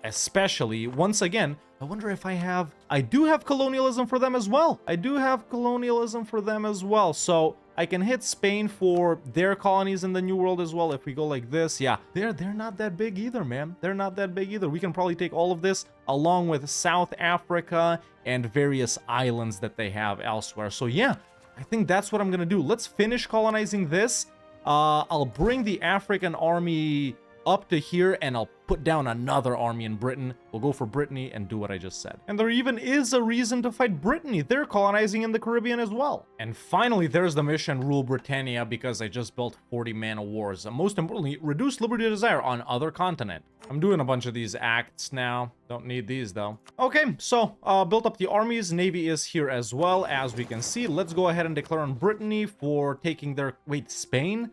Especially, once again, I wonder if I do have colonialism for them as well. I do have colonialism for them as well. So I can hit Spain for their colonies in the New World as well. If we go like this, yeah, they're not that big either, man. They're not that big either. We can probably take all of this along with South Africa and various islands that they have elsewhere. So yeah, I think that's what I'm gonna do. Let's finish colonizing this. I'll bring the African army up to here, and I'll put down another army in Britain. We'll go for Brittany and do what I just said. And there even is a reason to fight Brittany. They're colonizing in the Caribbean as well. And finally, there's the mission Rule Britannia, because I just built 40 man-o-wars. And most importantly, reduce liberty of desire on other continent. I'm doing a bunch of these acts now. Don't need these though. Okay, so built up the armies. Navy is here as well, as we can see. Let's go ahead and declare on Brittany for taking their... Wait, Spain?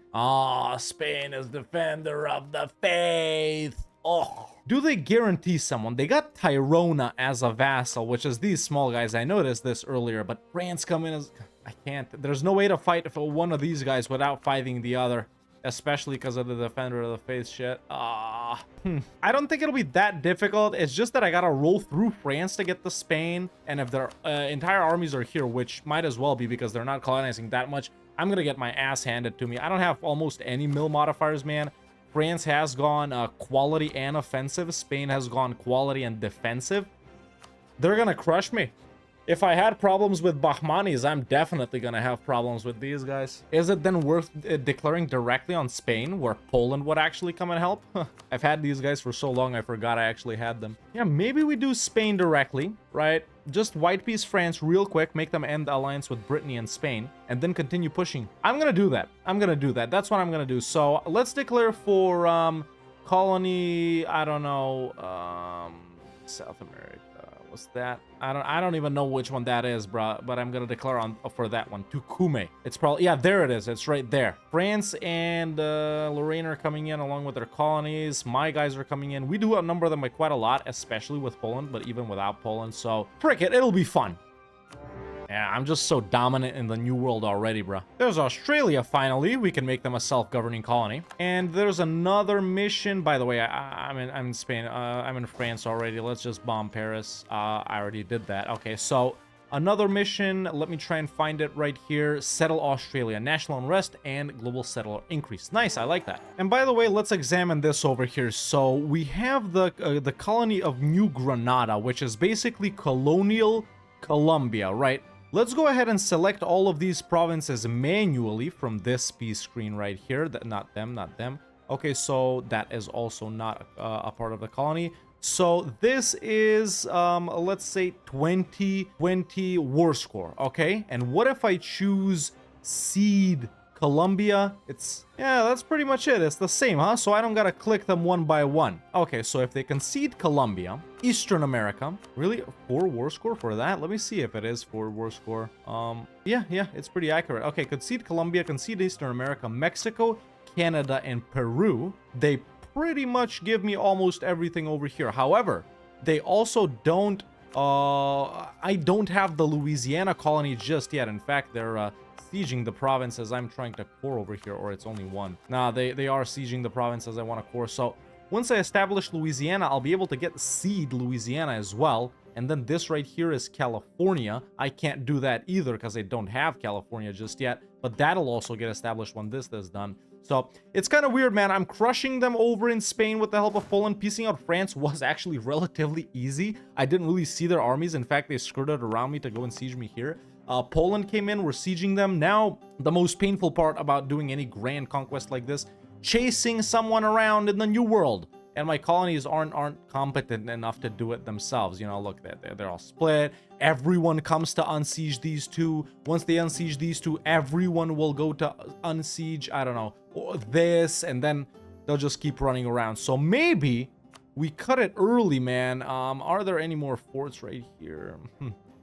Spain is defender of the faith. Oh, do they guarantee someone? They got Tyrona as a vassal, which is these small guys. I noticed this earlier, but France come in as... I can't. There's no way to fight for one of these guys without fighting the other, especially because of the defender of the faith shit. I don't think it'll be that difficult. It's just that I gotta roll through France to get to Spain, and if their entire armies are here, which might as well be because they're not colonizing that much, I'm gonna get my ass handed to me. I don't have almost any mill modifiers, man. France has gone quality and offensive. Spain has gone quality and defensive. They're gonna crush me. If I had problems with Bahmanis, I'm definitely gonna have problems with these guys. Is it then worth declaring directly on Spain, where Poland would actually come and help? I've had these guys for so long, I forgot I actually had them. Yeah, maybe we do Spain directly, right? Just white piece France real quick, make them end the alliance with Brittany and Spain, and then continue pushing. I'm gonna do that. I'm gonna do that. That's what I'm gonna do. So let's declare for colony, I don't know, South America. What's that? I don't even know which one that is, bro, but I'm gonna declare on for that one. Tucume. It's probably, yeah, there it is. It's right there. France and Lorraine are coming in along with their colonies. My guys are coming in. We do outnumber them by quite a lot, especially with Poland, but even without Poland. So frick it, it'll be fun. Yeah, I'm just so dominant in the New World already, bro. There's Australia, finally. We can make them a self-governing colony. And there's another mission. By the way, I'm in Spain. I'm in France already. Let's just bomb Paris. I already did that. Okay, so another mission. Let me try and find it right here. Settle Australia. National unrest and global settler increase. Nice, I like that. And by the way, let's examine this over here. So we have the colony of New Granada, which is basically colonial Colombia, right? Let's go ahead and select all of these provinces manually from this peace screen right here. Not them. Okay, so that is also not a part of the colony. So this is, let's say 2020 war score, okay? And what if I choose seed Colombia? Yeah, that's pretty much it. It's the same, huh? So I don't gotta click them one by one. Okay, so if they concede Colombia, Eastern America, really 4 war score for that? Let me see if it is 4 war score. Yeah, it's pretty accurate. Okay, concede Colombia, concede Eastern America, Mexico, Canada, and Peru. They pretty much give me almost everything over here. However, they also don't, I don't have the Louisiana colony just yet. In fact, they're sieging the provinces I'm trying to core over here, or it's only one. Nah, they are sieging the provinces I want to core. So once I establish Louisiana, I'll be able to get seed Louisiana as well. And then this right here is California. I can't do that either because I don't have California just yet. But that'll also get established when this is done. So it's kind of weird, man. I'm crushing them over in Spain with the help of Poland. Piecing out France was actually relatively easy. I didn't really see their armies. In fact, they skirted around me to go and siege me here. Poland came in. We're sieging them. Now, the most painful part about doing any grand conquest like this, chasing someone around in the New World. And my colonies aren't competent enough to do it themselves. You know, look, they're all split. Everyone comes to unsiege these two. Once they unsiege these two, everyone will go to unsiege, I don't know, this, and then they'll just keep running around. So maybe we cut it early, man. Are there any more forts right here?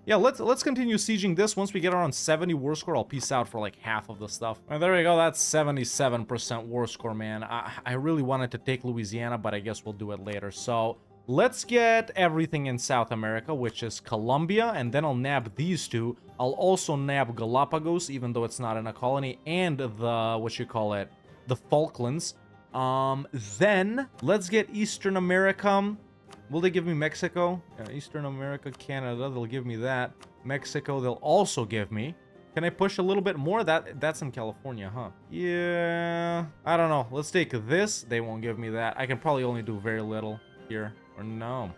Yeah, let's continue sieging this. Once we get around 70 war score, I'll peace out for like half of the stuff. And there we go. That's 77% war score, man. I really wanted to take Louisiana, but I guess we'll do it later. So let's get everything in South America, which is Colombia, and then I'll nab these two. I'll also nab Galapagos, even though it's not in a colony, and the, what you call it, the Falklands. Then let's get Eastern America. Will they give me Mexico? Eastern America, Canada, they'll give me that. Mexico, they'll also give me. Can I push a little bit more? That's in California, huh? Yeah, I don't know. Let's take this. They won't give me that. I can probably only do very little here. Or no.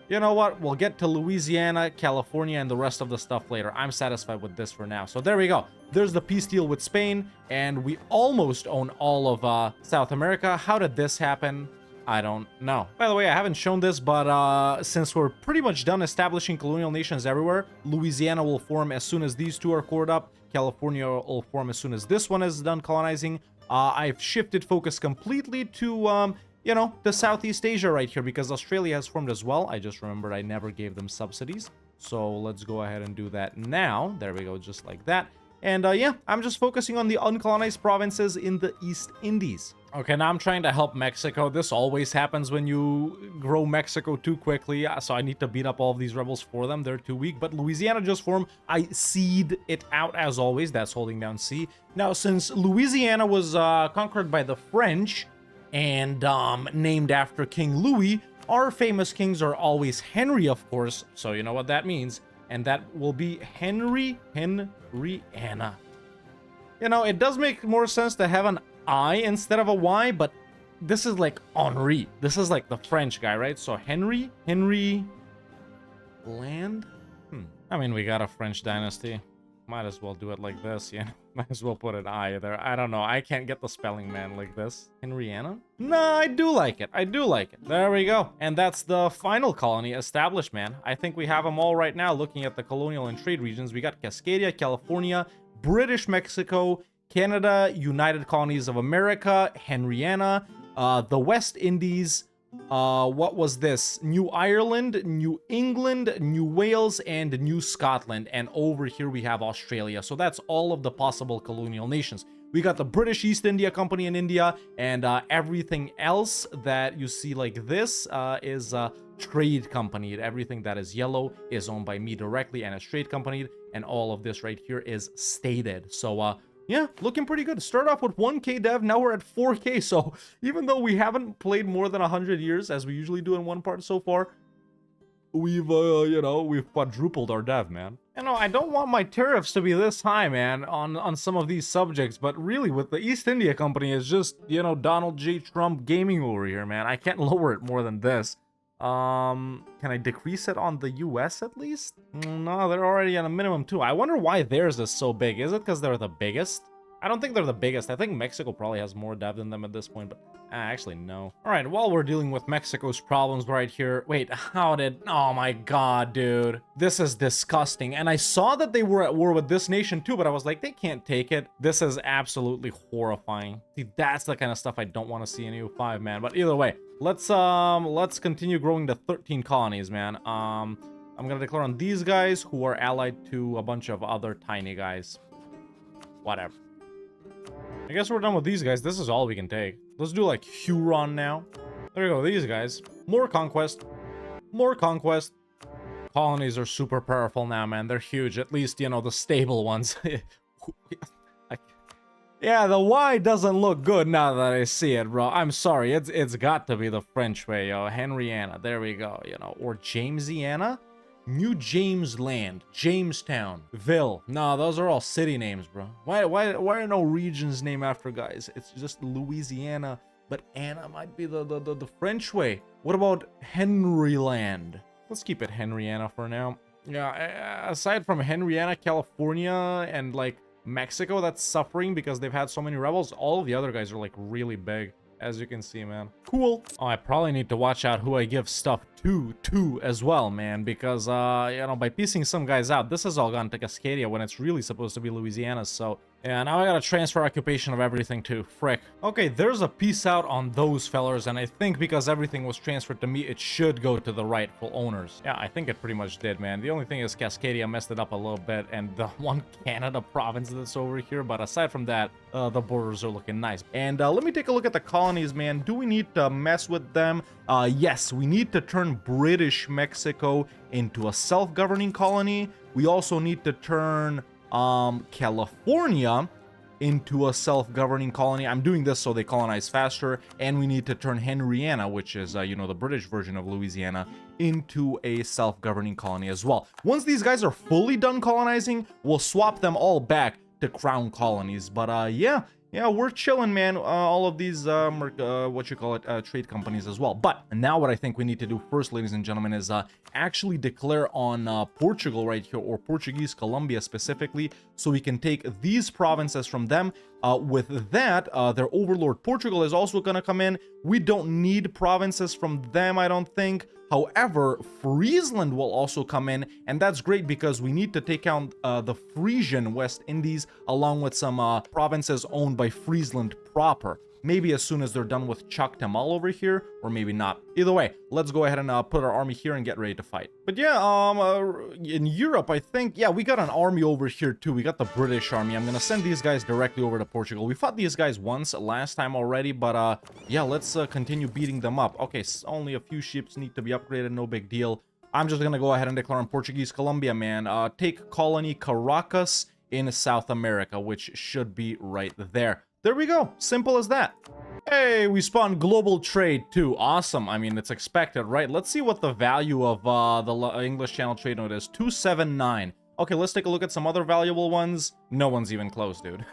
You know what? We'll get to Louisiana, California, and the rest of the stuff later. I'm satisfied with this for now. So there we go. There's the peace deal with Spain, and we almost own all of South America. How did this happen? I don't know. By the way, I haven't shown this, but since we're pretty much done establishing colonial nations everywhere, Louisiana will form as soon as these two are cored up. California will form as soon as this one is done colonizing. I've shifted focus completely to, you know, the Southeast Asia right here, because Australia has formed as well. I just remembered I never gave them subsidies. So let's go ahead and do that now. There we go, just like that. And yeah, I'm just focusing on the uncolonized provinces in the East Indies. Okay, now I'm trying to help Mexico. This always happens when you grow Mexico too quickly. So I need to beat up all of these rebels for them. They're too weak. But Louisiana just formed. I seed it out as always. That's holding down C. Now, since Louisiana was conquered by the French and named after King Louis, our famous kings are always Henry, of course. So you know what that means. And that will be Henriana. You know, it does make more sense to have an I instead of a Y, but this is like Henri. This is like the French guy, right? So Henry Land? I mean, we got a French dynasty. Might as well do it like this, yeah. Might as well put an I there. I don't know. I can't get the spelling, man, like this. Henriana? No, I do like it. I do like it. There we go. And that's the final colony established, man. I think we have them all right now. Looking at the colonial and trade regions, we got Cascadia, California, British Mexico, Canada, United Colonies of America, Henriana, the West Indies, what was this? New Ireland, New England, New Wales, and New Scotland. And over here we have Australia. So that's all of the possible colonial nations. We got the British East India Company in India, and everything else that you see like this is trade company. Everything that is yellow is owned by me directly and is trade company, and all of this right here is stated. So yeah, looking pretty good. Start off with 1K dev, now we're at 4K. So even though we haven't played more than 100 years, as we usually do in one part so far, we've, you know, we've quadrupled our dev, man. You know, I don't want my tariffs to be this high, man, on some of these subjects, but really with the East India Company, it's just, you know, Donald J. Trump gaming over here, man. I can't lower it more than this. Can I decrease it on the US at least? No, they're already at a minimum too. I wonder why theirs is so big. Is it because they're the biggest? I don't think they're the biggest. I think Mexico probably has more dev than them at this point, but actually no. All right, while we're dealing with Mexico's problems right here. Wait, how did... Oh my god, dude. This is disgusting. And I saw that they were at war with this nation too, but I was like, they can't take it. This is absolutely horrifying. See, that's the kind of stuff I don't want to see in EU5, man. But either way, let's continue growing to 13 colonies, man. I'm gonna declare on these guys who are allied to a bunch of other tiny guys. Whatever. I guess we're done with these guys. This is all we can take. Let's do like Huron now. There we go, these guys. More conquest. More conquest. Colonies are super powerful now, man. They're huge. At least, you know, the stable ones. Yeah, the Y doesn't look good now that I see it, bro. I'm sorry. It's got to be the French way, yo. Henrietta. There we go, you know. Or Jamesiana? New Jamesland, Jamestown, Ville. No, those are all city names, bro. Why are no regions named after guys? It's just Louisiana, but Anna might be the French way. What about Henryland? Let's keep it Henrietta for now. Yeah, aside from Henrietta, California, and like Mexico that's suffering because they've had so many rebels, all of the other guys are like really big. As you can see, man. Cool. Oh, I probably need to watch out who I give stuff to as well, man, because, you know, by piecing some guys out, this has all gone to Cascadia when it's really supposed to be Louisiana, so... Yeah, now I gotta transfer occupation of everything too. Frick. Okay, there's a piece out on those fellers, and I think because everything was transferred to me, it should go to the rightful owners. Yeah, I think it pretty much did, man. The only thing is Cascadia messed it up a little bit, and the one Canada province that's over here, but aside from that, the borders are looking nice. And let me take a look at the colonies, man. Do we need to mess with them? Yes, we need to turn British Mexico into a self-governing colony. We also need to turn California into a self-governing colony. I'm doing this so they colonize faster, and we need to turn Henrietta, which is, you know, the British version of Louisiana, into a self-governing colony as well. Once these guys are fully done colonizing, we'll swap them all back to crown colonies. But, yeah, we're chilling, man. All of these, trade companies as well. But now what I think we need to do first, ladies and gentlemen, is actually declare on Portugal right here, or Portuguese Colombia specifically, so we can take these provinces from them. With that, their overlord Portugal is also going to come in. We don't need provinces from them, I don't think. However, Friesland will also come in, and that's great because we need to take out the Frisian West Indies along with some provinces owned by Friesland proper. Maybe as soon as they're done with Choctamal over here, or maybe not. Either way, let's go ahead and put our army here and get ready to fight. But yeah, in Europe, I think, yeah, we got an army over here too. We got the British army. I'm gonna send these guys directly over to Portugal. We fought these guys once last time already, but yeah, let's continue beating them up. Okay, only a few ships need to be upgraded, no big deal. I'm just gonna go ahead and declare on Portuguese Colombia, man. Take colony Caracas in South America, which should be right there. There we go. Simple as that. Hey, we spawned global trade too. Awesome. I mean, it's expected, right? Let's see what the value of the English Channel trade node is. 279. Okay, let's take a look at some other valuable ones. No one's even close, dude.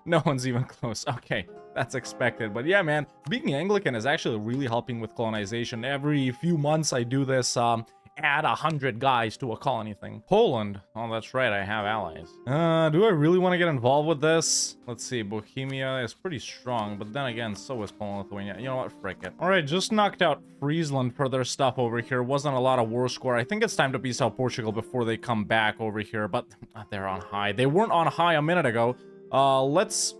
No one's even close. Okay, that's expected. But yeah, man, being Anglican is actually really helping with colonization. Every few months I do this, add 100 guys to a colony thing. Poland. Oh, that's right. I have allies. Do I really want to get involved with this? Let's see. Bohemia is pretty strong, but then again, so is Poland, Lithuania. You know what? Frick it. All right, just knocked out Friesland for their stuff over here. Wasn't a lot of war score. I think it's time to peace out Portugal before they come back over here, but they're on high. They weren't on high a minute ago.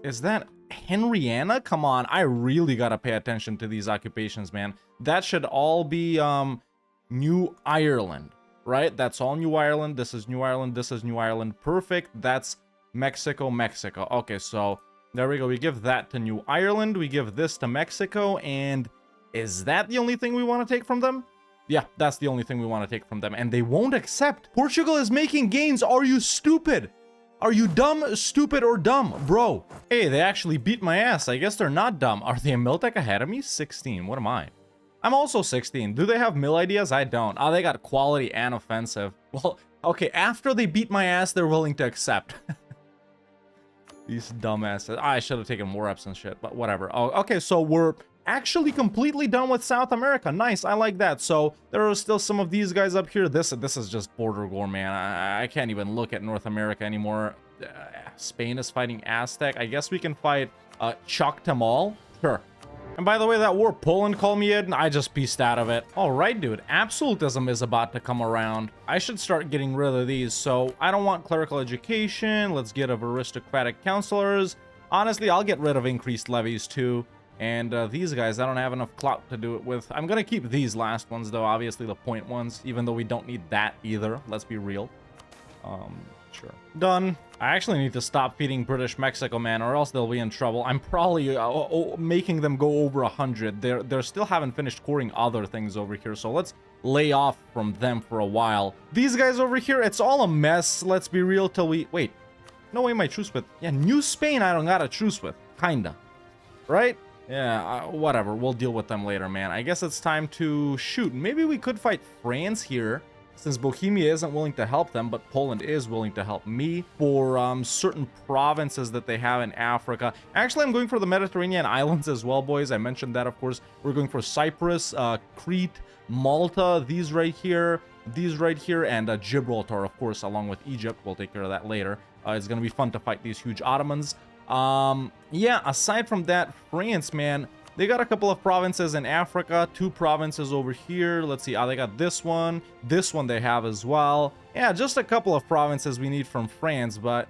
Is that Henrietta? Come on. I really gotta pay attention to these occupations, man. That should all be, New Ireland, right? That's all New Ireland. This is New Ireland. This is New Ireland. Perfect. That's Mexico, Mexico. Okay, so there we go. We give that to New Ireland. We give this to Mexico. And is that the only thing we want to take from them? Yeah, that's the only thing we want to take from them. And they won't accept. Portugal is making gains. Are you stupid? Are you dumb, stupid, or dumb? Bro. Hey, they actually beat my ass. I guess they're not dumb. Are they a Miltech ahead of me? 16. What am I? I'm also 16. Do they have mill ideas? I don't. Oh, they got quality and offensive. Well, okay, after they beat my ass, they're willing to accept. These dumbasses. I should have taken more reps and shit, but whatever. Oh, okay, so we're actually completely done with South America. Nice, I like that. So there are still some of these guys up here. This is just border gore, man. I can't even look at North America anymore. Spain is fighting Aztec. I guess we can fight Choctamal. Sure. And by the way, that war Poland called me in, I just pieced out of it. All right, dude, absolutism is about to come around. I should start getting rid of these. So I don't want clerical education. Let's get rid of aristocratic counselors. Honestly, I'll get rid of increased levies too. And these guys, I don't have enough clout to do it with. I'm gonna keep these last ones though, obviously the point ones, even though we don't need that either. Let's be real. Sure. Done. I actually need to stop feeding British Mexico, man, or else they'll be in trouble. I'm probably making them go over 100. They still haven't finished coring other things over here, so let's lay off from them for a while. These guys over here, it's all a mess. Let's be real till we... Wait. No way my truce with... Yeah, New Spain I don't got a truce with. Kinda. Right? Yeah, whatever. We'll deal with them later, man. I guess it's time to shoot. Maybe we could fight France here, since Bohemia isn't willing to help them, but Poland is willing to help me for certain provinces that they have in Africa. Actually, I'm going for the Mediterranean islands as well, boys. I mentioned that, of course. We're going for Cyprus, Crete, Malta, these right here, and Gibraltar, of course, along with Egypt. We'll take care of that later. It's going to be fun to fight these huge Ottomans. Yeah, aside from that, France, man, they got a couple of provinces in Africa, 2 provinces over here. Let's see, they got this one they have as well. Yeah, just a couple of provinces we need from France, but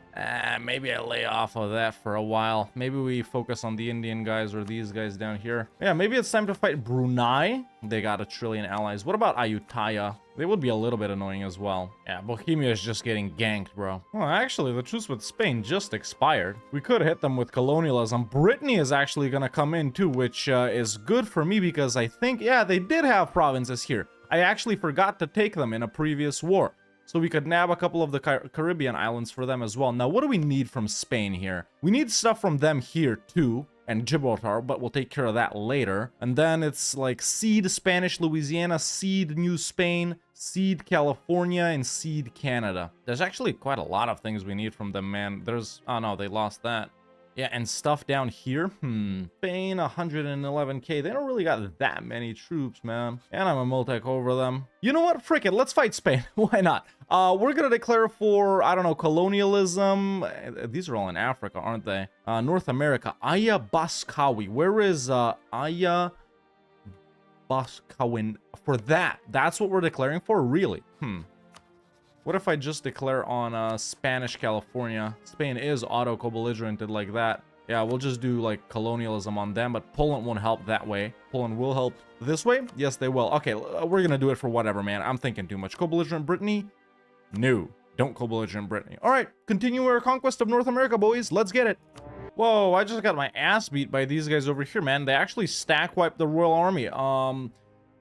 maybe I lay off of that for a while. Maybe we focus on the Indian guys or these guys down here. Yeah, maybe it's time to fight Brunei. They got 1 trillion allies. What about Ayutthaya? They would be a little bit annoying as well. Yeah, Bohemia is just getting ganked, bro. Well, actually, the truce with Spain just expired. We could hit them with colonialism. Brittany is actually gonna come in too, which is good for me because I think, yeah, they did have provinces here. I actually forgot to take them in a previous war. So we could nab a couple of the Caribbean islands for them as well. Now, what do we need from Spain here? We need stuff from them here too, and Gibraltar, but we'll take care of that later. And then it's like cede Spanish Louisiana, cede New Spain, cede California, and cede Canada. There's actually quite a lot of things we need from them, man. There's... Oh, no, they lost that. Yeah, and stuff down here. Spain, 111k. They don't really got that many troops, man. And I'm a multech over them. You know what? Frick it. Let's fight Spain. Why not? We're gonna declare for, I don't know, colonialism. These are all in Africa, aren't they? North America. Aya Baskawi. Where is Aya Baskawin? For that. That's what we're declaring for? Really? What if I just declare on Spanish California? Spain is auto-co-belligerented like that. Yeah, we'll just do like colonialism on them, but Poland won't help that way. Poland will help this way? Yes, they will. Okay, we're gonna do it for whatever, man. I'm thinking too much. Co-belligerent Brittany? No, don't co-belligerent Brittany. All right, continue our conquest of North America, boys. Let's get it. Whoa, I just got my ass beat by these guys over here, man. They actually stack wiped the Royal Army.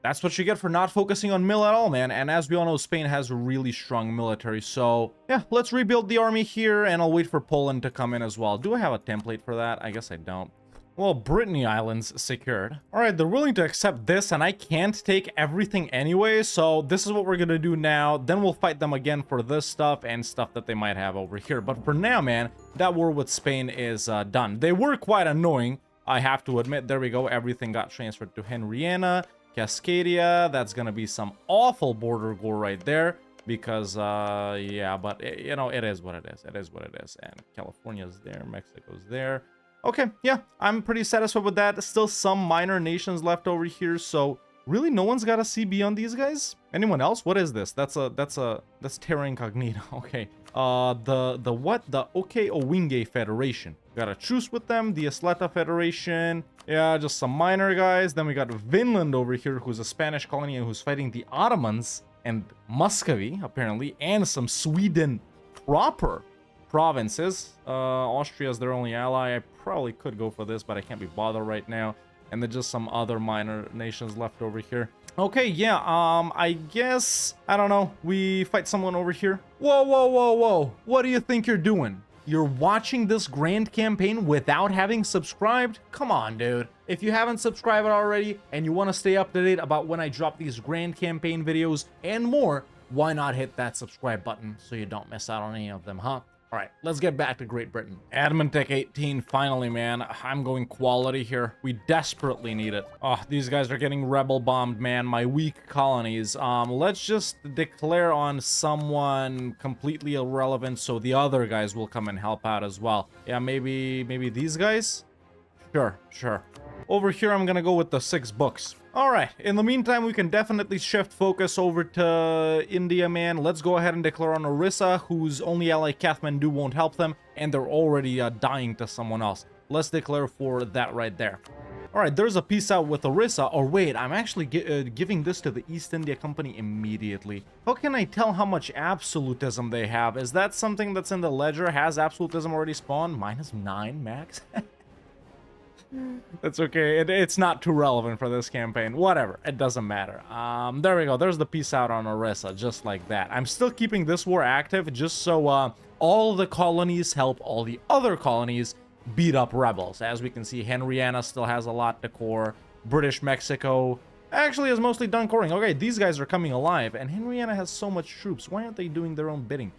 That's what you get for not focusing on mill at all, man. And as we all know, Spain has a really strong military. So, yeah, let's rebuild the army here, and I'll wait for Poland to come in as well. Do I have a template for that? I guess I don't. Well, Brittany Islands secured. All right, they're willing to accept this, and I can't take everything anyway. So this is what we're going to do now. Then we'll fight them again for this stuff and stuff that they might have over here. But for now, man, that war with Spain is done. They were quite annoying, I have to admit. There we go. Everything got transferred to Henrietta. Cascadia, that's gonna be some awful border gore right there because yeah, but you know, it is what it is. It is what it is. And California's there, Mexico's there. Okay, yeah, I'm pretty satisfied with that. Still some minor nations left over here, so really no one's got a CB on these guys. Anyone else? What is this? That's Terra Incognita. Okay. The what? The Oke-Owinge Federation. Got a truce with them. The Isleta Federation. Yeah, just some minor guys. Then we got Vinland over here, who's a Spanish colony and who's fighting the Ottomans and Muscovy, apparently, and some Sweden proper provinces. Austria's their only ally. I probably could go for this, but I can't be bothered right now. And then just some other minor nations left over here. Okay, yeah, I guess, I don't know, we fight someone over here. Whoa, whoa, whoa, whoa. What do you think you're doing? You're watching this grand campaign without having subscribed? Come on, dude. If you haven't subscribed already and you want to stay up to date about when I drop these grand campaign videos and more, why not hit that subscribe button so you don't miss out on any of them, huh? All right, let's get back to Great Britain. Admin Tech 18, finally, man. I'm going quality here. We desperately need it. Oh, these guys are getting rebel bombed, man. My weak colonies. Let's just declare on someone completely irrelevant so the other guys will come and help out as well. Yeah, maybe these guys? Sure, sure. Over here, I'm gonna go with the 6 books. Alright, in the meantime, we can definitely shift focus over to India, man. Let's go ahead and declare on Orissa, whose only ally Kathmandu won't help them, and they're already dying to someone else. Let's declare for that right there. Alright, there's a peace out with Orissa. Or wait, I'm actually giving this to the East India Company immediately. How can I tell how much absolutism they have? Is that something that's in the ledger? Has absolutism already spawned? -9 max? That's okay. It's not too relevant for this campaign. Whatever. It doesn't matter. There we go. There's the peace out on Orissa, just like that. I'm still keeping this war active just so all the colonies help all the other colonies beat up rebels. As we can see, Henriana still has a lot to core. British Mexico actually is mostly done coring. Okay, these guys are coming alive, and Henriana has so much troops. Why aren't they doing their own bidding?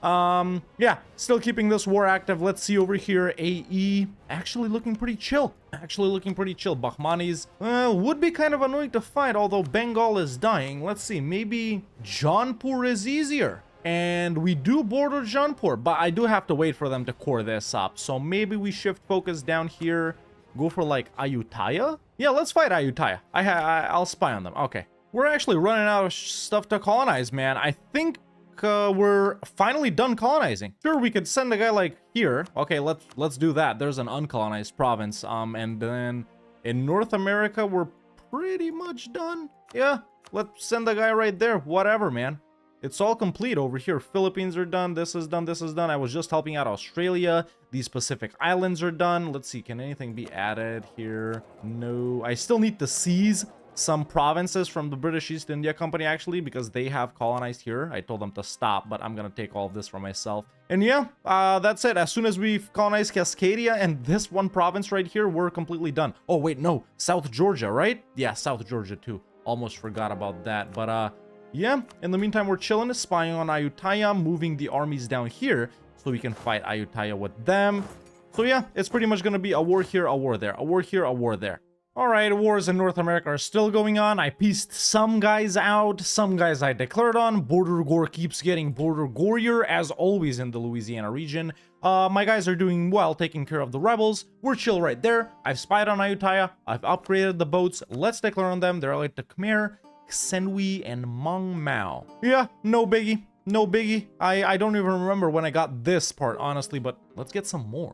Yeah, still keeping this war active. Let's see over here. AE actually looking pretty chill. Bahmanis would be kind of annoying to fight, although Bengal is dying. Let's see, maybe Jaunpur is easier. And we do border Jaunpur, but I do have to wait for them to core this up. So maybe we shift focus down here. Go for like Ayutthaya? Yeah, let's fight Ayutthaya. I'll spy on them. Okay. We're actually running out of stuff to colonize, man. I think we're finally done colonizing. Sure, we could send a guy like here. Okay, let's do that. There's an uncolonized province. And then in North America, we're pretty much done. Yeah, let's send a guy right there. Whatever, man. It's all complete over here. Philippines are done. This is done. This is done. I was just helping out Australia. These Pacific Islands are done. Let's see. Can anything be added here? No. I still need to seize some provinces from the British East India Company, actually, because they have colonized here. I told them to stop, but I'm going to take all of this for myself. And yeah, that's it. As soon as we've colonized Cascadia and this one province right here, we're completely done. Oh, wait, no. South Georgia, right? Yeah, South Georgia, too. Almost forgot about that. But, yeah, in the meantime, we're chilling, spying on Ayutthaya, moving the armies down here so we can fight Ayutthaya with them. So yeah, it's pretty much going to be a war here, a war there, a war here, a war there. Alright, wars in North America are still going on. I pieced some guys out, some guys I declared on. Border Gore keeps getting Border Gorier, as always in the Louisiana region. My guys are doing well, taking care of the rebels. We're chill right there. I've spied on Ayutthaya. I've upgraded the boats. Let's declare on them. They're allied to Khmer, Senwi, and Mong Mao. Yeah, no biggie. No biggie. I don't even remember when I got this part, honestly, but let's get some more.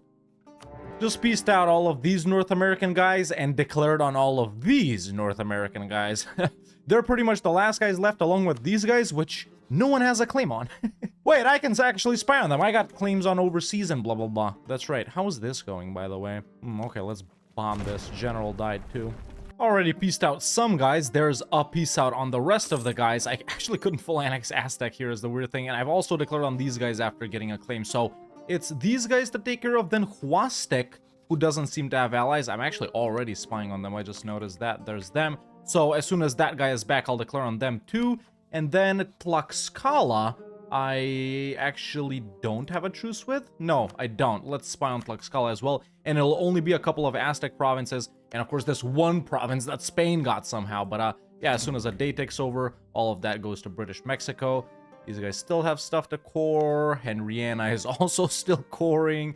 Just pieced out all of these North American guys and declared on all of these North American guys. They're pretty much the last guys left along with these guys, which no one has a claim on. Wait, I can actually spy on them. I got claims on overseas and blah, blah, blah. That's right. How is this going, by the way? Okay, let's bomb this. General died too. Already pieced out some guys. There's a piece out on the rest of the guys. I actually couldn't full annex Aztec here is the weird thing. And I've also declared on these guys after getting a claim. So it's these guys to take care of, then Huastec, who doesn't seem to have allies. I'm actually already spying on them. I just noticed that. There's them. So as soon as that guy is back, I'll declare on them too. And then Tlaxcala, I actually don't have a truce with. No, I don't. Let's spy on Tlaxcala as well. And it'll only be a couple of Aztec provinces. And of course, this one province that Spain got somehow. But yeah, as soon as a day takes over, all of that goes to British Mexico. These guys still have stuff to core. Henriana is also still coring.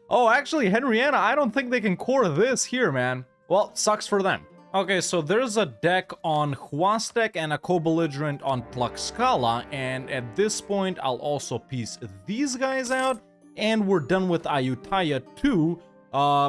Oh, actually, Henriana, I don't think they can core this here, man. Well, sucks for them. Okay, so there's a deck on Huastec and a co-belligerent on Tlaxcala. And at this point, I'll also piece these guys out. And we're done with Ayutthaya too.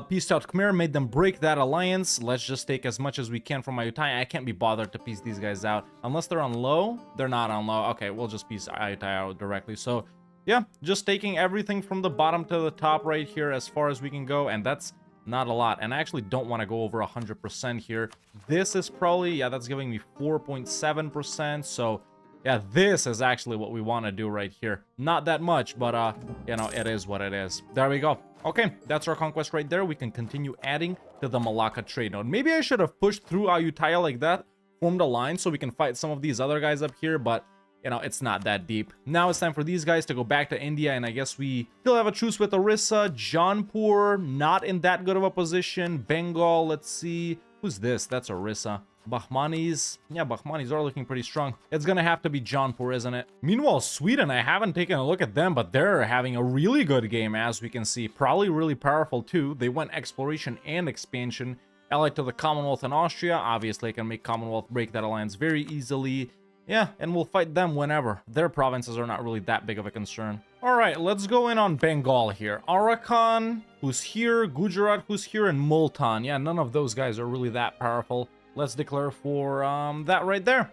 Pieced out Khmer, made them break that alliance. Let's just take as much as we can from Ayutthaya. I can't be bothered to piece these guys out. Unless they're on low. They're not on low. Okay, we'll just piece Ayutthaya out directly. So, yeah, just taking everything from the bottom to the top right here as far as we can go. And that's not a lot. And I actually don't want to go over 100% here. This is probably, yeah, that's giving me 4.7%. So, yeah, this is actually what we want to do right here. Not that much, but, you know, it is what it is. There we go. Okay, that's our conquest right there. We can continue adding to the Malacca trade node. Maybe I should have pushed through Ayutthaya like that, formed a line so we can fight some of these other guys up here, but, you know, it's not that deep. Now it's time for these guys to go back to India, and I guess we still have a truce with Orissa. Jaunpur, not in that good of a position. Bengal, let's see. Who's this? That's Orissa. Bahmanis. Yeah, Bahmanis are looking pretty strong. It's gonna have to be Jaunpur, isn't it? Meanwhile, Sweden, I haven't taken a look at them, but they're having a really good game, as we can see. Probably really powerful, too. They went exploration and expansion. Allied to the Commonwealth and Austria. Obviously, I can make Commonwealth break that alliance very easily. Yeah, and we'll fight them whenever. Their provinces are not really that big of a concern. Alright, let's go in on Bengal here. Arakan, who's here, Gujarat, who's here, and Multan. Yeah, none of those guys are really that powerful. Let's declare for that right there.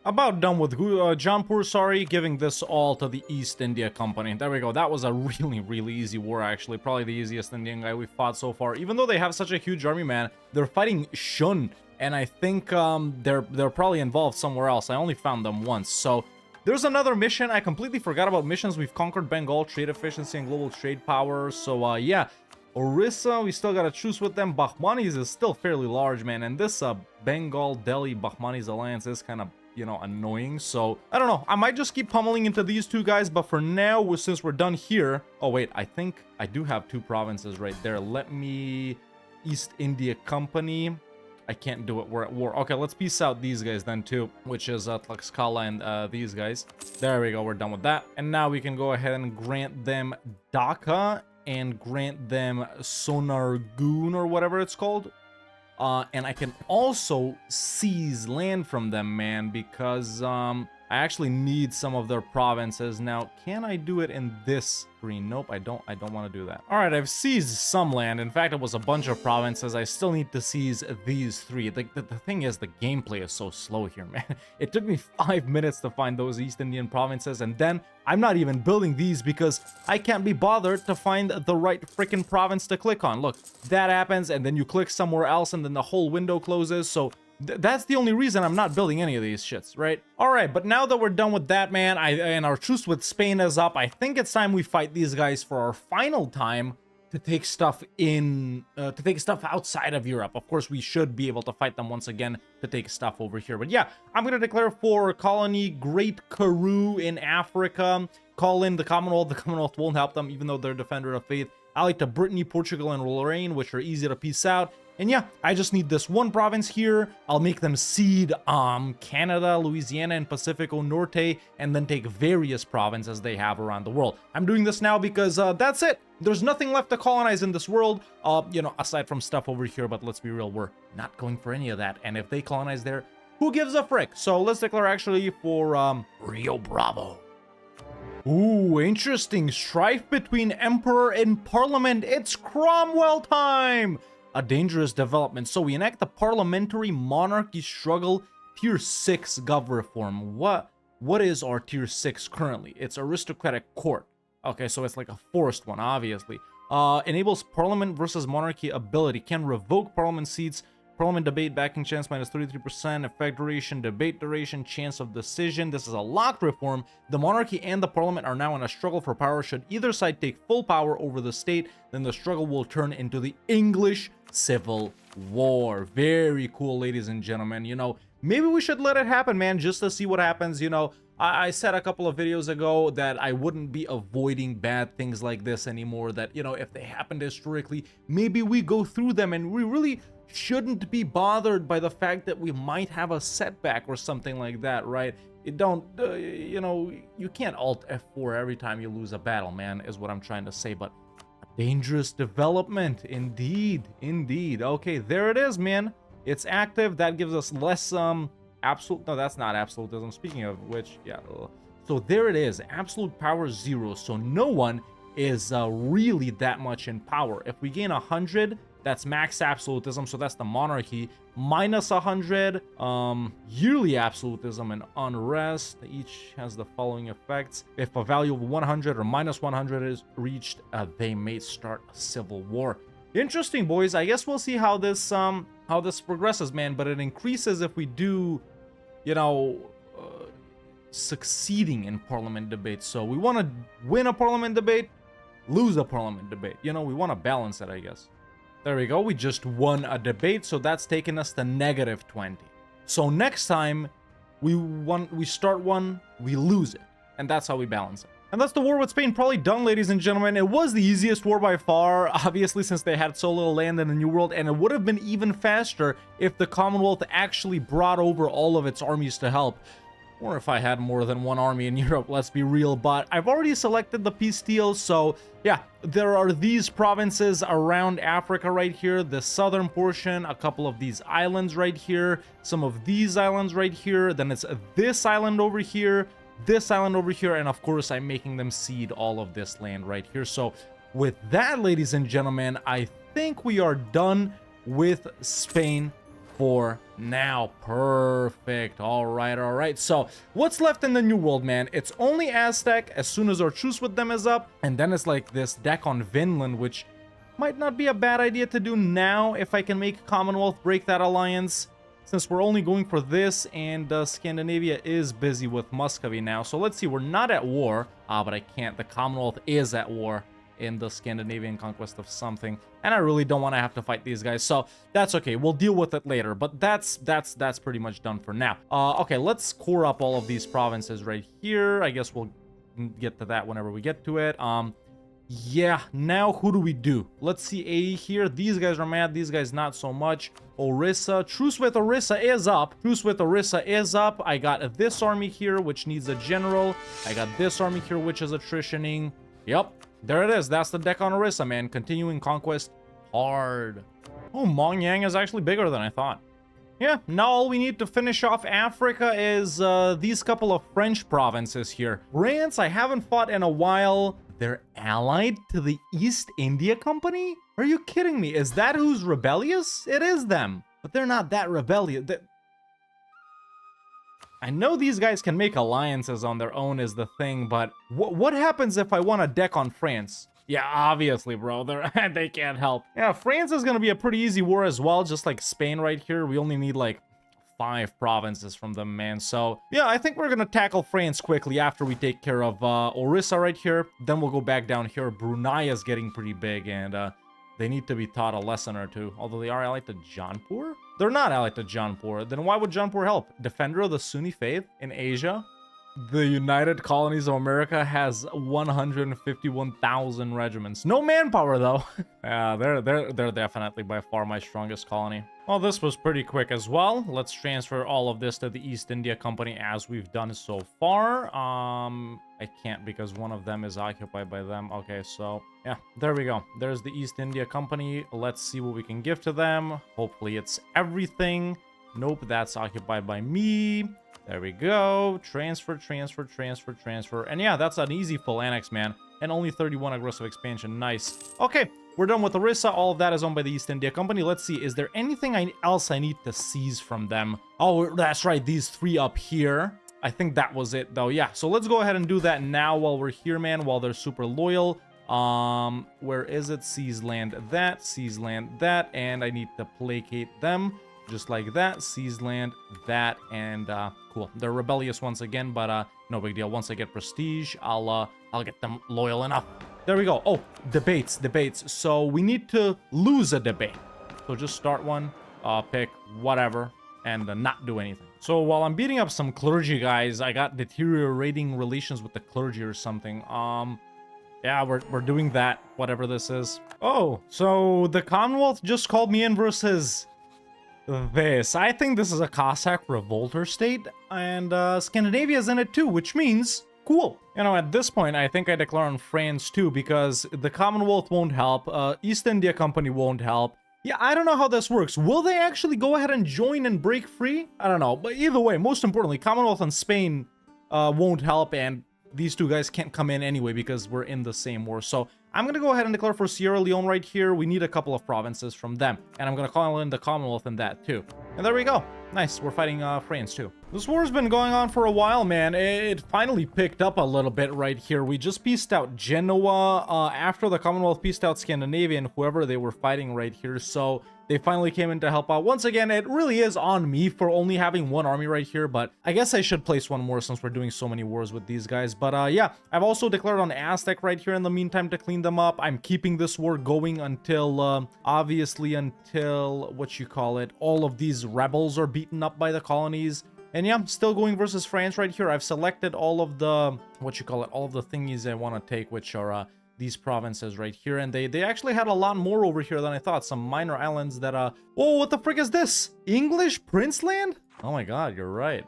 About done with Jampur, sorry, giving this all to the East India Company. There we go. That was a really easy war, actually. Probably the easiest Indian guy we've fought so far. Even though they have such a huge army, man, they're fighting Shun, and I think they're probably involved somewhere else. I only found them once, so there's another mission. I completely forgot about missions. We've conquered Bengal, trade efficiency, and global trade power. So yeah, Orissa, we still got a truce with them. Bahmanis is still fairly large, man, and this Bengal Delhi Bahmanis alliance is kind of, you know, annoying. So I don't know, I might just keep pummeling into these two guys, but for now, since we're done here, oh wait, I think I do have two provinces right there. Let me East India Company. I can't do it, we're at war. Okay, let's peace out these guys then too, which is Tlaxcala and these guys. There we go, we're done with that. And now we can go ahead and grant them Dhaka and grant them Sonargoon or whatever it's called. And I can also seize land from them, man, because I actually need some of their provinces. Now, can I do it in this screen? Nope, I don't want to do that. All right, I've seized some land. In fact, it was a bunch of provinces. I still need to seize these three. The thing is, the gameplay is so slow here, man. It took me 5 minutes to find those East Indian provinces, and then I'm not even building these because I can't be bothered to find the right freaking province to click on. Look, that happens, and then you click somewhere else, and then the whole window closes, so that's the only reason I'm not building any of these shits, right? All right, but now that we're done with that, man, and our truce with Spain is up, I think it's time we fight these guys for our final time to take stuff outside of Europe. Of course, we should be able to fight them once again to take stuff over here. But yeah, I'm going to declare for colony Great Karoo in Africa. Call in the Commonwealth. The Commonwealth won't help them, even though they're defender of faith. Allied to Brittany, Portugal, and Lorraine, which are easy to peace out. And yeah, I just need this one province here. I'll make them cede Canada, Louisiana, and Pacifico Norte, and then take various provinces they have around the world. I'm doing this now because that's it. There's nothing left to colonize in this world, you know, aside from stuff over here. But let's be real, we're not going for any of that. And if they colonize there, who gives a frick? So let's declare actually for Rio Bravo. Ooh, interesting. Strife between Emperor and Parliament. It's Cromwell time! A dangerous development. So we enact the parliamentary monarchy struggle tier 6 gov reform. What is our tier 6 currently? It's aristocratic court. Okay, so it's like a forced one, obviously. Enables parliament versus monarchy ability. Can revoke parliament seats. Parliament debate backing chance minus 33%. Effect duration, debate duration, chance of decision. This is a locked reform. The monarchy and the parliament are now in a struggle for power. Should either side take full power over the state, then the struggle will turn into the English Civil War. Very cool, ladies and gentlemen. You know, maybe we should let it happen, man, just to see what happens. You know, I said a couple of videos ago that I wouldn't be avoiding bad things like this anymore, that, you know, if they happened historically, maybe we go through them, and we really shouldn't be bothered by the fact that we might have a setback or something like that, right? It don't, you know, you can't alt F4 every time you lose a battle, man, is what I'm trying to say. But dangerous development, indeed. Okay, there it is, man. It's active. That gives us less absolute. No, that's not absolutism. Speaking of which, yeah. So there it is. Absolute power 0. So no one is really that much in power. If we gain 100, that's max absolutism. So that's the monarchy. Minus 100, yearly absolutism and unrest. Each has the following effects. If a value of 100 or minus 100 is reached, they may start a civil war. Interesting, boys. I guess we'll see how this progresses, man. But it increases if we do, you know, succeeding in parliament debates. So we want to win a parliament debate, lose a parliament debate. You know, we want to balance it, I guess. There we go. We just won a debate, so that's taken us to -20. So next time we start one, we lose it, and that's how we balance it. And that's the war with Spain probably done, ladies and gentlemen. It was the easiest war by far, obviously, since they had so little land in the New World, and it would have been even faster if the Commonwealth actually brought over all of its armies to help. Or if I had more than one army in Europe, let's be real. But I've already selected the peace deal, so yeah, there are these provinces around Africa right here, the southern portion, a couple of these islands right here, some of these islands right here, then it's this island over here, this island over here, and of course I'm making them cede all of this land right here. So with that, ladies and gentlemen, I think we are done with Spain for now. Perfect. All right. So what's left in the New World, man? It's only Aztec as soon as our truce with them is up. And then it's like this deck on Vinland, which might not be a bad idea to do now if I can make Commonwealth break that alliance, since we're only going for this, and Scandinavia is busy with Muscovy now. So let's see, we're not at war, but I can't. The Commonwealth is at war in the Scandinavian conquest of something, and I really don't want to have to fight these guys, so that's okay. We'll deal with it later, but that's pretty much done for now. Okay, let's core up all of these provinces right here. I guess we'll get to that whenever we get to it. Yeah, now who do we do? Let's see A here. These guys are mad, these guys not so much. Orissa, truce with Orissa is up. Truce with Orissa is up. I got this army here, which needs a general. I got this army here, which is attritioning. Yep, there it is. That's the deck on Orissa, man. Continuing conquest hard. Oh, Mongyang is actually bigger than I thought. Yeah, now all we need to finish off Africa is these couple of French provinces here. France, I haven't fought in a while. They're allied to the East India Company? Are you kidding me? Is that who's rebellious? It is them. But they're not that rebellious. I know these guys can make alliances on their own is the thing, but what happens if I want a deck on France? Yeah, obviously, bro. They can't help. Yeah, France is going to be a pretty easy war as well, just like Spain right here. We only need like 5 provinces from them, man. So yeah, I think we're gonna tackle France quickly after we take care of Orissa right here. Then we'll go back down here. Brunei is getting pretty big, and they need to be taught a lesson or two. Although they are allied to Jaunpur? They're not allied to Jaunpur. Then why would Jaunpur help? Defender of the Sunni faith in Asia? The United Colonies of America has 151,000 regiments. No manpower though. Yeah, they're definitely by far my strongest colony. Well, this was pretty quick as well. Let's transfer all of this to the East India Company as we've done so far. I can't because one of them is occupied by them. Okay, so yeah, there we go. There's the East India Company. Let's see what we can give to them. Hopefully it's everything. Nope, that's occupied by me. There we go. Transfer. And yeah, that's an easy full annex, man. And only 31 aggressive expansion. Nice. Okay, we're done with Orissa. All of that is owned by the East India Company. Let's see. Is there anything else I need to seize from them? Oh, that's right. These 3 up here. I think that was it, though. Yeah, so let's go ahead and do that now while we're here, man, while they're super loyal. Where is it? Seize land that, and I need to placate them. Just like that. Seize land, that, and cool. They're rebellious once again, but no big deal. Once I get prestige, I'll get them loyal enough. There we go. Oh, debates. So we need to lose a debate. So just start one, pick whatever, and not do anything. So while I'm beating up some clergy guys, I got deteriorating relations with the clergy or something. Yeah, we're doing that, whatever this is. Oh, so the Commonwealth just called me in versus this. I think this is a Cossack revolter state, and Scandinavia's in it too, which means cool. You know, at this point, I think I declare on France too, because the Commonwealth won't help, East India Company won't help. Yeah, I don't know how this works. Will they actually go ahead and join and break free? I don't know, but either way, most importantly, Commonwealth and Spain won't help, and these 2 guys can't come in anyway because we're in the same war. So I'm going to go ahead and declare for Sierra Leone right here. We need a couple of provinces from them. And I'm going to call in the Commonwealth in that too. And there we go. Nice. We're fighting France too. This war's been going on for a while, man. It finally picked up a little bit right here. We just pieced out Genoa after the Commonwealth pieced out Scandinavia and whoever they were fighting right here. So they finally came in to help out. Once again, it really is on me for only having 1 army right here, but I guess I should place 1 more since we're doing so many wars with these guys. But yeah, I've also declared on Aztec right here in the meantime to clean them up. I'm keeping this war going until, obviously, until, what you call it, all of these rebels are beaten up by the colonies. And yeah, I'm still going versus France right here. I've selected all of the, what you call it, all of the thingies I want to take, which are, these provinces right here, and they actually had a lot more over here than I thought. Some minor islands that oh, what the frick is this? English Prince Land? Oh my god, you're right.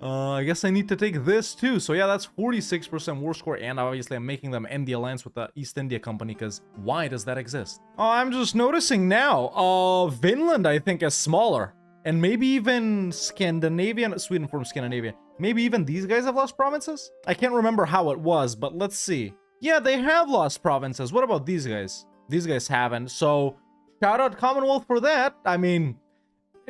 I guess I need to take this too. So yeah, that's 46% war score, and obviously I'm making them end the alliance with the East India Company, because why does that exist? Oh, I'm just noticing now, Finland I think is smaller, and maybe even Scandinavia, Sweden from Scandinavia, maybe even these guys have lost provinces? I can't remember how it was, but let's see. Yeah, they have lost provinces. What about these guys? These guys haven't. So, shout out Commonwealth for that. I mean,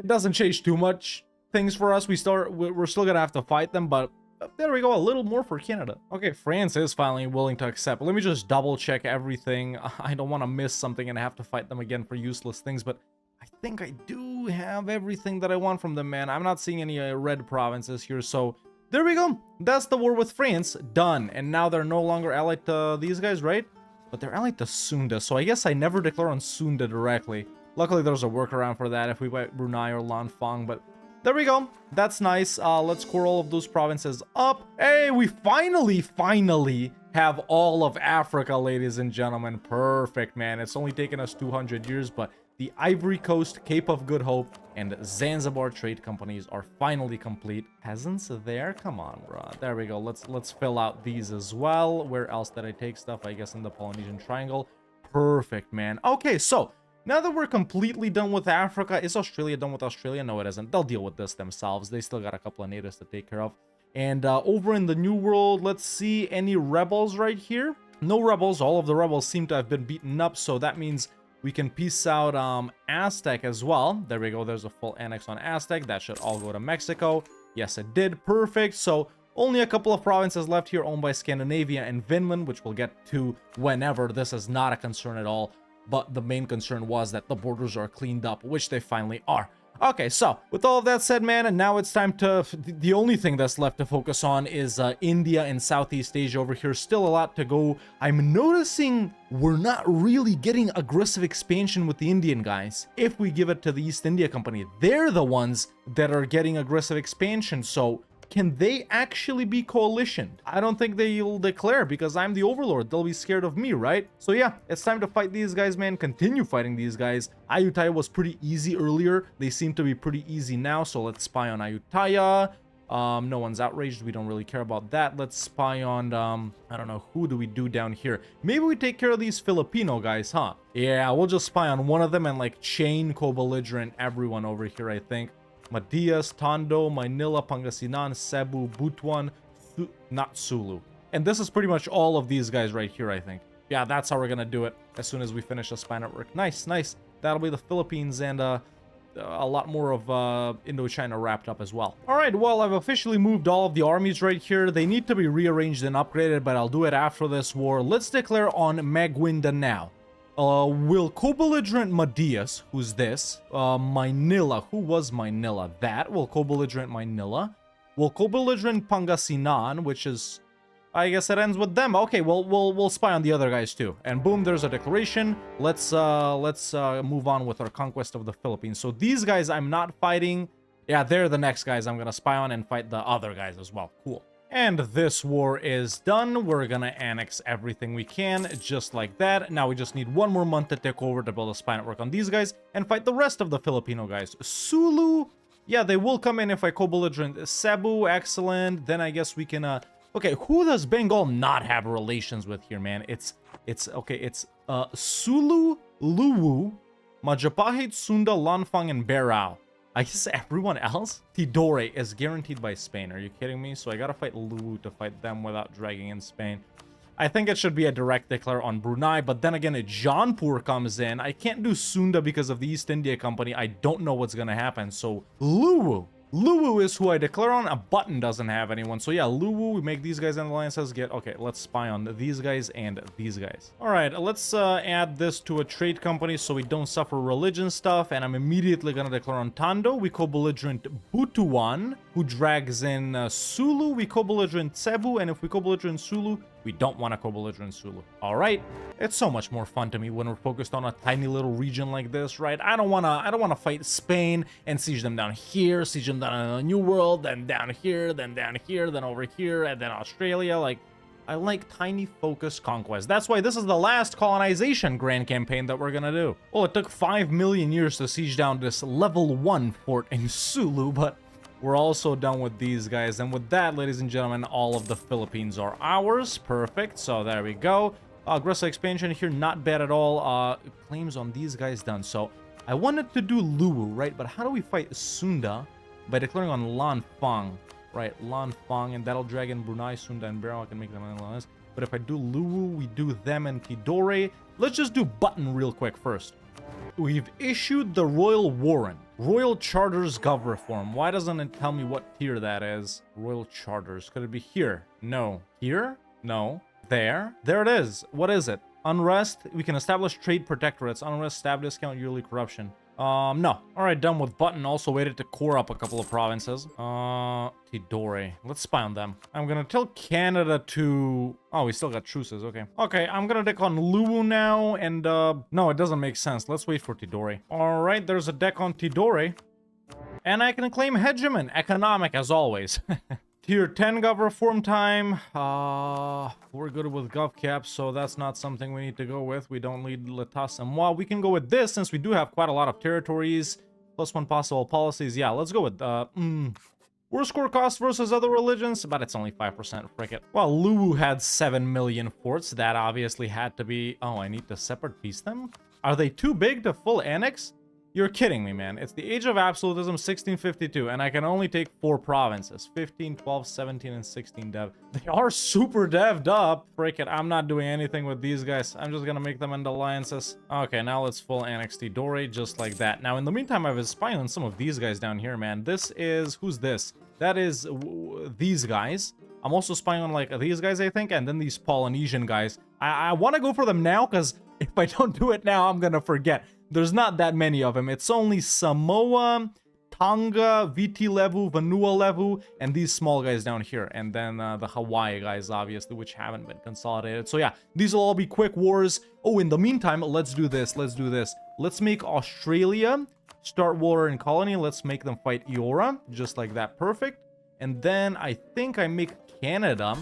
It doesn't change too much things for us. We're still gonna have to fight them, but there we go, a little more for Canada. Okay, France is finally willing to accept. Let me just double check everything. I don't want to miss something and have to fight them again for useless things, but I think I do have everything that I want from them, man. I'm not seeing any red provinces here, so there we go. That's the war with France done. And now they're no longer allied to these guys, right? But they're allied to Sunda, so I guess I never declare on Sunda directly. Luckily, there's a workaround for that if we fight Brunei or Lanfang, but there we go. That's nice. Let's core all of those provinces up. Hey, we finally have all of Africa, ladies and gentlemen. Perfect, man. It's only taken us 200 years, but the Ivory Coast, Cape of Good Hope, and Zanzibar trade companies are finally complete. Peasants there? Come on, bro. There we go. Let's fill out these as well. Where else did I take stuff? I guess in the Polynesian Triangle. Perfect, man. Okay, so now that we're completely done with Africa, is Australia done with Australia? No, it isn't. They'll deal with this themselves. They still got a couple of natives to take care of. And over in the New World, let's see, any rebels right here? No rebels. All of the rebels seem to have been beaten up, so that means we can peace out Aztec as well. There we go. There's a full annex on Aztec. That should all go to Mexico. Yes, it did. Perfect. So only a couple of provinces left here owned by Scandinavia and Finland, which we'll get to whenever. This is not a concern at all. But the main concern was that the borders are cleaned up, which they finally are. Okay, so with all of that said, man, and now it's time to... The only thing that's left to focus on is India and Southeast Asia over here. Still a lot to go. I'm noticing we're not really getting aggressive expansion with the Indian guys. If we give it to the East India Company, they're the ones that are getting aggressive expansion, so... Can they actually be coalitioned? I don't think they'll declare because I'm the overlord. They'll be scared of me, right? So yeah, it's time to fight these guys, man. Continue fighting these guys. Ayutthaya was pretty easy earlier. They seem to be pretty easy now. So let's spy on Ayutthaya. No one's outraged. We don't really care about that. Let's spy on, I don't know, who do we do down here? Maybe we take care of these Filipino guys, huh? Yeah, we'll just spy on one of them and like chain co-belligerent everyone over here, I think. Matias, Tondo, Manila, Pangasinan, Cebu, Butuan, not Sulu. And this is pretty much all of these guys right here, I think. Yeah, that's how we're gonna do it as soon as we finish the spy network. Nice, nice. That'll be the Philippines and a lot more of Indochina wrapped up as well. All right, well, I've officially moved all of the armies right here. They need to be rearranged and upgraded, but I'll do it after this war. Let's declare on Magwinda now. Will co-belligerent Madias, who's this? Manila, who was Manila? That will co-belligerent Manila. Will co-belligerent Pangasinan, which is, I guess it ends with them. Okay, well, we'll spy on the other guys too. And boom, there's a declaration. Let's move on with our conquest of the Philippines. So these guys I'm not fighting. Yeah, they're the next guys I'm gonna spy on and fight the other guys as well. Cool. And this war is done. We're gonna annex everything we can, just like that. Now we just need one more month to take over to build a spy network on these guys and fight the rest of the Filipino guys. Sulu, yeah, they will come in if I co-belligerent Cebu. Excellent. Then I guess we can, okay, who does Bengal not have relations with here, man? It's Sulu, Luwu, Majapahit, Sunda, Lanfang, and Berao. I guess everyone else? Tidore is guaranteed by Spain. Are you kidding me? So I gotta fight Luwu to fight them without dragging in Spain. I think it should be a direct declare on Brunei, but then again, if Jaunpur comes in, I can't do Sunda because of the East India Company. I don't know what's gonna happen. So Luwu. Luwu is who I declare on. A button doesn't have anyone. So yeah, Luwu, we make these guys and alliances get... Okay, let's spy on these guys and these guys. All right, let's add this to a trade company so we don't suffer religion stuff. And I'm immediately going to declare on Tondo. We co-belligerent Butuan, who drags in Sulu. We co-belligerent Cebu. And if we co-belligerent Sulu, we don't want to co-belligerent Sulu. All right. It's so much more fun to me when we're focused on a tiny little region like this, right? I don't want to fight Spain and siege them down here, siege them down in the New World, then down here, then over here, and then Australia. Like, I like tiny focused conquest. That's why this is the last colonization grand campaign that we're gonna do. Well, it took 5 million years to siege down this level 1 fort in Sulu, but we're also done with these guys. And with that, ladies and gentlemen, all of the Philippines are ours. Perfect. So there we go. Aggressive expansion here, not bad at all. Claims on these guys done. So I wanted to do Luwu, right? But how do we fight Sunda? By declaring on Lanfang, right? Lanfang, and that'll drag in Brunei, Sunda, and Berao. I can make them allies. But if I do Luwu, we do them and Tidore. Let's just do Button real quick first. We've issued the royal warrant. Royal Charters Gov Reform. Why doesn't it tell me what tier that is? Royal Charters. Could it be here? No. Here? No. There? There it is. What is it? Unrest. We can establish trade protectorates. Unrest, stab discount, yearly corruption. No. Alright, done with button. Also waited to core up a couple of provinces. Tidore. Let's spy on them. I'm gonna tell Canada to... Oh, we still got truces. Okay. Okay, I'm gonna deck on Luwu now, and, no, it doesn't make sense. Let's wait for Tidore. Alright, there's a deck on Tidore. And I can claim Hegemon. Economic, as always. Tier 10 Gov Reform time. We're good with Gov Cap, so that's not something we need to go with. We don't need L'État c'est moi. We can go with this, since we do have quite a lot of territories. +1 possible policies. Yeah, let's go with, worst score cost versus other religions, but it's only 5%. Frick it. Well, Luwu had 7 million forts. That obviously had to be... Oh, I need to separate piece them? Are they too big to full annex? You're kidding me, man. It's the Age of Absolutism, 1652, and I can only take 4 provinces. 15, 12, 17, and 16 dev. They are super dev'd up. Frick it, I'm not doing anything with these guys. I'm just gonna make them into alliances. Okay, now let's full annex Tidore, just like that. Now, in the meantime, I've been spying on some of these guys down here, man. This is... Who's this? That is these guys. I'm also spying on, like, these guys, I think, and then these Polynesian guys. I want to go for them now, because if I don't do it now, I'm gonna forget. There's not that many of them. It's only Samoa, Tonga, VT Levu, Vanua Levu, and these small guys down here. And then the Hawaii guys, obviously, which haven't been consolidated. So yeah, these will all be quick wars. Oh, in the meantime, let's do this. Let's do this. Let's make Australia start war and colony. Let's make them fight Eora, just like that. Perfect. And then I think I make Canada.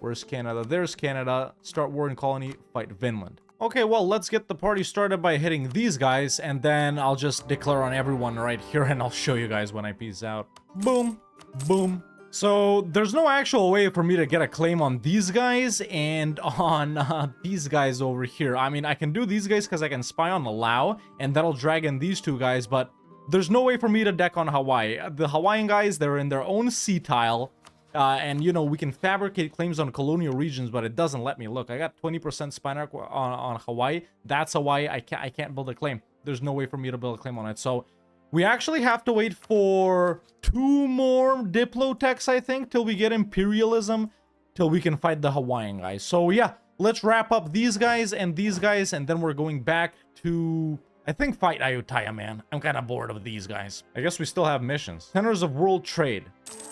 Where's Canada? There's Canada. Start war and colony, fight Vinland. Okay, well, let's get the party started by hitting these guys, and then I'll just declare on everyone right here, and I'll show you guys when I peace out. Boom. Boom. So, there's no actual way for me to get a claim on these guys and on these guys over here. I mean, I can do these guys because I can spy on Laos, and that'll drag in these two guys, but there's no way for me to deck on Hawaii. The Hawaiian guys, they're in their own sea tile. And, you know, we can fabricate claims on colonial regions, but it doesn't let me. Look, I got 20% spine arc on Hawaii. That's Hawaii. I can't build a claim. There's no way for me to build a claim on it. So we actually have to wait for 2 more Diplotechs, I think, till we get imperialism, till we can fight the Hawaiian guys. So yeah, let's wrap up these guys, and then we're going back to... I think fight Ayutthaya, man. I'm kind of bored of these guys. I guess we still have missions. Centers of world trade.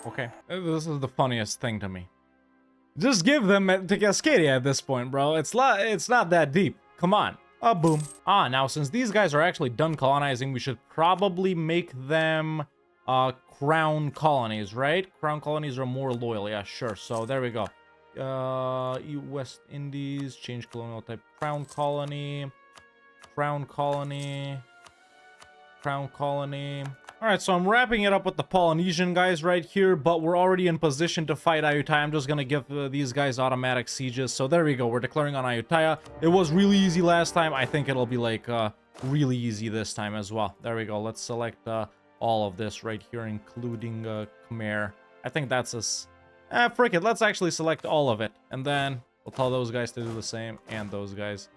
Okay. This is the funniest thing to me. Just give them to Cascadia at this point, bro. It's not that deep. Come on. Boom. Now since these guys are actually done colonizing, we should probably make them crown colonies, right? Crown colonies are more loyal. Yeah, sure. So there we go. West Indies, change colonial type. Crown colony. Crown colony. Crown colony. Alright, so I'm wrapping it up with the Polynesian guys right here, but we're already in position to fight Ayutthaya. I'm just gonna give these guys automatic sieges. So there we go. We're declaring on Ayutthaya. It was really easy last time. I think it'll be like really easy this time as well. There we go. Let's select all of this right here, including Khmer. I think that's us. Frick it. Let's actually select all of it. And then we'll tell those guys to do the same, and those guys.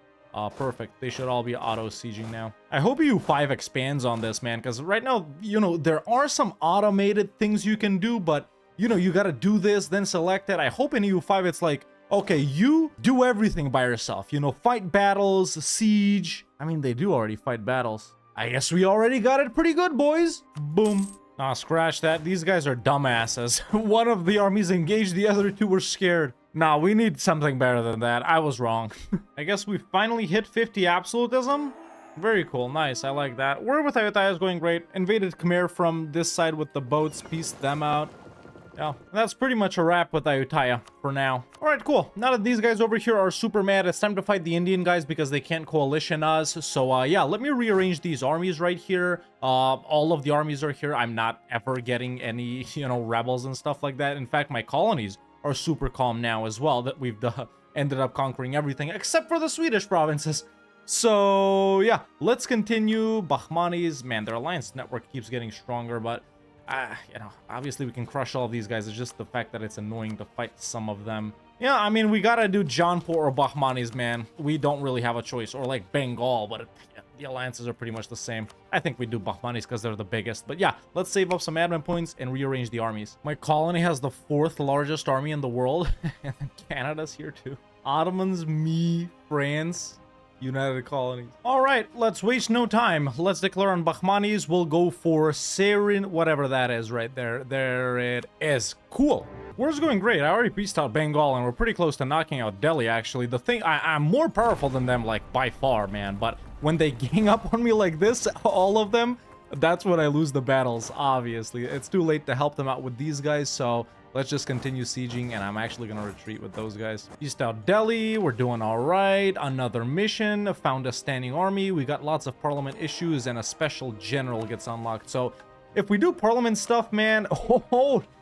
Perfect. They should all be auto-sieging now. I hope EU5 expands on this, man, because right now, you know, there are some automated things you can do, but, you know, you gotta do this, then select it. I hope in EU5 it's like, okay, you do everything by yourself. You know, fight battles, siege. I mean, they do already fight battles. I guess we already got it pretty good, boys. Boom. Nah, scratch that. These guys are dumbasses. One of the armies engaged, the other 2 were scared. Nah, we need something better than that. I was wrong. I guess we finally hit 50 absolutism. Very cool. Nice. I like that. War with Ayutthaya is going great. Invaded Khmer from this side with the boats. Pieced them out. Yeah, that's pretty much a wrap with Ayutthaya for now. Alright, cool. Now that these guys over here are super mad, it's time to fight the Indian guys because they can't coalition us. So, yeah, let me rearrange these armies right here. All of the armies are here. I'm not ever getting any, you know, rebels and stuff like that. In fact, my colonies are super calm now as well, that we've ended up conquering everything except for the Swedish provinces. So yeah, let's continue. Bahmanis, man, their alliance network keeps getting stronger, but you know, obviously we can crush all of these guys. It's just the fact that it's annoying to fight some of them. Yeah, I mean, we gotta do Jaunpur or Bahmanis, man. We don't really have a choice, or like Bengal, but the alliances are pretty much the same. I think we do Bahmanis because they're the biggest. But yeah, let's save up some admin points and rearrange the armies. My colony has the 4th largest army in the world. And Canada's here too. Ottomans, me, France, United Colonies. All right, let's waste no time. Let's declare on Bahmanis. We'll go for Serin, whatever that is right there. There it is. Cool. War's going great. I already pieced out Bengal, and we're pretty close to knocking out Delhi, actually. The thing, I'm more powerful than them, like, by far, man. But when they gang up on me like this, all of them, that's when I lose the battles, obviously. It's too late to help them out with these guys, so let's just continue sieging, and I'm actually going to retreat with those guys. East out Delhi, we're doing all right. Another mission, found a standing army. We got lots of parliament issues, and a special general gets unlocked. So if we do parliament stuff, man,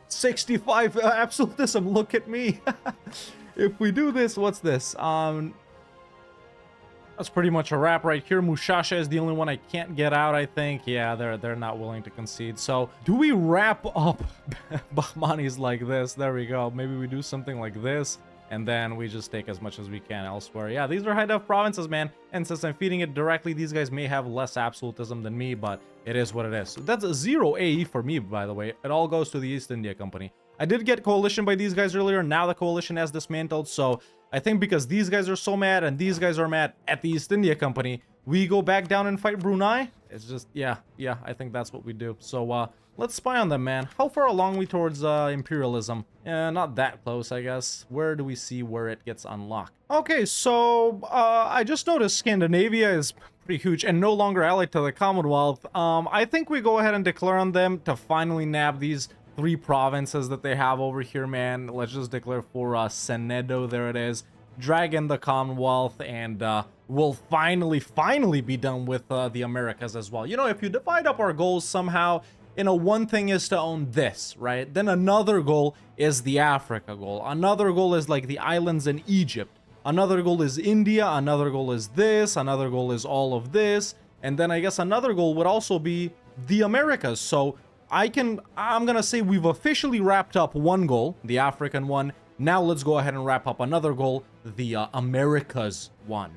65 absolutism, look at me. If we do this, what's this? That's pretty much a wrap right here. Mushasha is the only one I can't get out, I think. Yeah, they're not willing to concede. So do we wrap up Bahmanis like this? There we go. Maybe we do something like this, and then we just take as much as we can elsewhere. Yeah, these are high-def provinces, man. And since I'm feeding it directly, these guys may have less absolutism than me, but it is what it is. So that's 0 AE for me, by the way. It all goes to the East India Company. I did get coalition by these guys earlier. Now the coalition has dismantled, so I think because these guys are so mad and these guys are mad at the East India Company, we go back down and fight Brunei. It's just, yeah, I think that's what we do. So, let's spy on them, man. How far along are we towards imperialism? Not that close, I guess. Where do we see where it gets unlocked? Okay, so I just noticed Scandinavia is pretty huge and no longer allied to the Commonwealth. I think we go ahead and declare on them to finally nab these 3 provinces that they have over here, man. Let's just declare for Senedo. There it is. Drag in the Commonwealth, and we'll finally be done with the Americas as well. You know, if you divide up our goals somehow, you know, one thing is to own this, right? Then another goal is the Africa goal. Another goal is like the islands in Egypt. Another goal is India. Another goal is this. Another goal is all of this. And then I guess another goal would also be the Americas. So I'm gonna say we've officially wrapped up one goal, the African one. Now let's go ahead and wrap up another goal, the Americas one.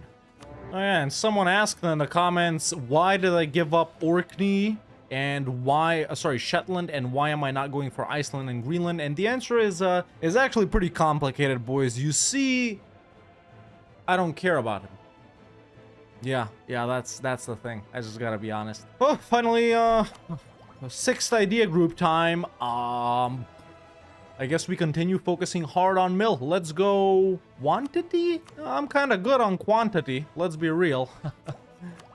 Oh yeah, and someone asked in the comments, why did I give up Orkney and why, Shetland, and why am I not going for Iceland and Greenland? And the answer is actually pretty complicated, boys. You see, I don't care about him. Yeah, that's the thing. I just gotta be honest. Oh, finally, 6th idea group time. I guess we continue focusing hard on mill. Let's go quantity. I'm kind of good on quantity. Let's be real.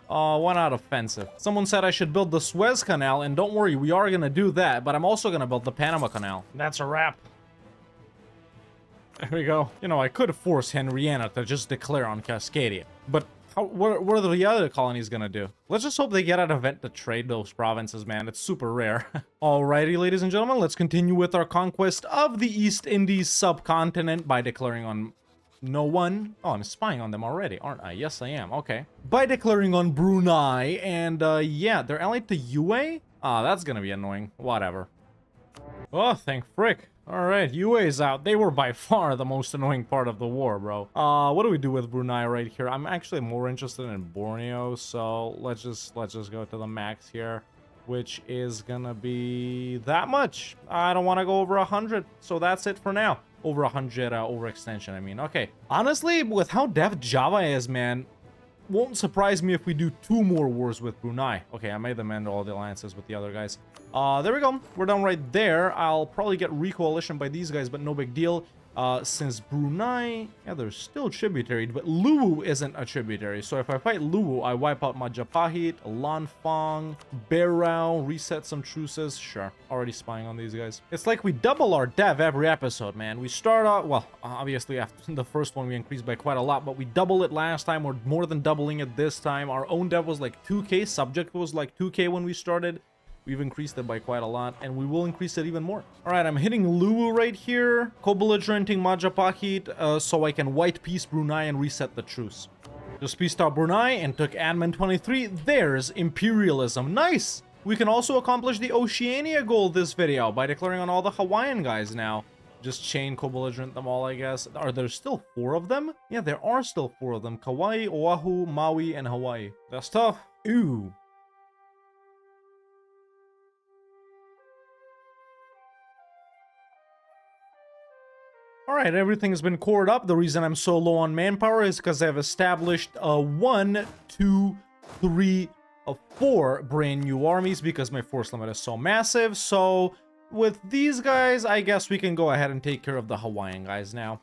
Why not offensive? Someone said I should build the Suez Canal, and don't worry, we are gonna do that. But I'm also gonna build the Panama Canal. That's a wrap. There we go. You know, I could force Henrietta to just declare on Cascadia, but what are the other colonies gonna do? Let's just hope they get an event to trade those provinces, man. It's super rare. Alrighty, ladies and gentlemen, let's continue with our conquest of the East Indies subcontinent by declaring on no one. Oh, I'm spying on them already, aren't I? Yes, I am. Okay. By declaring on Brunei, and yeah, they're allied to UA? Ah, that's gonna be annoying. Whatever. Oh, thank frick. Alright, UA's out. They were by far the most annoying part of the war, bro. What do we do with Brunei right here? I'm actually more interested in Borneo, so let's just go to the max here, which is gonna be that much. I don't want to go over 100, so that's it for now. Over 100 overextension, I mean. Okay. Honestly, with how deft Java is, man, won't surprise me if we do 2 more wars with Brunei. Okay, I made them end all the alliances with the other guys. There we go. We're done right there. I'll probably get recoalition by these guys, but no big deal. Since Brunei, yeah, they're still tributary, but Luwu isn't a tributary. So if I fight Luwu, I wipe out Majapahit, Lanfang, Berau, reset some truces. Sure, already spying on these guys. It's like we double our dev every episode, man. We start out, well, obviously after the first one we increased by quite a lot, but we double it last time. We're more than doubling it this time. Our own dev was like 2k, subject was like 2k when we started. We've increased it by quite a lot, and we will increase it even more. All right, I'm hitting Luwu right here, co-belligerenting Majapahit, so I can white peace Brunei and reset the truce. Just peaced out Brunei and took Admin 23. There's imperialism. Nice! We can also accomplish the Oceania goal this video by declaring on all the Hawaiian guys now. Just chain co-belligerent them all, I guess. Are there still 4 of them? Yeah, there are still 4 of them. Kauai, Oahu, Maui, and Hawaii. That's tough. Ooh. Alright, everything has been cored up. The reason I'm so low on manpower is because I've established 1, 2, 3, 4 brand new armies because my force limit is so massive. So with these guys, I guess we can go ahead and take care of the Hawaiian guys now.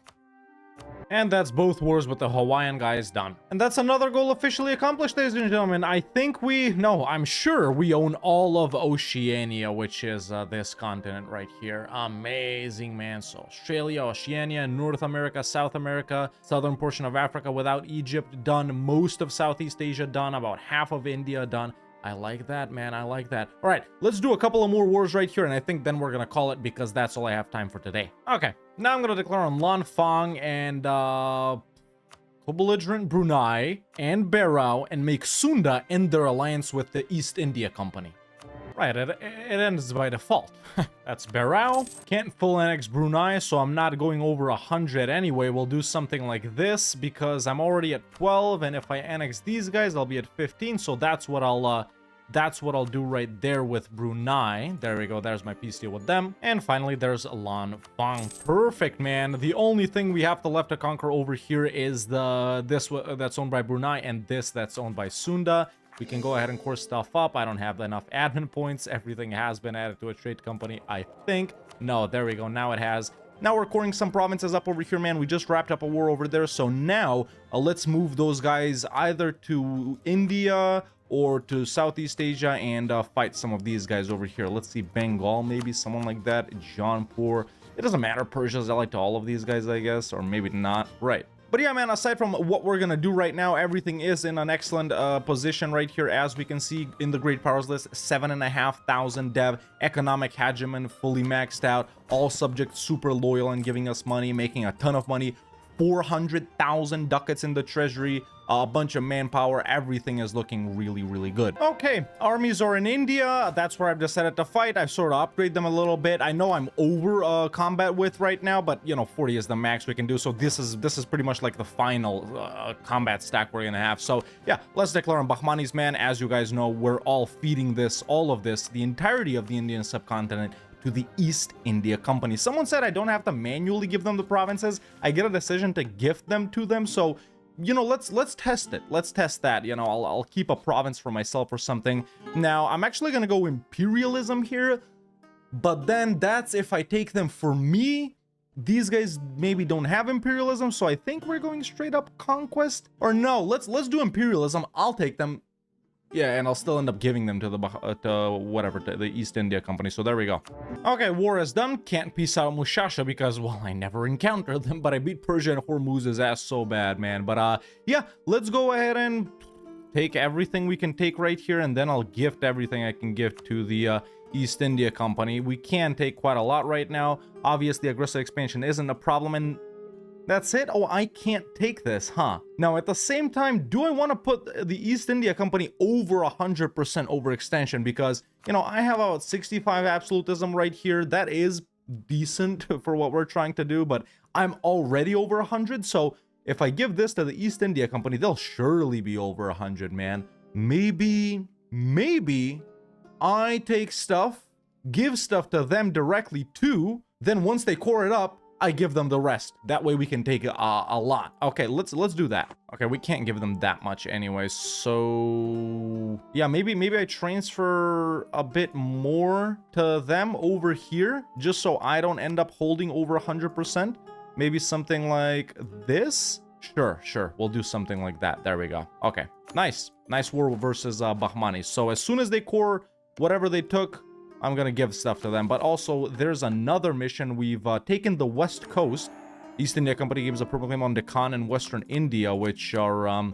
And that's both wars with the Hawaiian guys done. And that's another goal officially accomplished, ladies and gentlemen. I'm sure we own all of Oceania, which is this continent right here. Amazing, man. So Australia, Oceania, North America, South America, southern portion of Africa without Egypt done, most of Southeast Asia done, about half of India done. I like that, man. I like that. All right, let's do a couple of more wars right here, and I think then we're going to call it because that's all I have time for today. Okay, now I'm going to declare on Lanfang and co-belligerent Brunei and Barrow and make Sunda end their alliance with the East India Company. Right, it ends by default. That's Barrow. Can't full annex Brunei, so I'm not going over 100 anyway. We'll do something like this because I'm already at 12, and if I annex these guys, I'll be at 15. So that's what I'll do right there with Brunei. There we go. There's my peace deal with them. And finally, there's Lanfang. Perfect, man. The only thing we have to left to conquer over here is this that's owned by Brunei and this that's owned by Sunda. We can go ahead and core stuff up. I don't have enough admin points. Everything has been added to a trade company, I think. No, there we go. Now it has. Now we're coring some provinces up over here, man. We just wrapped up a war over there. So now let's move those guys either to India or to Southeast Asia and fight some of these guys over here. Let's see, Bengal, maybe someone like that. Jaunpur. It doesn't matter. Persia's allied to all of these guys, I guess, or maybe not. Right. But yeah, man, aside from what we're gonna do right now, everything is in an excellent position right here. As we can see in the Great Powers list, 7,500 dev, economic hegemon, fully maxed out, all subjects super loyal and giving us money, making a ton of money. 400,000 ducats in the treasury, a bunch of manpower. Everything is looking really, really good. Okay, armies are in India. That's where I've decided to fight. I've sort of upgraded them a little bit. I know I'm over combat width right now, but you know, 40 is the max we can do. So this is pretty much like the final combat stack we're gonna have. So yeah, let's declare on Bahmanis, man. As you guys know, we're all feeding all of this, the entirety of the Indian subcontinent, to the East India Company. Someone said I don't have to manually give them the provinces. I get a decision to gift them to them. So, you know, let's test it. Let's test that. You know, I'll keep a province for myself or something. Now, I'm actually gonna go imperialism here, but then that's if I take them for me. These guys maybe don't have imperialism, so I think we're going straight up conquest. Or no, let's do imperialism. I'll take them. Yeah, and I'll still end up giving them to the East India Company. So there we go. Okay, war is done. Can't peace out Mushasha because, well, I never encountered them, but I beat Persia and Hormuz's ass so bad, man. But yeah, let's go ahead and take everything we can take right here, and then I'll gift everything I can gift to the East India Company. We can take quite a lot right now. Obviously, aggressive expansion isn't a problem, and that's it? Oh, I can't take this, huh? Now, at the same time, do I want to put the East India Company over 100% overextension? Because, you know, I have about 65 absolutism right here. That is decent for what we're trying to do, but I'm already over 100. So if I give this to the East India Company, they'll surely be over 100, man. Maybe I take stuff, give stuff to them directly too. Then once they core it up, I give them the rest. That way we can take a lot. Okay, let's do that. Okay, we can't give them that much anyway. So yeah, maybe I transfer a bit more to them over here, just so I don't end up holding over 100%. Maybe something like this. Sure. We'll do something like that. There we go. Okay, nice war versus Bahmanis. So as soon as they core whatever they took, I'm gonna give stuff to them. But also, there's another mission. We've taken the West Coast. East India Company gives a purple claim on Deccan and Western India, which are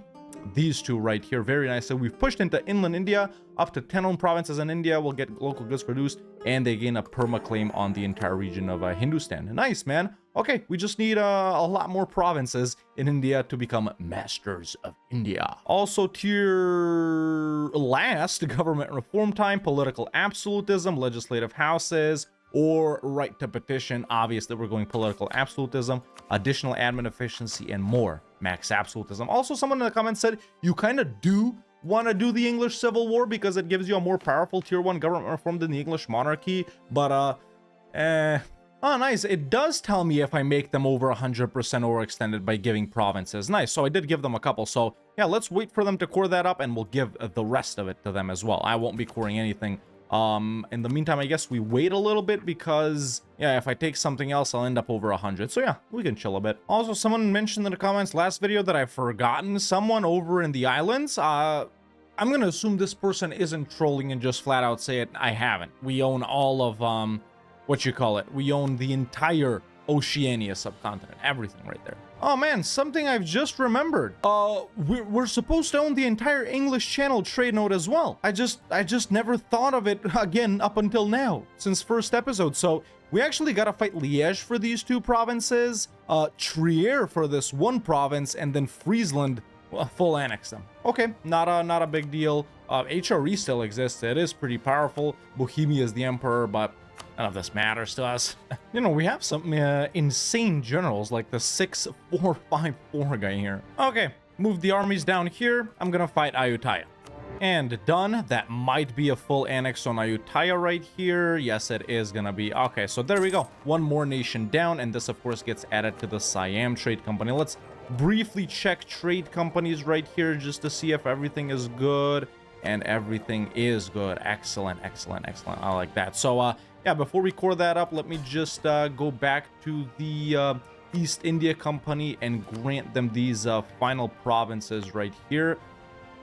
these two right here. Very nice. So we've pushed into inland India. Up to 10 owned provinces in India will get local goods produced, and they gain a perma claim on the entire region of Hindustan. Nice, man. Okay, we just need a lot more provinces in India to become masters of India. Also, tier last, government reform time, political absolutism, legislative houses, or right to petition. Obviously, we're going political absolutism, additional admin efficiency, and more max absolutism. Also, someone in the comments said you kind of do want to do the English Civil War because it gives you a more powerful tier 1 government form than the English monarchy, but oh, nice. It does tell me if I make them over 100% overextended by giving provinces. Nice. So I did give them a couple. So yeah, let's wait for them to core that up and we'll give the rest of it to them as well. I won't be coring anything. In the meantime, I guess we wait a little bit because, yeah, if I take something else, I'll end up over 100. So yeah, we can chill a bit. Also, someone mentioned in the comments last video that I've forgotten someone over in the islands. I'm going to assume this person isn't trolling and just flat out say it. I haven't. We own all of, what you call it? We own the entire Oceania subcontinent, everything right there. Oh man, something I've just remembered. We're supposed to own the entire English Channel trade node as well. I just never thought of it again up until now, since first episode. So we actually gotta fight Liège for these 2 provinces, Trier for this 1 province, and then Friesland, well, full annex them. Okay, not a big deal. HRE still exists. It is pretty powerful. Bohemia is the emperor, but none of this matters to us. You know, we have some insane generals like the 6454 guy here. Okay, move the armies down here. I'm gonna fight Ayutthaya. And done. That might be a full annex on Ayutthaya right here. Yes, it is gonna be. Okay, so there we go. 1 more nation down, and this, of course, gets added to the Siam Trade Company. Let's briefly check trade companies right here just to see if everything is good. And everything is good. Excellent, excellent, excellent. I like that. So, yeah, before we core that up, let me just go back to the East India Company and grant them these final provinces right here.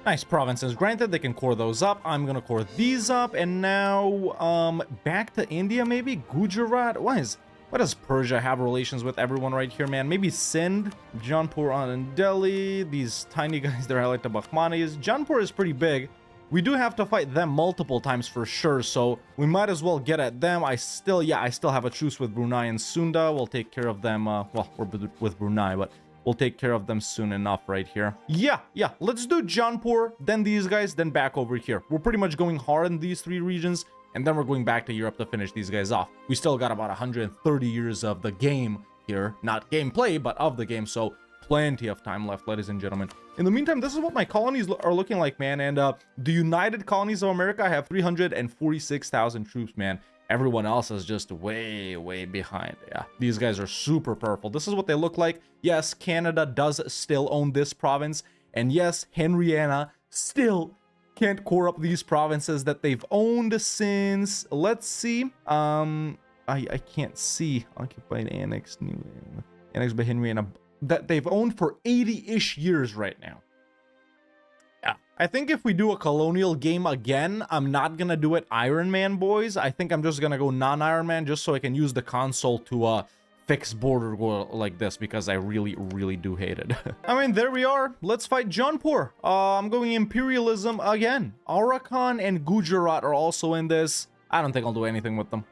Nice provinces granted. They can core those up. I'm gonna core these up, and now back to India maybe. Gujarat. What does Persia have relations with everyone right here, man? Maybe Sindh, Jaunpur, and Delhi. These tiny guys, they're allied to Baghmanis. Jaunpur is pretty big. We do have to fight them multiple times for sure, so we might as well get at them. I still have a truce with Brunei and Sunda. We'll take care of them. Well, we're with Brunei, but we'll take care of them soon enough right here. Yeah, let's do Jaunpur, then these guys, then back over here. We're pretty much going hard in these 3 regions, and then we're going back to Europe to finish these guys off. We still got about 130 years of the game here. Not gameplay, but of the game, so plenty of time left, ladies and gentlemen. In the meantime, this is what my colonies are looking like, man. And the United Colonies of America, I have 346,000 troops, man. Everyone else is just way, way behind. Yeah, these guys are super powerful. This is what they look like. Yes, Canada does still own this province. And yes, Henrietta still can't core up these provinces that they've owned since, let's see. I can't see. Occupied, annexed, new, annexed by Henrietta. That they've owned for 80-ish years right now. Yeah, I think if we do a colonial game again, I'm not gonna do it Iron Man, boys. I think I'm just gonna go non-Iron Man just so I can use the console to fix border war like this, because I really, really do hate it. I mean, there we are. Let's fight Jaunpur. I'm going imperialism again. Arakan and Gujarat are also in this. I don't think I'll do anything with them.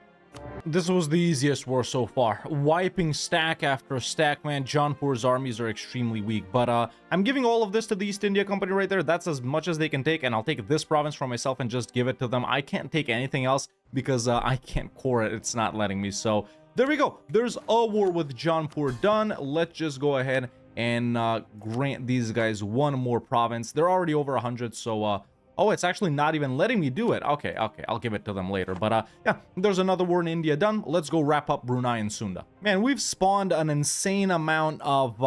This was the easiest war so far. Wiping stack after stack, man. Jaunpur's armies are extremely weak. But I'm giving all of this to the East India Company right there. That's as much as they can take. And I'll take this province for myself and just give it to them. I can't take anything else because I can't core it. It's not letting me. So there we go. There's a war with Jaunpur done. Let's just go ahead and grant these guys 1 more province. They're already over 100. So oh, it's actually not even letting me do it. Okay, I'll give it to them later. But yeah, there's another war in India done. Let's go wrap up Brunei and Sunda. Man, we've spawned an insane amount of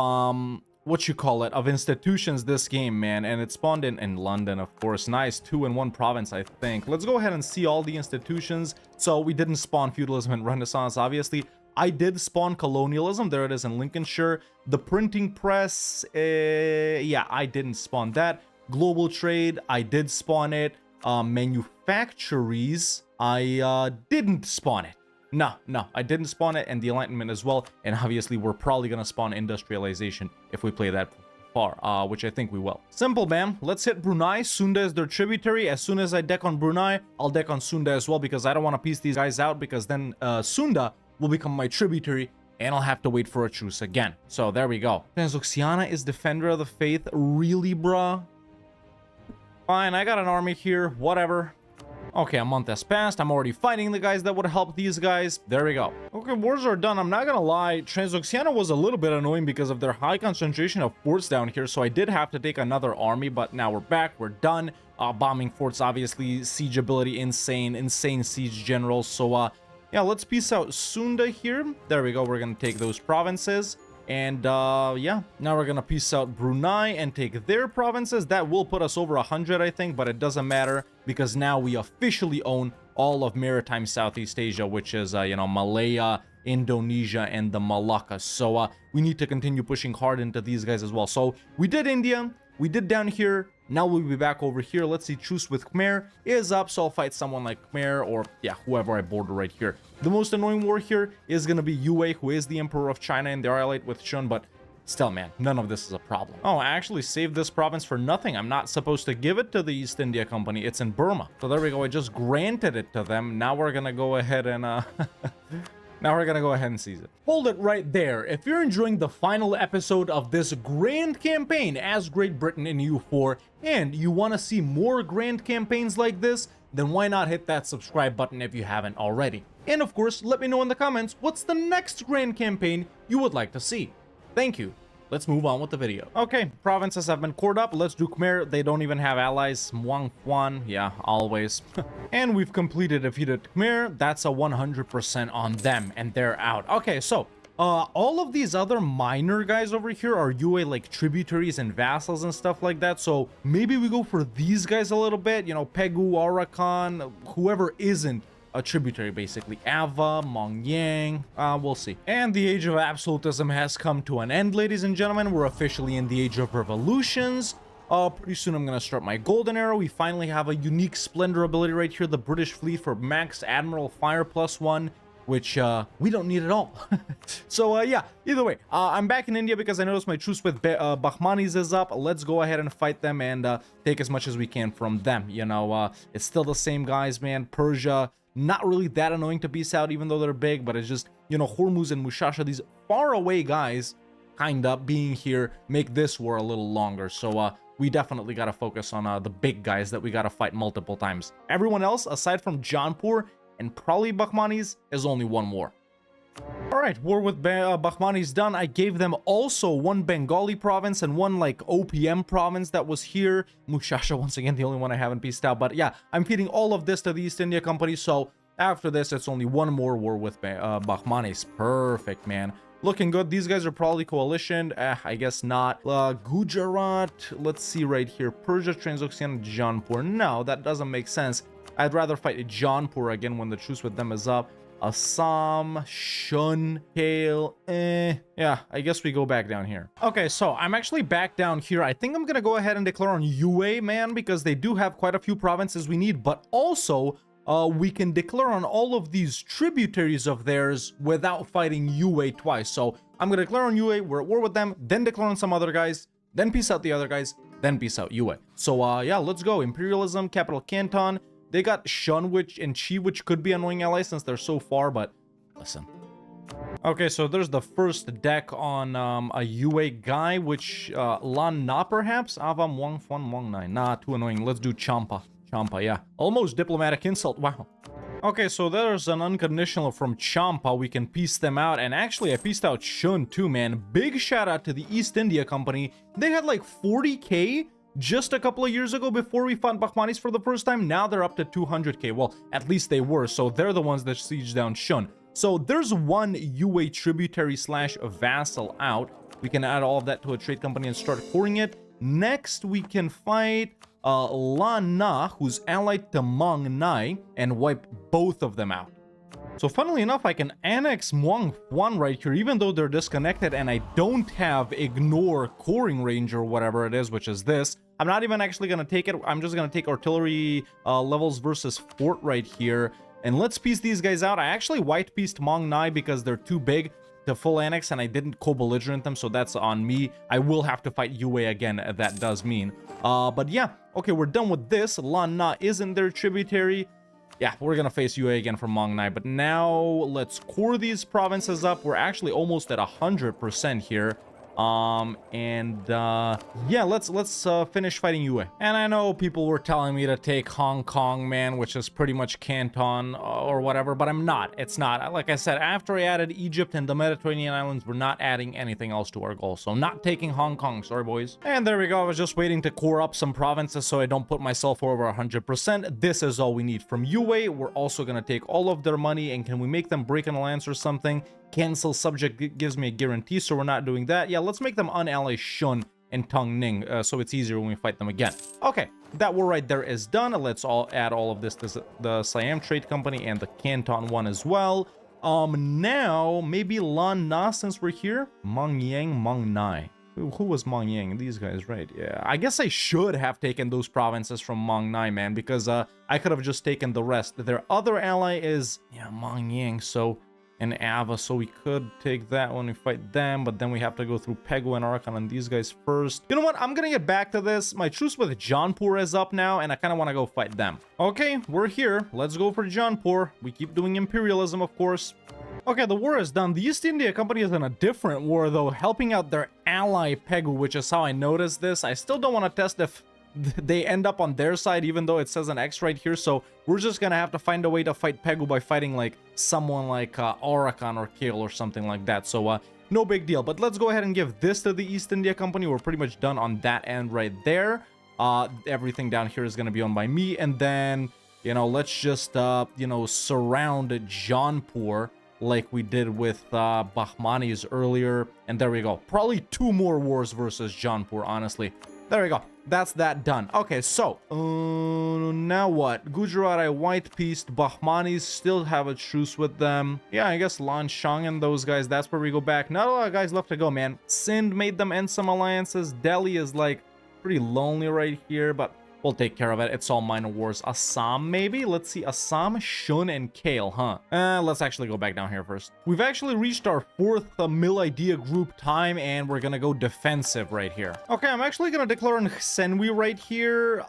what you call it, of institutions this game, man. And it spawned in London, of course. Nice, 2 in 1 province, I think. Let's go ahead and see all the institutions. So we didn't spawn feudalism and Renaissance, obviously. I did spawn colonialism. There it is in Lincolnshire. The printing press, yeah, I didn't spawn that. Global trade, I did spawn it. Manufactories, I didn't spawn it. No, I didn't spawn it, and the Enlightenment as well. And obviously, we're probably gonna spawn industrialization if we play that far, which I think we will. Simple, man. Let's hit Brunei. Sunda is their tributary. As soon as I deck on Brunei, I'll deck on Sunda as well, because I don't want to piece these guys out, because then Sunda will become my tributary, and I'll have to wait for a truce again. So there we go. Oceania is Defender of the Faith. Really, bruh? Fine, I got an army here. Whatever. Okay, a month has passed. I'm already fighting the guys that would help these guys. There we go. Okay, wars are done. I'm not gonna lie. Transoxiana was a little bit annoying because of their high concentration of forts down here, so I did have to take another army, but now we're back. We're done. Bombing forts, obviously. Siege ability, insane siege generals. So, yeah, let's peace out Sunda here. There we go. We're gonna take those provinces. And yeah, now we're gonna peace out Brunei and take their provinces. That will put us over 100, I think, but it doesn't matter because now we officially own all of maritime Southeast Asia, which is you know, Malaya, Indonesia, and the Moluccas. So we need to continue pushing hard into these guys as well. So we did India, we did down here. Now we'll be back over here. Let's see, truce with Khmer is up, so I'll fight someone like Khmer or, yeah, whoever I border right here. The most annoying war here is going to be Yue, who is the Emperor of China, and they're allied with Shun, but still, man, none of this is a problem. Oh, I actually saved this province for nothing. I'm not supposed to give it to the East India Company. It's in Burma. So there we go. I just granted it to them. Now we're going to go ahead and, Now we're gonna go ahead and seize it. Hold it right there. If you're enjoying the final episode of this grand campaign as Great Britain in EU4 and you want to see more grand campaigns like this, then why not hit that subscribe button if you haven't already. And of course, let me know in the comments what's the next grand campaign you would like to see. Thank you. Let's move on with the video. Okay, provinces have been cored up. Let's do Khmer. They don't even have allies. Muang Kwan, yeah, always. And we've completed defeated Khmer. That's a 100% on them, and they're out. Okay, so all of these other minor guys over here are UA like tributaries and vassals and stuff like that. So maybe we go for these guys a little bit. You know, Pegu, Arakan, whoever isn't a tributary, basically. Ava, Mongyang, we'll see. And the age of absolutism has come to an end, ladies and gentlemen. We're officially in the age of revolutions. Pretty soon I'm gonna start my golden era. We finally have a unique splendor ability right here, the British fleet for max admiral fire +1, which we don't need at all. So yeah, either way, I'm back in India because I noticed my truce with Bahmanis is up. Let's go ahead and fight them and take as much as we can from them. You know, it's still the same guys, man. Persia, not really that annoying to peace out, even though they're big, but it's just, you know, Hormuz and Mushasha, these far away guys, kind of being here, make this war a little longer. So we definitely got to focus on the big guys that we got to fight multiple times. Everyone else, aside from Jaunpur and probably Bahmanis, is only one war. All right, war with Bahmanis done. I gave them also one Bengali province and one like OPM province that was here. Mushasha, once again, the only one I haven't pieced out. But yeah, I'm feeding all of this to the East India Company. So after this, it's only one more war with Bahmanis. Perfect, man. Looking good. These guys are probably coalition. I guess not. Gujarat. Let's see right here. Persia, Transoxiana, Jaunpur. No, that doesn't make sense. I'd rather fight Jaunpur again when the truce with them is up. Assam, Shun, Kale, yeah, I guess we go back down here. Okay, so I'm actually back down here. I think I'm gonna go ahead and declare on UA, man, because they do have quite a few provinces we need, but also we can declare on all of these tributaries of theirs without fighting UA twice. So I'm gonna declare on UA, we're at war with them, then declare on some other guys, then peace out the other guys, then peace out UA. So yeah, let's go. Imperialism, capital Canton. They got Shun, and Chi, which could be annoying allies since they're so far, but listen. Okay, so there's the first deck on a UA guy, which Lan Na perhaps? Ava Muang Fon Muang Nai. Nah, too annoying. Let's do Champa. Champa, yeah. Almost diplomatic insult. Wow. Okay, so there's an unconditional from Champa. We can piece them out. And actually, I pieced out Shun too, man. Big shout out to the East India Company. They had like 40k just a couple of years ago before we fought Bahmanis for the first time. Now they're up to 200k. Well, at least they were. So they're the ones that siege down Shun. So there's one UA tributary / vassal out. We can add all of that to a trade company and start pouring it. Next, we can fight Lan Na, who's allied to Mang Nai, and wipe both of them out. So funnily enough, I can annex Muang Huan right here, even though they're disconnected and I don't have ignore coring range or whatever it is, which is this. I'm not even actually going to take it. I'm just going to take artillery levels versus fort right here. And let's piece these guys out. I actually white-pieced Mang Nai because they're too big to full annex and I didn't co-belligerent them, so that's on me. I will have to fight UA again, that does mean. But yeah, okay, we're done with this. Lan Na isn't their tributary. Yeah, we're gonna face UA again for Mang Nai, but now let's core these provinces up. We're actually almost at 100% here. Yeah, let's finish fighting UA. And I know people were telling me to take Hong Kong, man, which is pretty much Canton or whatever, but I'm not. It's not. Like I said, after I added Egypt and the Mediterranean islands, we're not adding anything else to our goal. So not taking Hong Kong, sorry boys. And there we go. I was just waiting to core up some provinces so I don't put myself over 100%. This is all we need from UA. We're also gonna take all of their money, and can we make them break an alliance or something? Cancel subject gives me a guarantee, so we're not doing that. Yeah, let's make them unally Shun and Tong Ning, so it's easier when we fight them again. Okay, that war right there is done. Let's all add all of this to the Siam Trade Company and the Canton one as well. Now, maybe Lan Na, since we're here. Mang Yang, Mang Nai. Who was Mang Yang? These guys, right? Yeah, I guess I should have taken those provinces from Mang Nai, man, because I could have just taken the rest. Their other ally is, yeah, Mang Yang, so... and Ava, so we could take that when we fight them, but then we have to go through Pegu and Arakan and these guys first. You know what? I'm gonna get back to this. My truce with Jaunpur is up now, and I kind of want to go fight them. Okay, we're here. Let's go for Jaunpur. We keep doing imperialism, of course. Okay, the war is done. The East India Company is in a different war, though, helping out their ally Pegu, which is how I noticed this. I still don't want to test if they end up on their side, even though it says an X right here, so we're just gonna have to find a way to fight Pegu by fighting like someone like Arakan or Kale or something like that, so no big deal. But let's go ahead and give this to the East India Company. We're pretty much done on that end right there. Everything down here is gonna be owned by me, and then, you know, let's just you know, surround Jaunpur like we did with Bahmanis earlier, and there we go. Probably 2 more wars versus Jaunpur, honestly. There we go. That's that done. Okay, so now what? Gujarat, White Peace, Bahmanis still have a truce with them. Yeah, I guess Lan Shang and those guys, that's where we go back. Not a lot of guys left to go, man. Sindh made them end some alliances. Delhi is like pretty lonely right here, but we'll take care of it. It's all minor wars. Assam, maybe? Let's see. Assam, Shun, and Kale, huh? Let's actually go back down here first. We've actually reached our 4th Mill Idea group time, and we're gonna go defensive right here. Okay, I'm actually gonna declare an Senwi right here.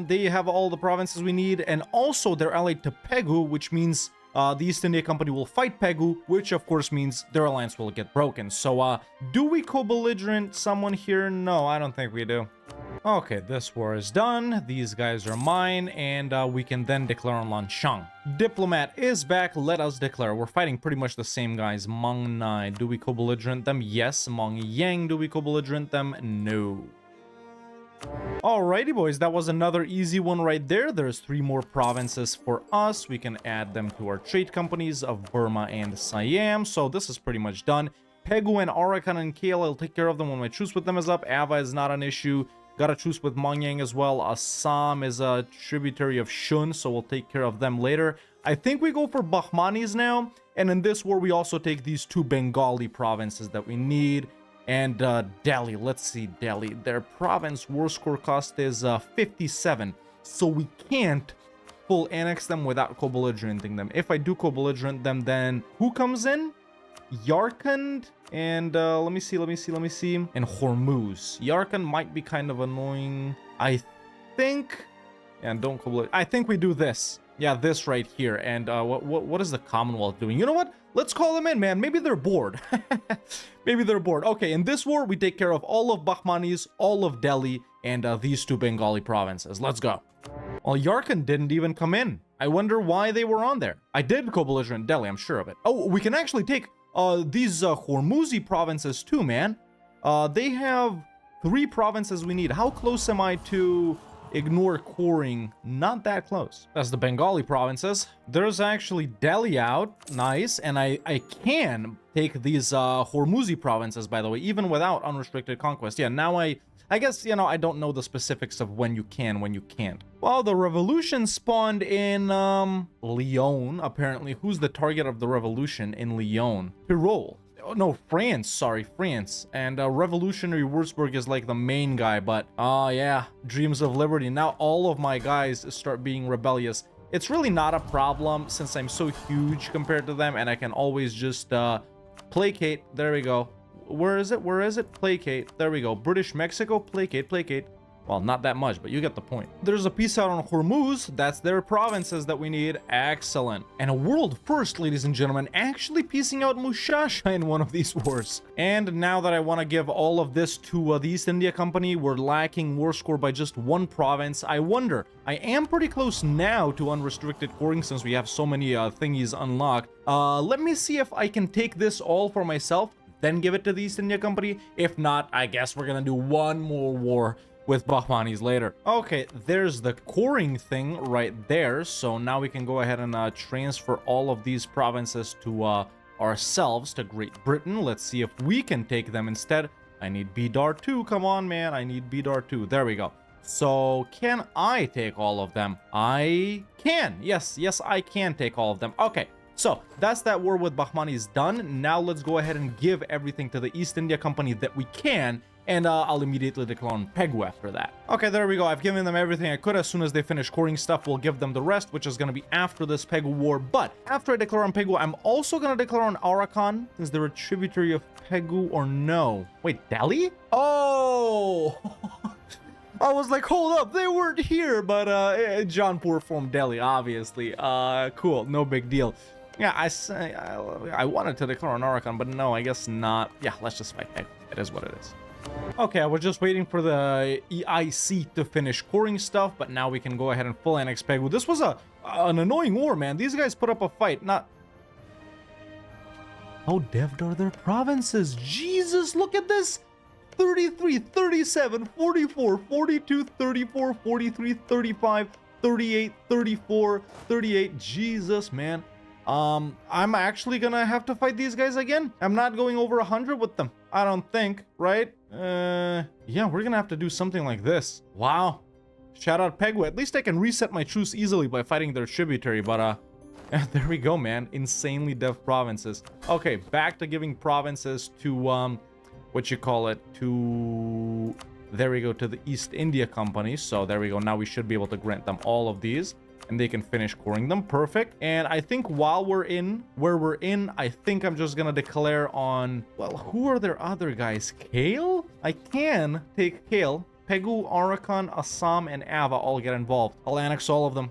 They have all the provinces we need, and also they're allied to Pegu, which means the East India Company will fight Pegu, which of course means their alliance will get broken. So, do we co-belligerent someone here? No, I don't think we do. Okay, this war is done. These guys are mine, and we can then declare on Lan Shang. Diplomat is back. Let us declare. We're fighting pretty much the same guys. Mang Nai, do we co-belligerent them? Yes. Mang Yang, do we co-belligerent them? No. Alrighty, boys, that was another easy one right there. There's 3 more provinces for us. We can add them to our trade companies of Burma and Siam. So this is pretty much done. Pegu and Arakan and Kale, I'll take care of them when my truce with them is up. Ava is not an issue. Got a truce with Mang Yang as well. Assam is a tributary of Shun, so we'll take care of them later. I think we go for Bahmanis now. And in this war, we also take these 2 Bengali provinces that we need. And Delhi, let's see, Delhi. Their province war score cost is 57. So we can't full annex them without co-belligerenting them. If I do co-belligerent them, then who comes in? Yarkand and let me see, and Hormuz. Yarkand might be kind of annoying. I think, and don't co-belligerent. I think we do this. Yeah, this right here. And what is the Commonwealth doing? You know what? Let's call them in, man. Maybe they're bored. Maybe they're bored. Okay, in this war, we take care of all of Bahmanis, all of Delhi, and these 2 Bengali provinces. Let's go. Well, Yarkand didn't even come in. I wonder why they were on there. I did co-belligerent Delhi, I'm sure of it. Oh, we can actually take these Hormuzi provinces too, man. They have 3 provinces we need. How close am I to ignore coring? Not that close. That's the Bengali provinces. There's actually Delhi out. Nice. And I can take these Hormuzi provinces, by the way, even without unrestricted conquest. Yeah, now I guess, you know, I don't know the specifics of when you can, when you can't. Well, the revolution spawned in Lyon, apparently. Who's the target of the revolution in Lyon? Tyrol. Oh, no, France. Sorry, France. And Revolutionary Würzburg is like the main guy, but yeah, Dreams of Liberty. Now all of my guys start being rebellious. It's really not a problem since I'm so huge compared to them, and I can always just placate. There we go. Where is it? Where is it? Placate. There we go. British Mexico. Placate, placate. Well, not that much, but you get the point. There's a peace out on Hormuz. That's their provinces that we need. Excellent. And a world first, ladies and gentlemen, actually piecing out Mushasha in one of these wars. And now that I want to give all of this to the East India Company, we're lacking war score by just one province. I wonder, I am pretty close now to unrestricted coring since we have so many thingies unlocked. Let me see if I can take this all for myself, then give it to the East India Company. If not, I guess we're gonna do one more war with Bahmanis later. Okay, there's the coring thing right there. So now we can go ahead and transfer all of these provinces to ourselves, to Great Britain. Let's see if we can take them instead. I need BDAR 2. Come on, man. I need BDAR 2. There we go. So can I take all of them? I can. Yes, I can take all of them. Okay. So that's that war with Bahmanis done. Now let's go ahead and give everything to the East India Company that we can. And I'll immediately declare on Pegu after that. Okay, there we go. I've given them everything I could. As soon as they finish coring stuff, we'll give them the rest, which is going to be after this Pegu war. But after I declare on Pegu, I'm also going to declare on Arakan. Is there a tributary of Pegu or no? Wait, Delhi? Oh! I was like, hold up, they weren't here. But Jaunpur formed Delhi, obviously. Cool, no big deal. Yeah, I wanted to declare on Arakan, but no, I guess not. Yeah, let's just fight Pegu. It is what it is. Okay, I was just waiting for the EIC to finish coring stuff, but now we can go ahead and full annex Pegu. This was an annoying war, man. These guys put up a fight. Not... How dev'd are their provinces? Jesus, look at this! 33, 37, 44, 42, 34, 43, 35, 38, 34, 38. Jesus, man. I'm actually gonna have to fight these guys again. I'm not going over 100 with them. I don't think, right? Yeah, we're gonna have to do something like this. Wow. Shout out Pegu. At least I can reset my truce easily by fighting their tributary, but there we go, man. Insanely dev provinces. Okay, back to giving provinces to what you call it, to there we go, to the East India Company. So there we go. Now we should be able to grant them all of these. And they can finish coring them. Perfect. And I think while we're in where we're in, I think I'm just gonna declare on, well, who are their other guys? Kale? I can take Kale. Pegu, Arakan, Assam, and Ava all get involved. I'll annex all of them.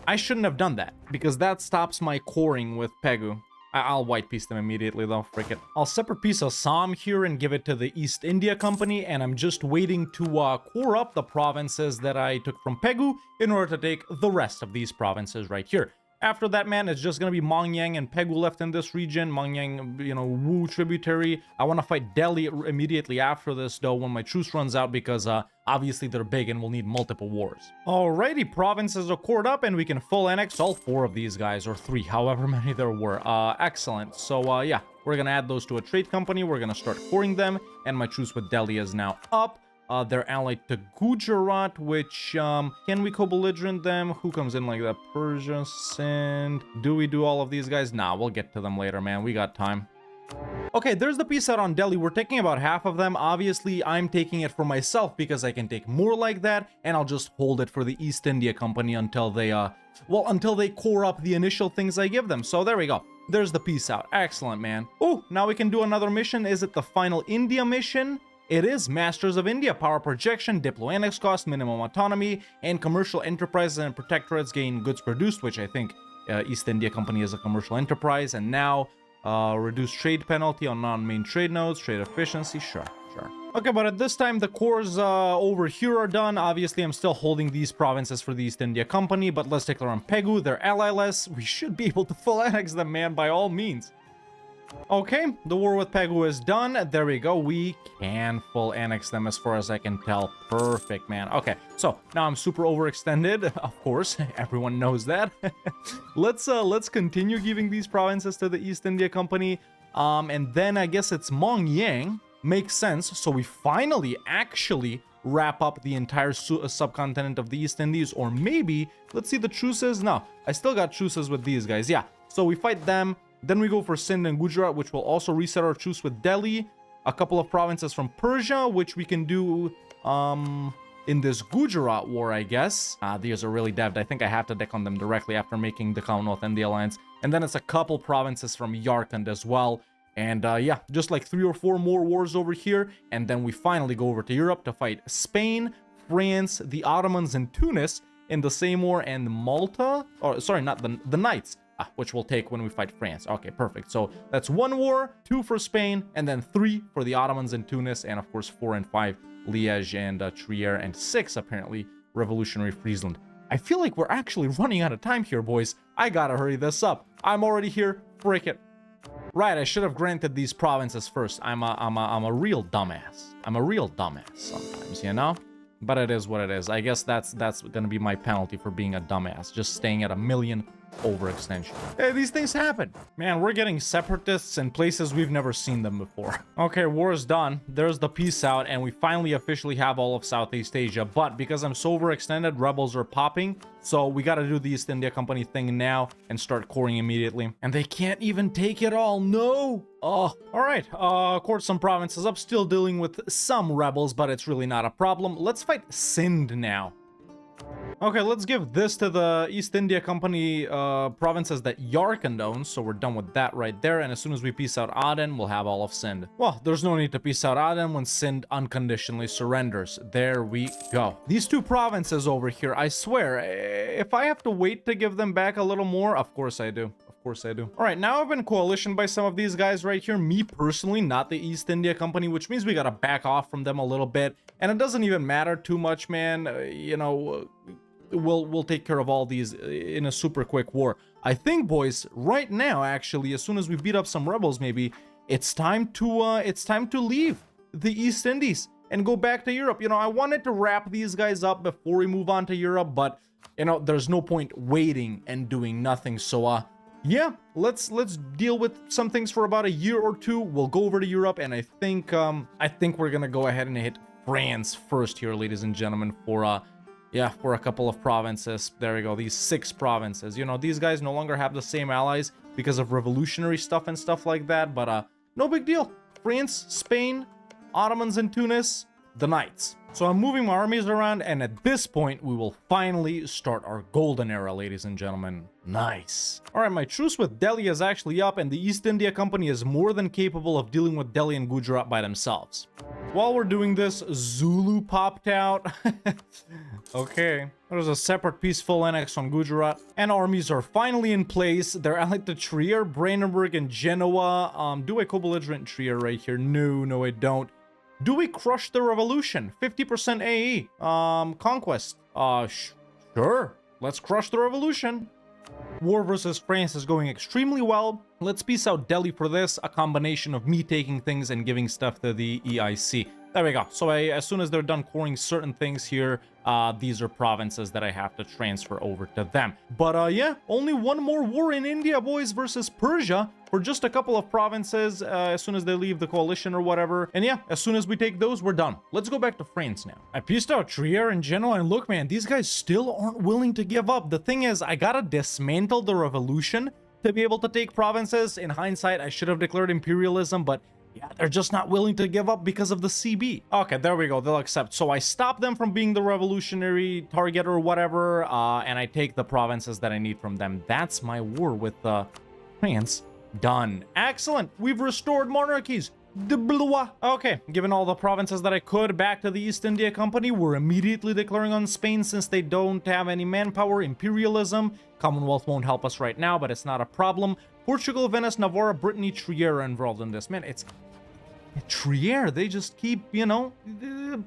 I shouldn't have done that because that stops my coring with Pegu. I'll white piece them immediately though, frick it. I'll separate piece Assam here and give it to the East India Company, and I'm just waiting to core up the provinces that I took from Pegu in order to take the rest of these provinces right here. After that, man, it's just gonna be Mongyang and Pegu left in this region. Mongyang, you know, Wu tributary. I want to fight Delhi immediately after this, though, when my truce runs out, because obviously they're big and we'll need multiple wars. Alrighty, provinces are cored up, and we can full annex all 4 of these guys, or 3, however many there were. Excellent. So, yeah, we're gonna add those to a trade company. We're gonna start coring them, and my truce with Delhi is now up. They're allied to Gujarat, which, can we co-belligerent them? Who comes in like that? Persia, Sind. Do we do all of these guys? Nah, we'll get to them later, man. We got time. Okay, there's the piece out on Delhi. We're taking about half of them. Obviously, I'm taking it for myself because I can take more like that, and I'll just hold it for the East India Company until they, until they core up the initial things I give them. So there we go. There's the piece out. Excellent, man. Oh, now we can do another mission. Is it the final India mission? It is Masters of India, power projection, diplo annex cost, minimum autonomy, and commercial enterprises and protectorates gain goods produced, which I think East India Company is a commercial enterprise. And now reduce trade penalty on non-main trade nodes, trade efficiency, sure. Okay, but at this time, the cores over here are done. Obviously, I'm still holding these provinces for the East India Company, but let's declare on Pegu. They're ally-less. We should be able to full annex them, man, by all means. Okay, the war with Pegu is done. There we go. We can full annex them as far as I can tell. Perfect, man. Okay, so now I'm super overextended. Of course, everyone knows that. Let's continue giving these provinces to the East India Company. And then I guess it's Mongyang. Makes sense. So we finally actually wrap up the entire subcontinent of the East Indies. Or maybe, let's see the truces. No, I still got truces with these guys. Yeah, so we fight them. Then we go for Sind and Gujarat, which will also reset our truce with Delhi. A couple of provinces from Persia, which we can do in this Gujarat war, I guess. These are really dev'd. I think I have to deck on them directly after making the Commonwealth and the Alliance. And then it's a couple provinces from Yarkand as well. And yeah, just like 3 or 4 more wars over here. And then we finally go over to Europe to fight Spain, France, the Ottomans, and Tunis in the same war, and Malta, or sorry, not the Knights, which we'll take when we fight France. Okay, perfect. So that's 1 war, 2 for Spain, and then 3 for the Ottomans and Tunis, and of course 4 and 5, Liège and Trier, and 6 apparently Revolutionary Friesland. I feel like we're actually running out of time here, boys. I gotta hurry this up. I'm already here. Frick it. Right, I should have granted these provinces first. I'm a real dumbass. I'm a real dumbass sometimes, you know? But it is what it is. I guess that's gonna be my penalty for being a dumbass. Just staying at 1,000,000 overextension. Hey, these things happen. Man, we're getting separatists in places we've never seen them before. Okay, war is done. There's the peace out, and we finally officially have all of Southeast Asia. But because I'm so overextended, rebels are popping. So we gotta do the East India Company thing now and start coring immediately. And they can't even take it all. No! Oh, all right. Court some provinces up. Still dealing with some rebels, but it's really not a problem. Let's fight Sindh now. Okay, let's give this to the East India Company provinces that Yarkand owns, so we're done with that right there, and as soon as we peace out Aden, we'll have all of Sindh. Well, there's no need to peace out Aden when Sindh unconditionally surrenders. There we go. These 2 provinces over here, I swear, if I have to wait to give them back a little more, of course I do. Of course I do. All right, now I've been coalitioned by some of these guys right here. Me personally, not the East India Company, which means we gotta back off from them a little bit, and it doesn't even matter too much, man. You know, we'll take care of all these in a super quick war. I think, boys, right now, actually, as soon as we beat up some rebels, maybe it's time to leave the East Indies and go back to Europe. You know, I wanted to wrap these guys up before we move on to Europe, but you know, there's no point waiting and doing nothing. So yeah, let's deal with some things for about a year or 2. We'll go over to Europe, and I think we're gonna go ahead and hit France first here, ladies and gentlemen, for yeah, for a couple of provinces. There we go, these 6 provinces. You know, these guys no longer have the same allies because of revolutionary stuff and stuff like that, but no big deal. France, Spain, Ottomans and Tunis, the Knights. So I'm moving my armies around, and at this point, we will finally start our golden era, ladies and gentlemen. Nice. All right, my truce with Delhi is actually up, and the East India Company is more than capable of dealing with Delhi and Gujarat by themselves. While we're doing this, Zulu popped out. Okay. There's a separate peaceful annex on Gujarat, and armies are finally in place. They're allied to Trier, Brandenburg, and Genoa. Do I co-belligerent Trier right here? No, I don't. Do we crush the revolution? 50% AE. Conquest. Sure. Let's crush the revolution. War versus France is going extremely well. Let's peace out Delhi for this. A combination of me taking things and giving stuff to the EIC. There we go. So as soon as they're done coring certain things here, these are provinces that I have to transfer over to them. But yeah, only 1 more war in India, boys, versus Persia for just a couple of provinces as soon as they leave the coalition or whatever. And yeah, as soon as we take those, we're done. Let's go back to France now. I pieced out Trier and Genoa, and look, man, these guys still aren't willing to give up. The thing is, I gotta dismantle the revolution to be able to take provinces. In hindsight, I should have declared imperialism, but yeah, they're just not willing to give up because of the CB. Okay, there we go. They'll accept. So I stop them from being the revolutionary target or whatever, and I take the provinces that I need from them. That's my war with France done. Excellent. We've restored monarchies. Okay, given all the provinces that I could back to the East India Company, we're immediately declaring on Spain since they don't have any manpower. Imperialism. Commonwealth won't help us right now, but it's not a problem. Portugal, Venice, Navarra, Brittany, Trier are involved in this. Man, it's Trier. They just keep, you know,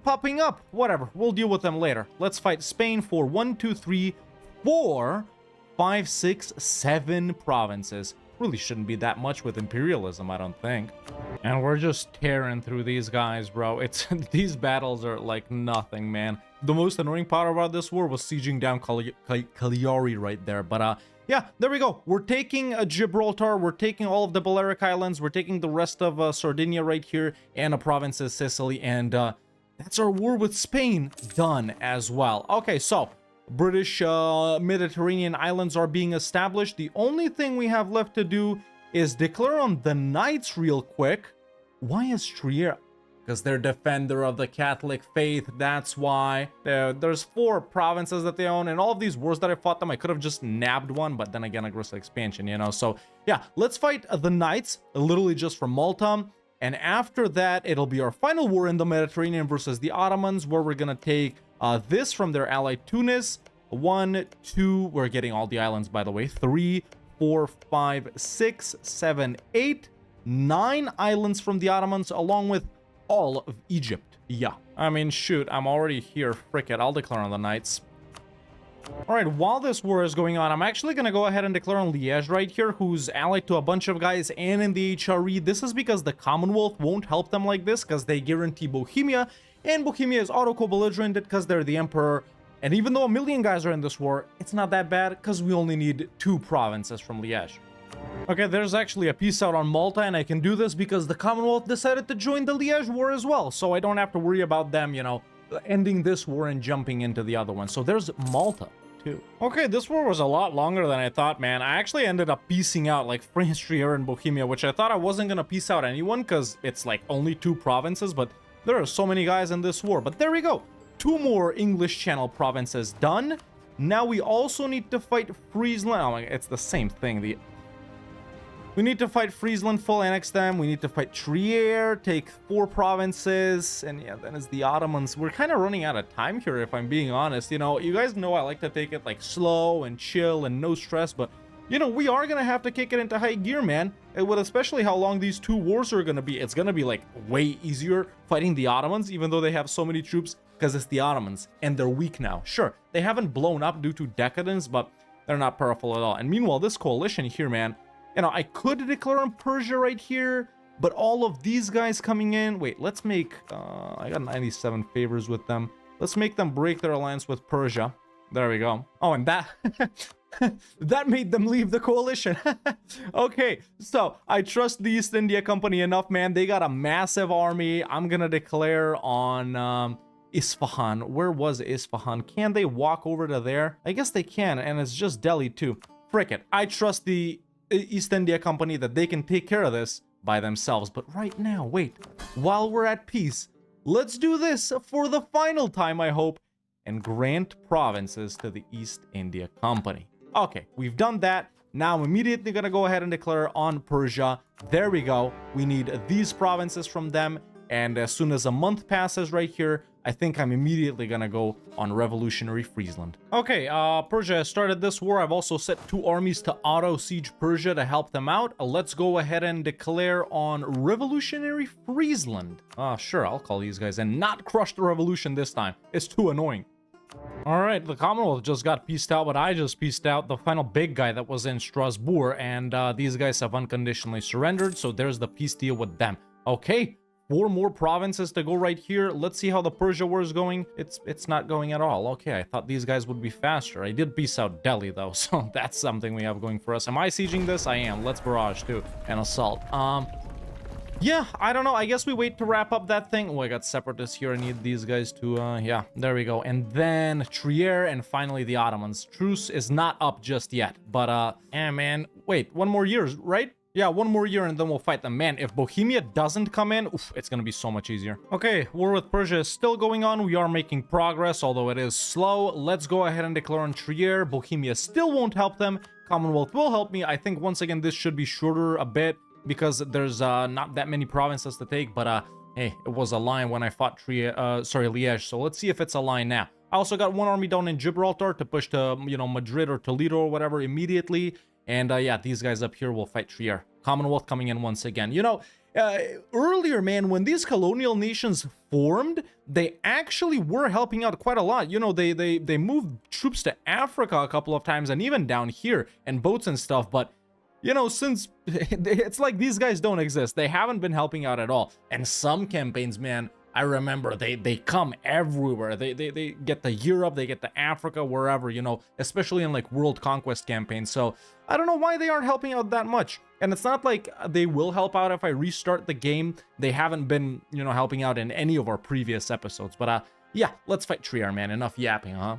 popping up. Whatever. We'll deal with them later. Let's fight Spain for 1, 2, 3, 4, 5, 6, 7 provinces. Really shouldn't be that much with imperialism, I don't think. And we're just tearing through these guys, bro. It's these battles are like nothing, man. The most annoying part about this war was sieging down Cagliari right there. But yeah, there we go. We're taking Gibraltar. We're taking all of the Balearic Islands. We're taking the rest of Sardinia right here and a province of Sicily. And that's our war with Spain done as well. Okay, so British Mediterranean islands are being established. The only thing we have left to do is declare on the Knights real quick. Why is Trier? Because they're defender of the Catholic faith. That's why. There's 4 provinces that they own, and all of these wars that I fought them, I could have just nabbed one, but then again, aggressive expansion, you know. So yeah, let's fight the Knights, literally just from Malta. And after that, it'll be our final war in the Mediterranean versus the Ottomans, where we're gonna take This from their ally Tunis. 1, 2, we're getting all the islands, by the way. 3, 4, 5, 6, 7, 8, 9 islands from the Ottomans, along with all of Egypt. Yeah, I mean, shoot, I'm already here. Frick it, I'll declare on the Knights. All right, while this war is going on, I'm actually going to go ahead and declare on Liège right here, who's allied to a bunch of guys and in the HRE. This is because the Commonwealth won't help them like this, because they guarantee Bohemia, and Bohemia is auto-co-belligerent because they're the emperor. And even though 1 million guys are in this war, it's not that bad, because we only need 2 provinces from Liège. Okay, there's actually a peace out on Malta, and I can do this because the Commonwealth decided to join the Liège war as well, so I don't have to worry about them, you know, ending this war and jumping into the other one. So there's Malta, too. Okay, this war was a lot longer than I thought, man. I actually ended up piecing out, like, France, Trier, and Bohemia, which I thought I wasn't gonna piece out anyone, because it's, like, only 2 provinces, but there are so many guys in this war. But there we go. 2 more English Channel provinces done. Now we also need to fight Friesland. Oh my God, it's the same thing. We need to fight Friesland, full annex them. We need to fight Trier, take 4 provinces. And yeah, then it's the Ottomans. We're kind of running out of time here, if I'm being honest. You know, you guys know I like to take it like slow and chill and no stress. But, you know, we are going to have to kick it into high gear, man. And with especially how long these 2 wars are going to be, it's going to be like way easier fighting the Ottomans, even though they have so many troops, because it's the Ottomans and they're weak now. Sure, they haven't blown up due to decadence, but they're not powerful at all. And meanwhile, this coalition here, man, you know, I could declare on Persia right here, but all of these guys coming in... Wait, let's make... I got 97 favors with them. Let's make them break their alliance with Persia. There we go. Oh, and that... that made them leave the coalition. Okay, so I trust the East India Company enough, man. They got a massive army. I'm gonna declare on... Isfahan. Where was Isfahan? Can they walk over to there? I guess they can, and it's just Delhi too. Frick it. I trust the East India Company that they can take care of this by themselves. But right now, wait, while we're at peace, let's do this for the final time, I hope, and grant provinces to the East India Company. Okay, we've done that. Now I'm immediately gonna go ahead and declare on Persia. There we go. We need these provinces from them. And as soon as a month passes right here, I think I'm immediately gonna go on revolutionary Friesland. Okay, Persia has started this war. I've also set 2 armies to auto-siege Persia to help them out. Let's go ahead and declare on revolutionary Friesland. Sure, I'll call these guys and not crush the revolution this time. It's too annoying. Alright, the Commonwealth just got pieced out, but I just pieced out the final big guy that was in Strasbourg, and these guys have unconditionally surrendered, so there's the peace deal with them. Okay. 4 more provinces to go right here. Let's see how the Persia war is going. It's not going at all. Okay, I thought these guys would be faster. I did piece out Delhi though, so that's something we have going for us. Am I sieging this? I am. Let's barrage too and assault. Yeah, I don't know. I guess we wait to wrap up that thing. Oh, I got separatists here. I need these guys to yeah, there we go. And then Trier and finally the Ottomans. Truce is not up just yet, but man, wait, 1 more year, right? Yeah, 1 more year and then we'll fight them. Man, if Bohemia doesn't come in, oof, it's gonna be so much easier. Okay, war with Persia is still going on. We are making progress, although it is slow. Let's go ahead and declare on Trier. Bohemia still won't help them. Commonwealth will help me. I think, once again, this should be shorter a bit because there's not that many provinces to take. But, hey, it was a line when I fought Liège. So let's see if it's a line now. I also got 1 army down in Gibraltar to push to, you know, Madrid or Toledo or whatever immediately. And yeah, these guys up here will fight Trier. Commonwealth coming in once again. You know, earlier, man, when these colonial nations formed, they actually were helping out quite a lot. You know, they moved troops to Africa a couple of times and even down here and boats and stuff. But, you know, since it's like these guys don't exist, they haven't been helping out at all. And some campaigns, man, I remember they come everywhere. They get to Europe, they get to Africa, wherever, you know, especially in like world conquest campaigns. So I don't know why they aren't helping out that much. And it's not like they will help out if I restart the game. They haven't been, you know, helping out in any of our previous episodes. But yeah, let's fight Trier, man. Enough yapping, huh?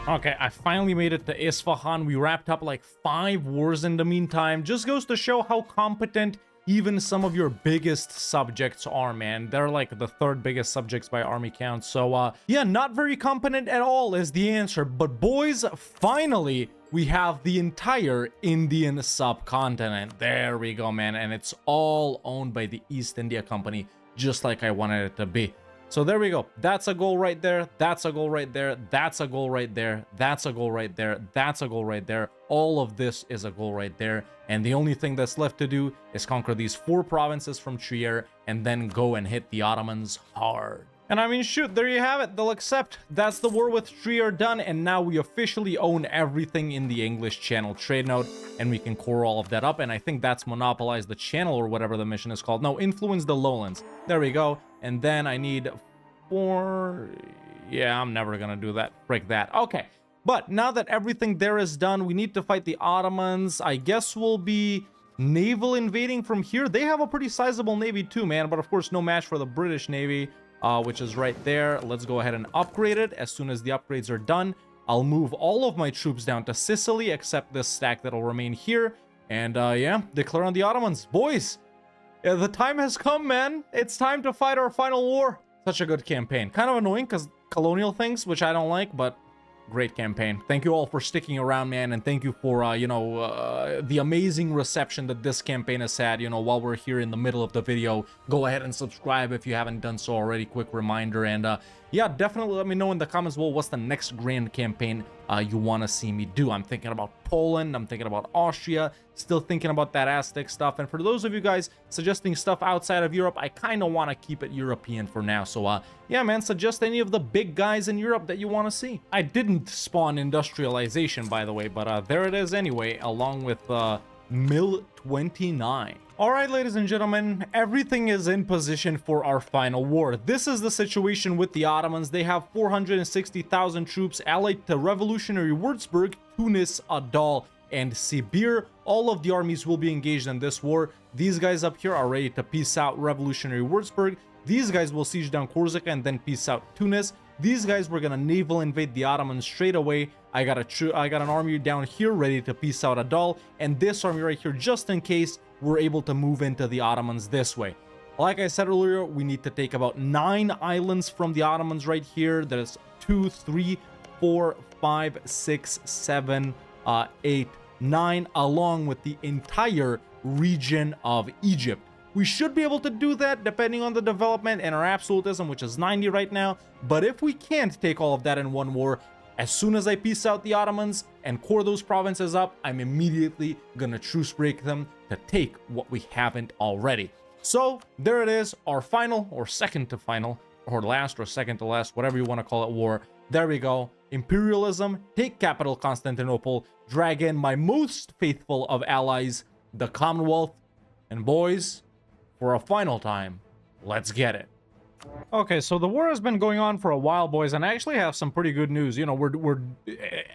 Okay, I finally made it to Isfahan. We wrapped up like 5 wars in the meantime. Just goes to show how competent even some of your biggest subjects are, man. They're like the 3rd biggest subjects by army count. So yeah, not very competent at all is the answer. But boys, finally we have the entire Indian subcontinent. There we go, man. And it's all owned by the East India Company, just like I wanted it to be. So there we go. That's a goal right there. That's a goal right there. That's a goal right there. That's a goal right there. That's a goal right there. All of this is a goal right there. And the only thing that's left to do is conquer these 4 provinces from Trier and then go and hit the Ottomans hard. And I mean, shoot, there you have it. They'll accept. That's the war with Trier done. And now we officially own everything in the English Channel trade node. And we can core all of that up. And I think that's monopolize the channel or whatever the mission is called. No, influence the lowlands. There we go. And then I need 4... Yeah, I'm never going to do that. Frick that. Okay. But now that everything there is done, we need to fight the Ottomans. I guess we'll be naval invading from here. They have a pretty sizable navy too, man. But of course, no match for the British Navy. Which is right there. Let's go ahead and upgrade it. As soon as the upgrades are done, I'll move all of my troops down to Sicily, except this stack that'll remain here. And yeah, declare on the Ottomans. Boys, yeah, the time has come, man. It's time to fight our final war. Such a good campaign. Kind of annoying because colonial things, which I don't like, but great campaign. Thank you all for sticking around, man, and thank you for, the amazing reception that this campaign has had, while we're here in the middle of the video. Go ahead and subscribe if you haven't done so already. Quick reminder, and yeah, definitely let me know in the comments below what's the next grand campaign you want to see me do. I'm thinking about Poland, I'm thinking about Austria, still thinking about that Aztec stuff, and for those of you guys suggesting stuff outside of Europe, I kind of want to keep it European for now. So yeah, man, suggest any of the big guys in Europe that you want to see. I didn't spawn industrialization, by the way, but there it is anyway, along with Mil 29. All right, ladies and gentlemen, everything is in position for our final war. This is the situation with the Ottomans. They have 460,000 troops allied to revolutionary Würzburg, Tunis, Adal, and Sibir. All of the armies will be engaged in this war. These guys up here are ready to peace out revolutionary Würzburg. These guys will siege down Corsica and then peace out Tunis. These guys were gonna naval invade the Ottomans straight away. I got an army down here ready to peace out Adal, and this army right here just in case we're able to move into the Ottomans this way. Like I said earlier, we need to take about 9 islands from the Ottomans right here. There's 2, 3, 4, 5, 6, 7, 8, 9, along with the entire region of Egypt. We should be able to do that depending on the development and our absolutism, which is 90 right now. But if we can't take all of that in one war, as soon as I peace out the Ottomans and core those provinces up, I'm immediately gonna truce break them to take what we haven't already. So there it is, our final or second to final or last or second to last, whatever you want to call it, war. There we go. Imperialism, take capital Constantinople, drag in my most faithful of allies, the Commonwealth, and boys, for a final time, let's get it. Okay, so the war has been going on for a while, boys, and I actually have some pretty good news. We're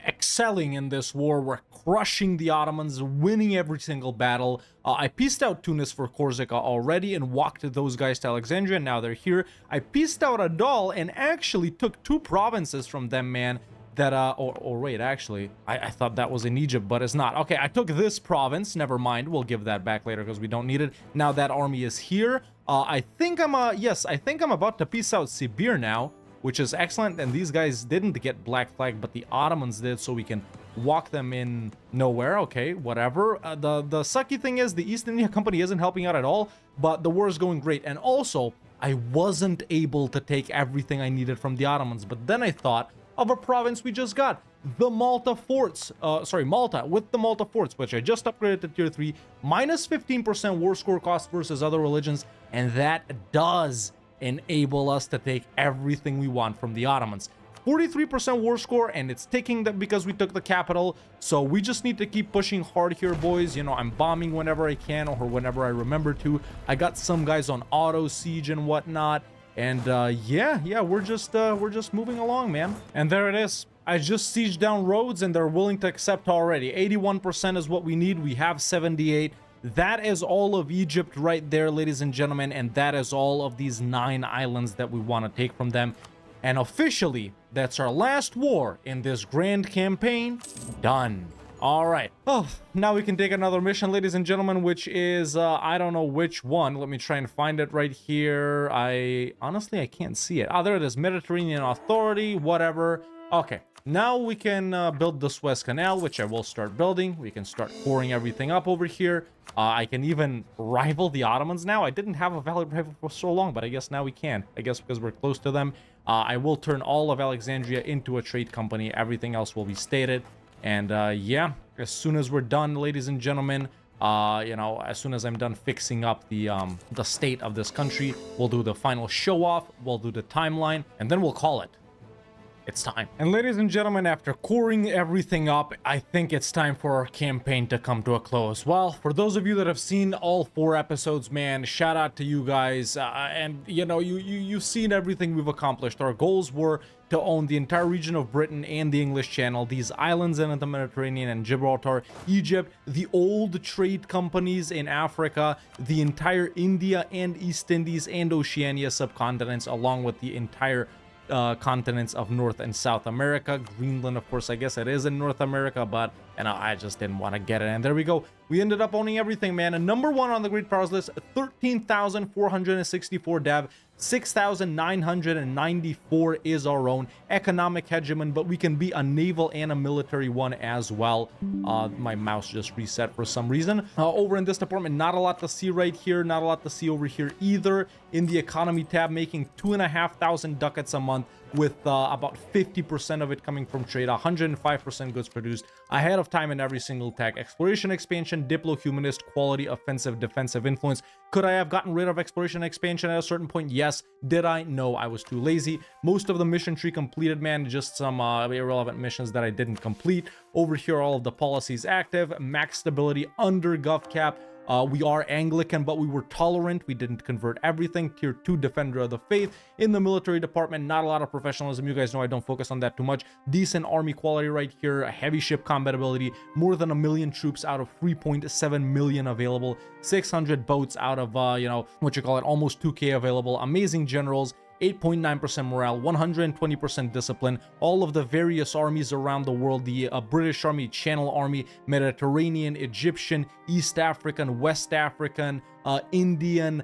excelling in this war. We're crushing the Ottomans, winning every single battle. I pieced out Tunis for Corsica already and walked those guys to Alexandria. Now they're here. I pieced out Adal and actually took 2 provinces from them, man. That, or wait, actually, I thought that was in Egypt, but it's not. Okay, I took this province. Never mind. We'll give that back later because we don't need it. Now that army is here. I think I'm about to peace out Sibir now, which is excellent. And these guys didn't get Black Flag, but the Ottomans did, so we can walk them in nowhere. Okay, whatever. The sucky thing is the East India Company isn't helping out at all, but the war is going great. And also, I wasn't able to take everything I needed from the Ottomans, but then I thought of a province we just got, the Malta forts, Malta with the Malta forts, which I just upgraded to tier 3, minus 15% war score cost versus other religions, and that does enable us to take everything we want from the Ottomans. 43% war score, and it's taking that because we took the capital, so we just need to keep pushing hard here, boys. I'm bombing whenever I can or whenever I remember to. I got some guys on auto siege and whatnot. And yeah, we're just moving along, man. And there it is. I just sieged down Rhodes and they're willing to accept already. 81% is what we need. We have 78. That is all of Egypt right there, ladies and gentlemen. And that is all of these 9 islands that we want to take from them. And officially, that's our last war in this grand campaign. Done. All right. Oh, now we can take another mission, ladies and gentlemen, which is, I don't know which one. Let me try and find it right here. Honestly, I can't see it. Ah, there it is. Mediterranean Authority, whatever. Okay, now we can build the Suez Canal, which I will start building. We can start pouring everything up over here. I can even rival the Ottomans now. I didn't have a valid rival for so long, but I guess now we can. I guess because we're close to them. I will turn all of Alexandria into a trade company. Everything else will be stated. And yeah, as soon as we're done, ladies and gentlemen, you know, as soon as I'm done fixing up the state of this country, we'll do the final show off, we'll do the timeline, and then we'll call it. It's time. And ladies and gentlemen, after coring everything up, I think it's time for our campaign to come to a close. Well, for those of you that have seen all 4 episodes, man, shout out to you guys. And you know, you've seen everything we've accomplished. Our goals were to own the entire region of Britain and the English Channel, these islands in the Mediterranean and Gibraltar, Egypt, the old trade companies in Africa, the entire India and East Indies and Oceania subcontinents, along with the entire continents of North and South America. Greenland, of course, I guess it is in North America, but I just didn't want to get it. And there we go. We ended up owning everything, man. And number 1 on the Great Powers list, 13,464 dev, 6,994 is our own economic hegemon, but we can be a naval and a military one as well. My mouse just reset for some reason. Over in this department, not a lot to see right here, not a lot to see over here either. In the economy tab, making 2,500 ducats a month, with about 50% of it coming from trade, 105% goods produced, ahead of time in every single tech. Exploration, expansion, diplo, humanist, quality, offensive, defensive, influence. Could I have gotten rid of exploration expansion at a certain point? Yes. Did I? No, I was too lazy. Most of the mission tree completed, man. Just some irrelevant missions that I didn't complete. Over here, all of the policies active. Max stability under gov cap. We are Anglican, but we were tolerant. We didn't convert everything. Tier 2 defender of the faith. In the military department, not a lot of professionalism. You guys know I don't focus on that too much. Decent army quality right here. A heavy ship combat ability. More than 1 million troops out of 3.7 million available. 600 boats out of, you know, what you call it, almost 2K available. Amazing generals. 8.9% morale, 120% discipline, all of the various armies around the world, the British Army, Channel Army, Mediterranean, Egyptian, East African, West African, Indian,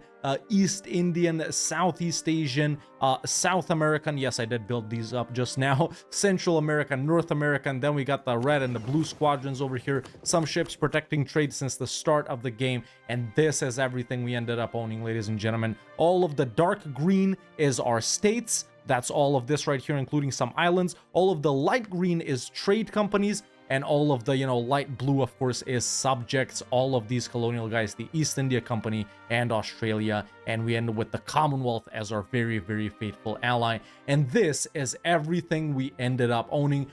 East Indian, Southeast Asian, South American. Yes, I did build these up just now. Central American, North American. Then we got the red and the blue squadrons over here. Some ships protecting trade since the start of the game. And this is everything we ended up owning, ladies and gentlemen. All of the dark green is our states. That's all of this right here, including some islands. All of the light green is trade companies. And all of the, you know, light blue, of course, is subjects. All of these colonial guys, the East India Company and Australia. And we end with the Commonwealth as our very, very faithful ally. And this is everything we ended up owning.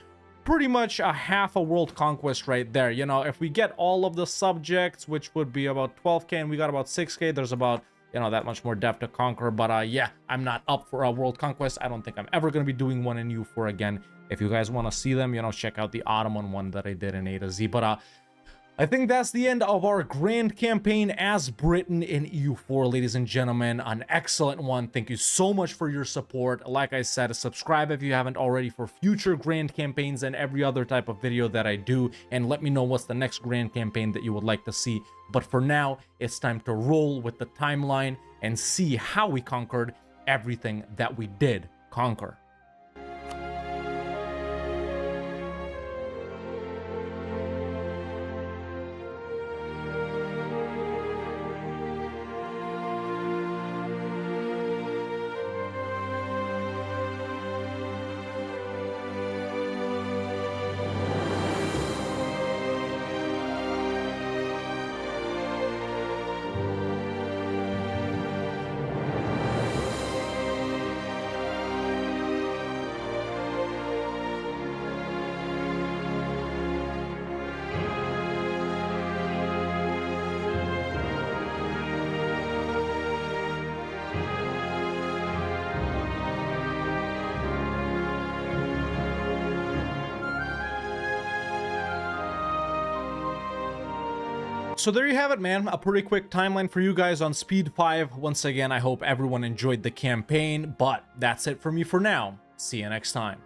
Pretty much a half a world conquest right there. You know, if we get all of the subjects, which would be about 12K, and we got about 6K, there's about, you know, that much more depth to conquer. But yeah, I'm not up for a world conquest. I don't think I'm ever going to be doing one in EU4 again. If you guys want to see them, you know, check out the Ottoman one that I did in A to Z. But I think that's the end of our grand campaign as Britain in EU4, ladies and gentlemen. An excellent one. Thank you so much for your support. Like I said, subscribe if you haven't already for future grand campaigns and every other type of video that I do. And let me know what's the next grand campaign that you would like to see. But for now, it's time to roll with the timeline and see how we conquered everything that we did conquer. So there you have it, man. A pretty quick timeline for you guys on Speed 5. Once again, I hope everyone enjoyed the campaign, but that's it for me for now. See you next time.